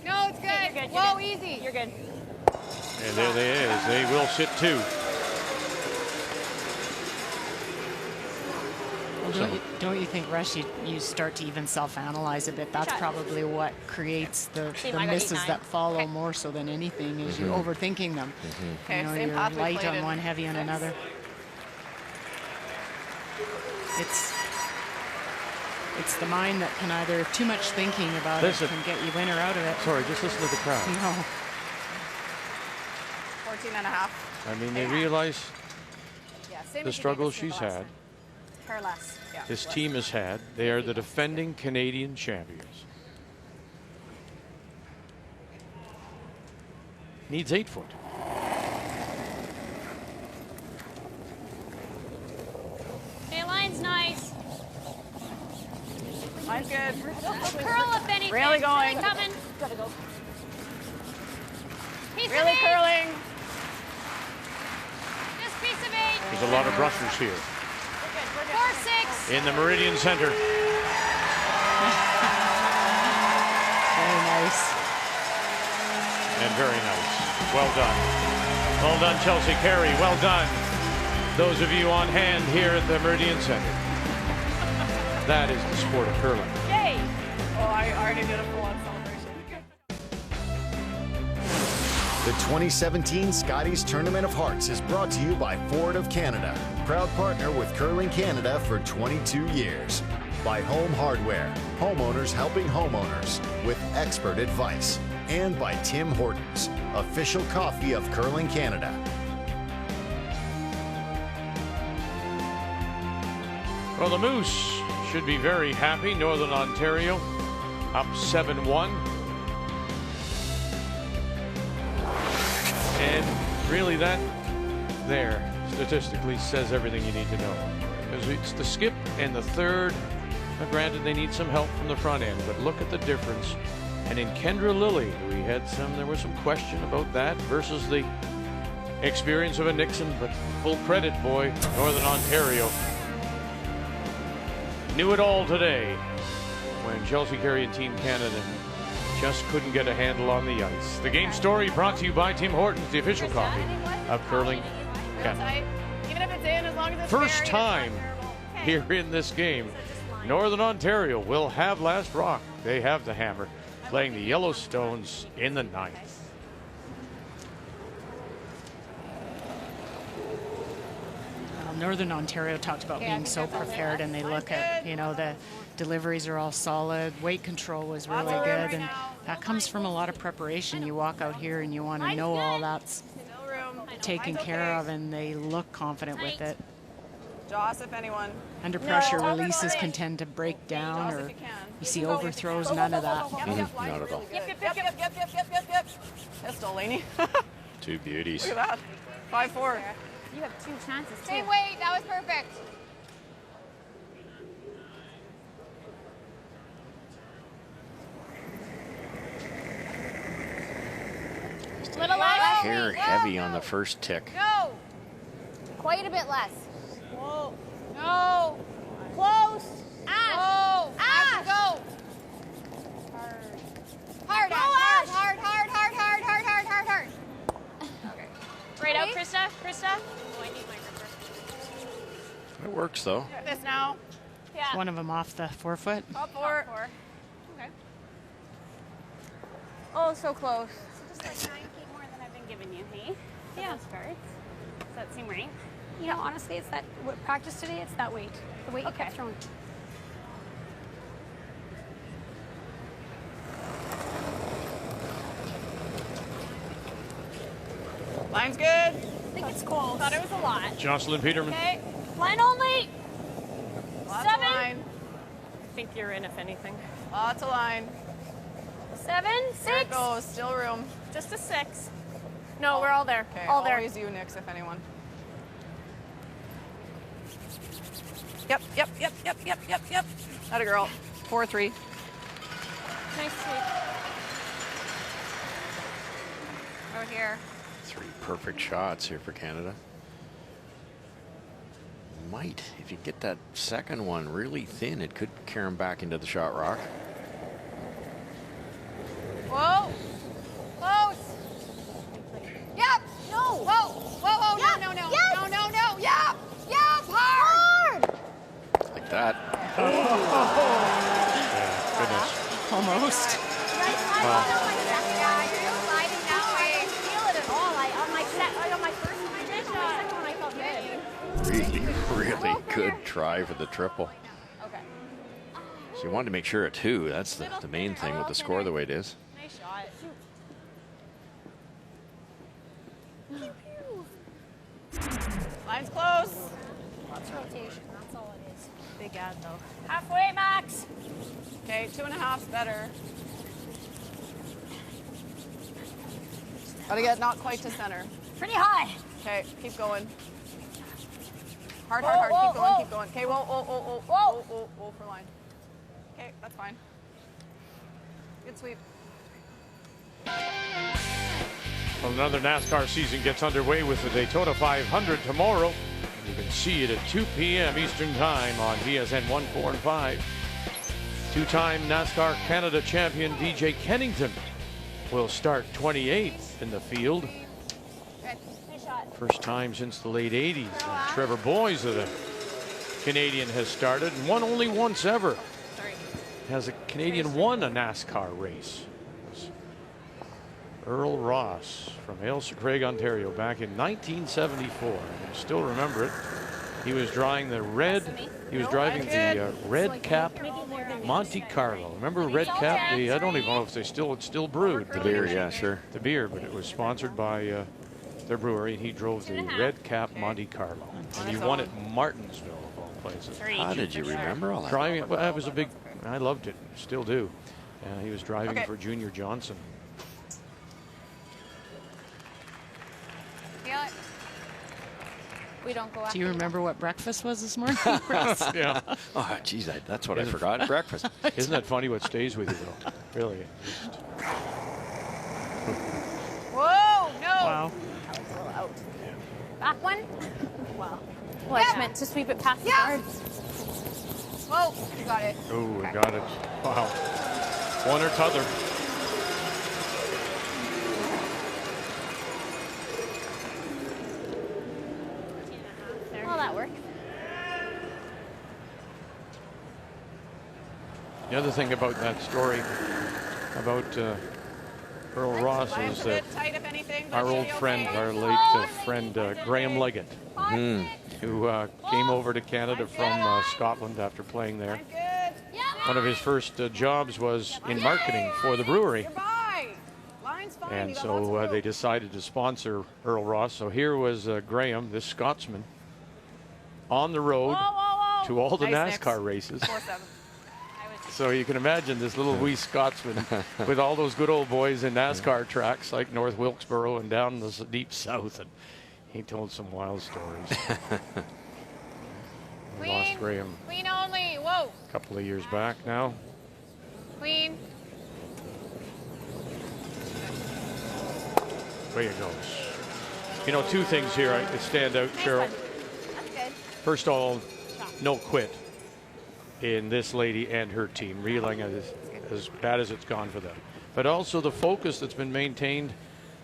No, it's good. Okay, you're good. Whoa, easy. You're good. And there they is. They will sit 2. Well, don't you think, Rush, you start to even self-analyze a bit? That's probably what creates the misses that follow more so than anything, is you're overthinking them. You know, you're light on one, heavy on another. It's the mind that can either too much thinking about it can get you in or out of it. Sorry, just listen to the crowd. No. 14.5. I mean, they realize the struggles she's had. Her less. Yeah, this team has had. They are the defending Canadian champions. Needs 8-foot. Hey, line's nice. Line's good. Curl if anything. Really going. Really coming. Gotta go. Piece really of curling. Just piece of 8. There's a lot of brushers here. 4-6. In the Meridian Center. Very nice. And very nice. Well done. Well done, Chelsea. Carey, well done. Those of you on hand here at the Meridian Center. That is the sport of curling. Yay! Oh, I already did a full-on celebration. The 2017 Scotties Tournament of Hearts is brought to you by Ford of Canada, proud partner with Curling Canada for 22 years. By Home Hardware, homeowners helping homeowners with expert advice. And by Tim Hortons, official coffee of Curling Canada. Well, the Moose should be very happy. Northern Ontario up 7-1. And really that there statistically says everything you need to know. Because it's the skip and the third. Now, granted, they need some help from the front end, but look at the difference. And in Kendra Lilly, there was some question about that versus the experience of a Nixon, but full credit, boy, Northern Ontario knew it all today when Chelsea, Carey, and Team Canada just couldn't get a handle on the ice. The game story brought to you by Tim Hortons, the official coffee of Curling Canada. Even if it's in, as long as it's First time here in this game, Northern Ontario will have last rock. They have the hammer, playing the Yellowstones in the 9th. Northern Ontario talked about being so prepared, and they look at, the deliveries are all solid, weight control was really good, and that comes from a lot of preparation. You walk out here and you want to know all that's taken care of, and they look confident with it. Joss, if anyone. Under pressure, releases can tend to break down, or you see overthrows, none of that. Not at all. Yep. Pistol, Laney. Two beauties. Look at that. 5-4. You have 2 chances, too. Same weight. That was perfect. Little less. Hair heavy on the first tick. No. Quite a bit less. Whoa. No. Close. Ash. Oh. Ash. Go. Hard. Hard. Go, Ash. Ash. Hard. works, though. This now. Yeah. One of them off the forefoot. Top four. Okay. Oh, so close. So just like 9 feet more than I've been giving you, hey? For Yeah. those starts. Does that seem right? You know, honestly, it's that practice today. It's that weight. The weight you kept throwing. Line's good. I think it's close. Thought it was a lot. Jocelyn Peterman. Okay. Line only. Lots of line. I think you're in, if anything. Lots of line. 7, 6. There it goes. Still room. Just a 6. No, we're all there. Okay. All there. Always you, Nix, if anyone. Yep. Atta girl. 4-3. Nice sweep. Over here. 3 perfect shots here for Canada. Might, if you get that second one really thin, it could carry him back into the shot rock. Whoa. Close. Yep. No. Whoa. Yep. No. Yes. No. Yep. Hard. Like that. Yeah, goodness. Almost. Really good try for the triple. Okay. So you wanted to make sure at 2. That's the main thing with the score the way it is. Nice shot. Line's close. Lots of rotation. That's all it is. Big ad, though. Halfway, Max. Okay, 2.5's better. Gotta get not quite to center. Pretty high. Okay, keep going. Hard. Whoa, Keep going. Okay, whoa for line. Okay, that's fine. Good sweep. Well, another NASCAR season gets underway with the Daytona 500 tomorrow. You can see it at 2 p.m. Eastern Time on VSN 1, 4, and 5. 2-time NASCAR Canada champion DJ Kennington will start 28th in the field. First time since the late 80s. And Trevor Boyes, the Canadian, has started and won only once ever. Has a Canadian won a NASCAR race? Earl Ross from Ailsa Craig, Ontario, back in 1974. I still remember it. He was driving the red. He was driving the Red Cap Monte Carlo. Remember Red Cap? I don't even know if it's still brewed. The beer, yeah, sure. The beer, but it was sponsored by their brewery, and he drove the Red Cap Monte Carlo, and he won at Martinsville of all places. How did you remember all that? Driving, well, that was a big. I loved it. Still do. He was driving for Junior Johnson. Feel it. We don't go after. Do you remember what breakfast was this morning? Yeah. Oh, geez, that's what I forgot. Breakfast. Isn't that funny what stays with you, though? Really. Whoa, no. Wow. That was a little out. Back one. Wow. Well, I just meant to sweep it past the guards. Whoa, you got it. Oh, we got it. Wow. One or t'other. Well, that worked. The other thing about that story about Earl Ross is that our old friend, our late friend Graham Leggett, who came over to Canada from Scotland after playing there. One of his first jobs was in marketing for the brewery. And so they decided to sponsor Earl Ross. So here was Graham, this Scotsman, on the road to all the NASCAR races. So you can imagine this little wee Scotsman with all those good old boys in NASCAR tracks like North Wilkesboro and down the deep south. And he told some wild stories. We lost Graham Clean only. Whoa. a couple of years back now. Clean. Way it goes. You know, 2 things here that stand out, Cheryl. That's good. First of all, no quit in this lady and her team, reeling as bad as it's gone for them. But also the focus that's been maintained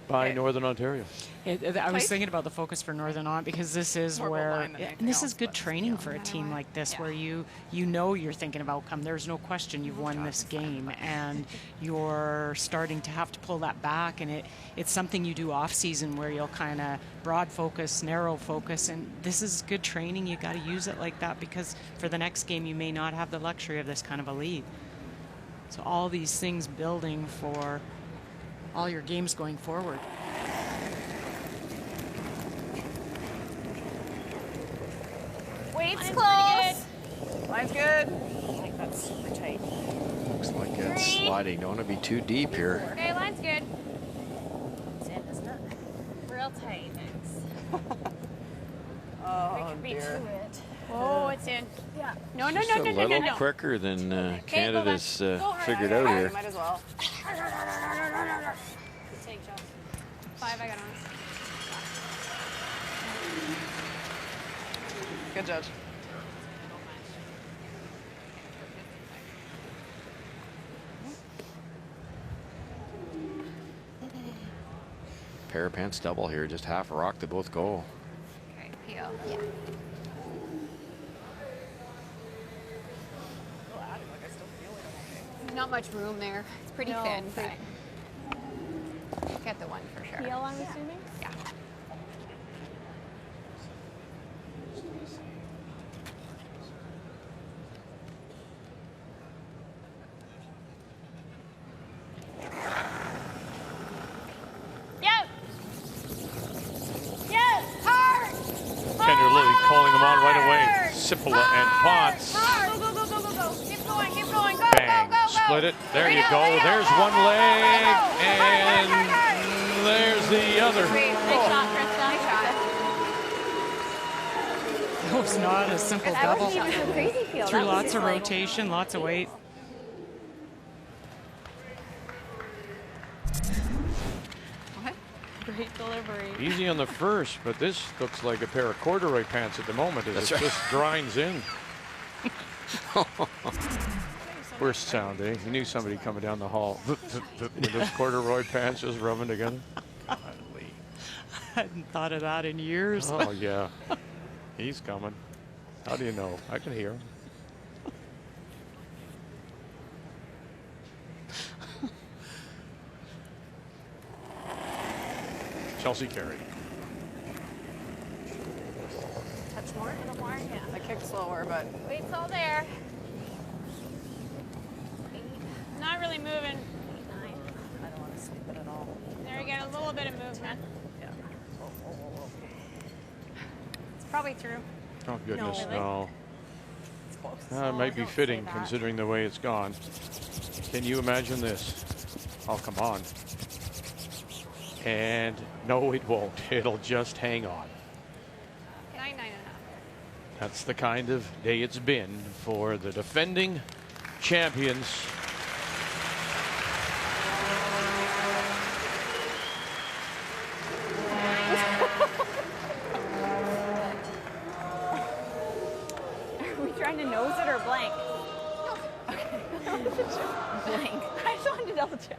by Northern Ontario. I was thinking about the focus for Northern Ont because this is where, and this is good training for a team like this, where you know you're thinking of outcome. There's no question you've won this game, and you're starting to have to pull that back, and it's something you do off season where you'll kind of broad focus, narrow focus, and this is good training. You got to use it like that because for the next game you may not have the luxury of this kind of a lead. So all these things building for all your games going forward. Weight's close. Line's good. I think that's super tight. Looks like it's sliding. Don't want to be too deep here. Okay, line's good. It's in, isn't it? Real tight. Oh, Could be dear. to it. Oh, it's in. Yeah. No, no, Just no, a no, no, little no, no. quicker than Canada's Go figured out here. Might as well. Take Chelsea. 5, I got on. Good judge. Pair of pants double here, just half a rock. They both go. Okay, peel. Yeah. Not much room there. It's pretty thin, but get the one for sure. Heel, I'm assuming? Yeah. Yep. Yes. Hard. Kendra Lilly calling them on right away. Sipola and Potts. Hard. Go, go, go, go, go, go. Keep going, keep going. Go, Bang. go, go, go. Split it. There Right you out, go. right out. There's one leg, and there's the other. Great. Nice shot, Krista. Nice shot. That was not a simple That double. wasn't even so crazy, Peel. Through That was lots just of like- rotation, lots of weight. Great delivery. Easy on the first, but this looks like a pair of corduroy pants at the moment as it just grinds in. Worst sound, eh? You knew somebody coming down the hall with those corduroy pants just rubbing together. I hadn't thought of that in years. Oh, yeah. He's coming. How do you know? I can hear him. Chelsea Carey. Touch more, a little more, yeah. I kicked slower, but Weight's all there. Not really moving. 9. I don't want to sweep it at all. There you get a little bit of movement. Yeah. It's probably through. Oh, goodness, No. no. It's close. It might be Don't say fitting that. considering the way it's gone. Can you imagine this? Oh, come on. And no, it won't. It'll just hang on. 9.5. That's the kind of day it's been for the defending champions. Are we trying to nose it or blank? Blank. I just wanted to double check.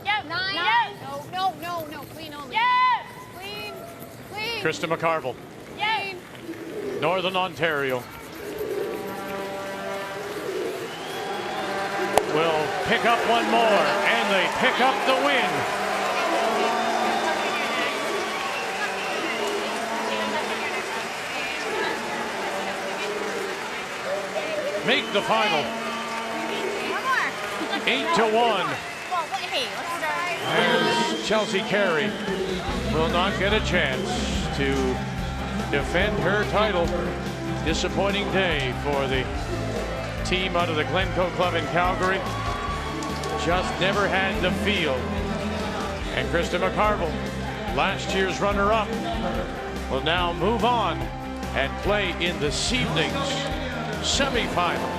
Yep. 9. Yes. No, no, no, no. Clean only. Yes. Clean. Clean. Krista McCarville, Yes. Northern Ontario, will pick up one more, and they pick up the win. Make the final 8-1. Well, hey, let's try. And Chelsea Carey will not get a chance to defend her title. Disappointing day for the team out of the Glencoe Club in Calgary. Just never had the field. And Krista McCarville, last year's runner-up, will now move on and play in this evening's semifinal.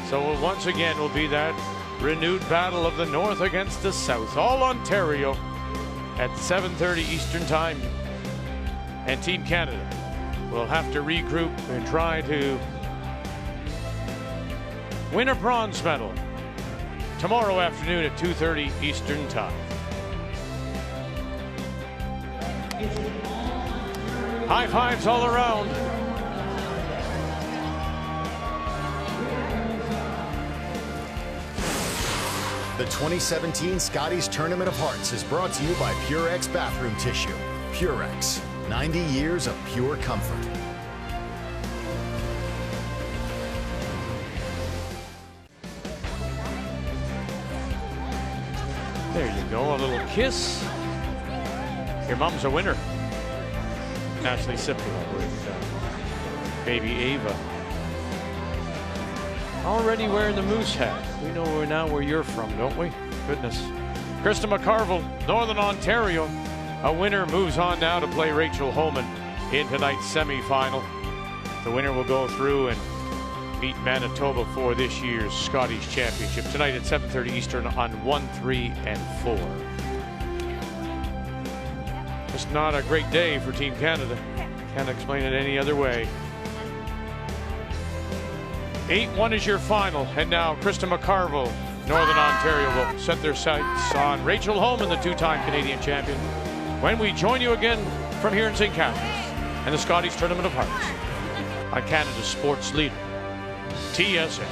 So once again will be that renewed battle of the North against the South. All Ontario at 7:30 Eastern Time. And Team Canada will have to regroup and try to win a bronze medal tomorrow afternoon at 2:30 Eastern Time. High fives all around. The 2017 Scotties Tournament of Hearts is brought to you by Purex Bathroom Tissue. Purex, 90 years of pure comfort. There you go, a little kiss. Your mom's a winner. Ashley Sipula with baby Ava. Already wearing the moose hat. We know now where you're from, don't we? Goodness. Krista McCarville, Northern Ontario. A winner moves on now to play Rachel Holman in tonight's semifinal. The winner will go through and meet Manitoba for this year's Scotties Championship tonight at 7:30 Eastern on 1, 3, and 4. Just not a great day for Team Canada. Can't explain it any other way. 8-1 is your final, and now Krista McCarville, Northern Ontario, will set their sights on Rachel Holman, the two-time Canadian champion, when we join you again from here in St. Catharines and the Scotties Tournament of Hearts on Canada's sports leader, TSN.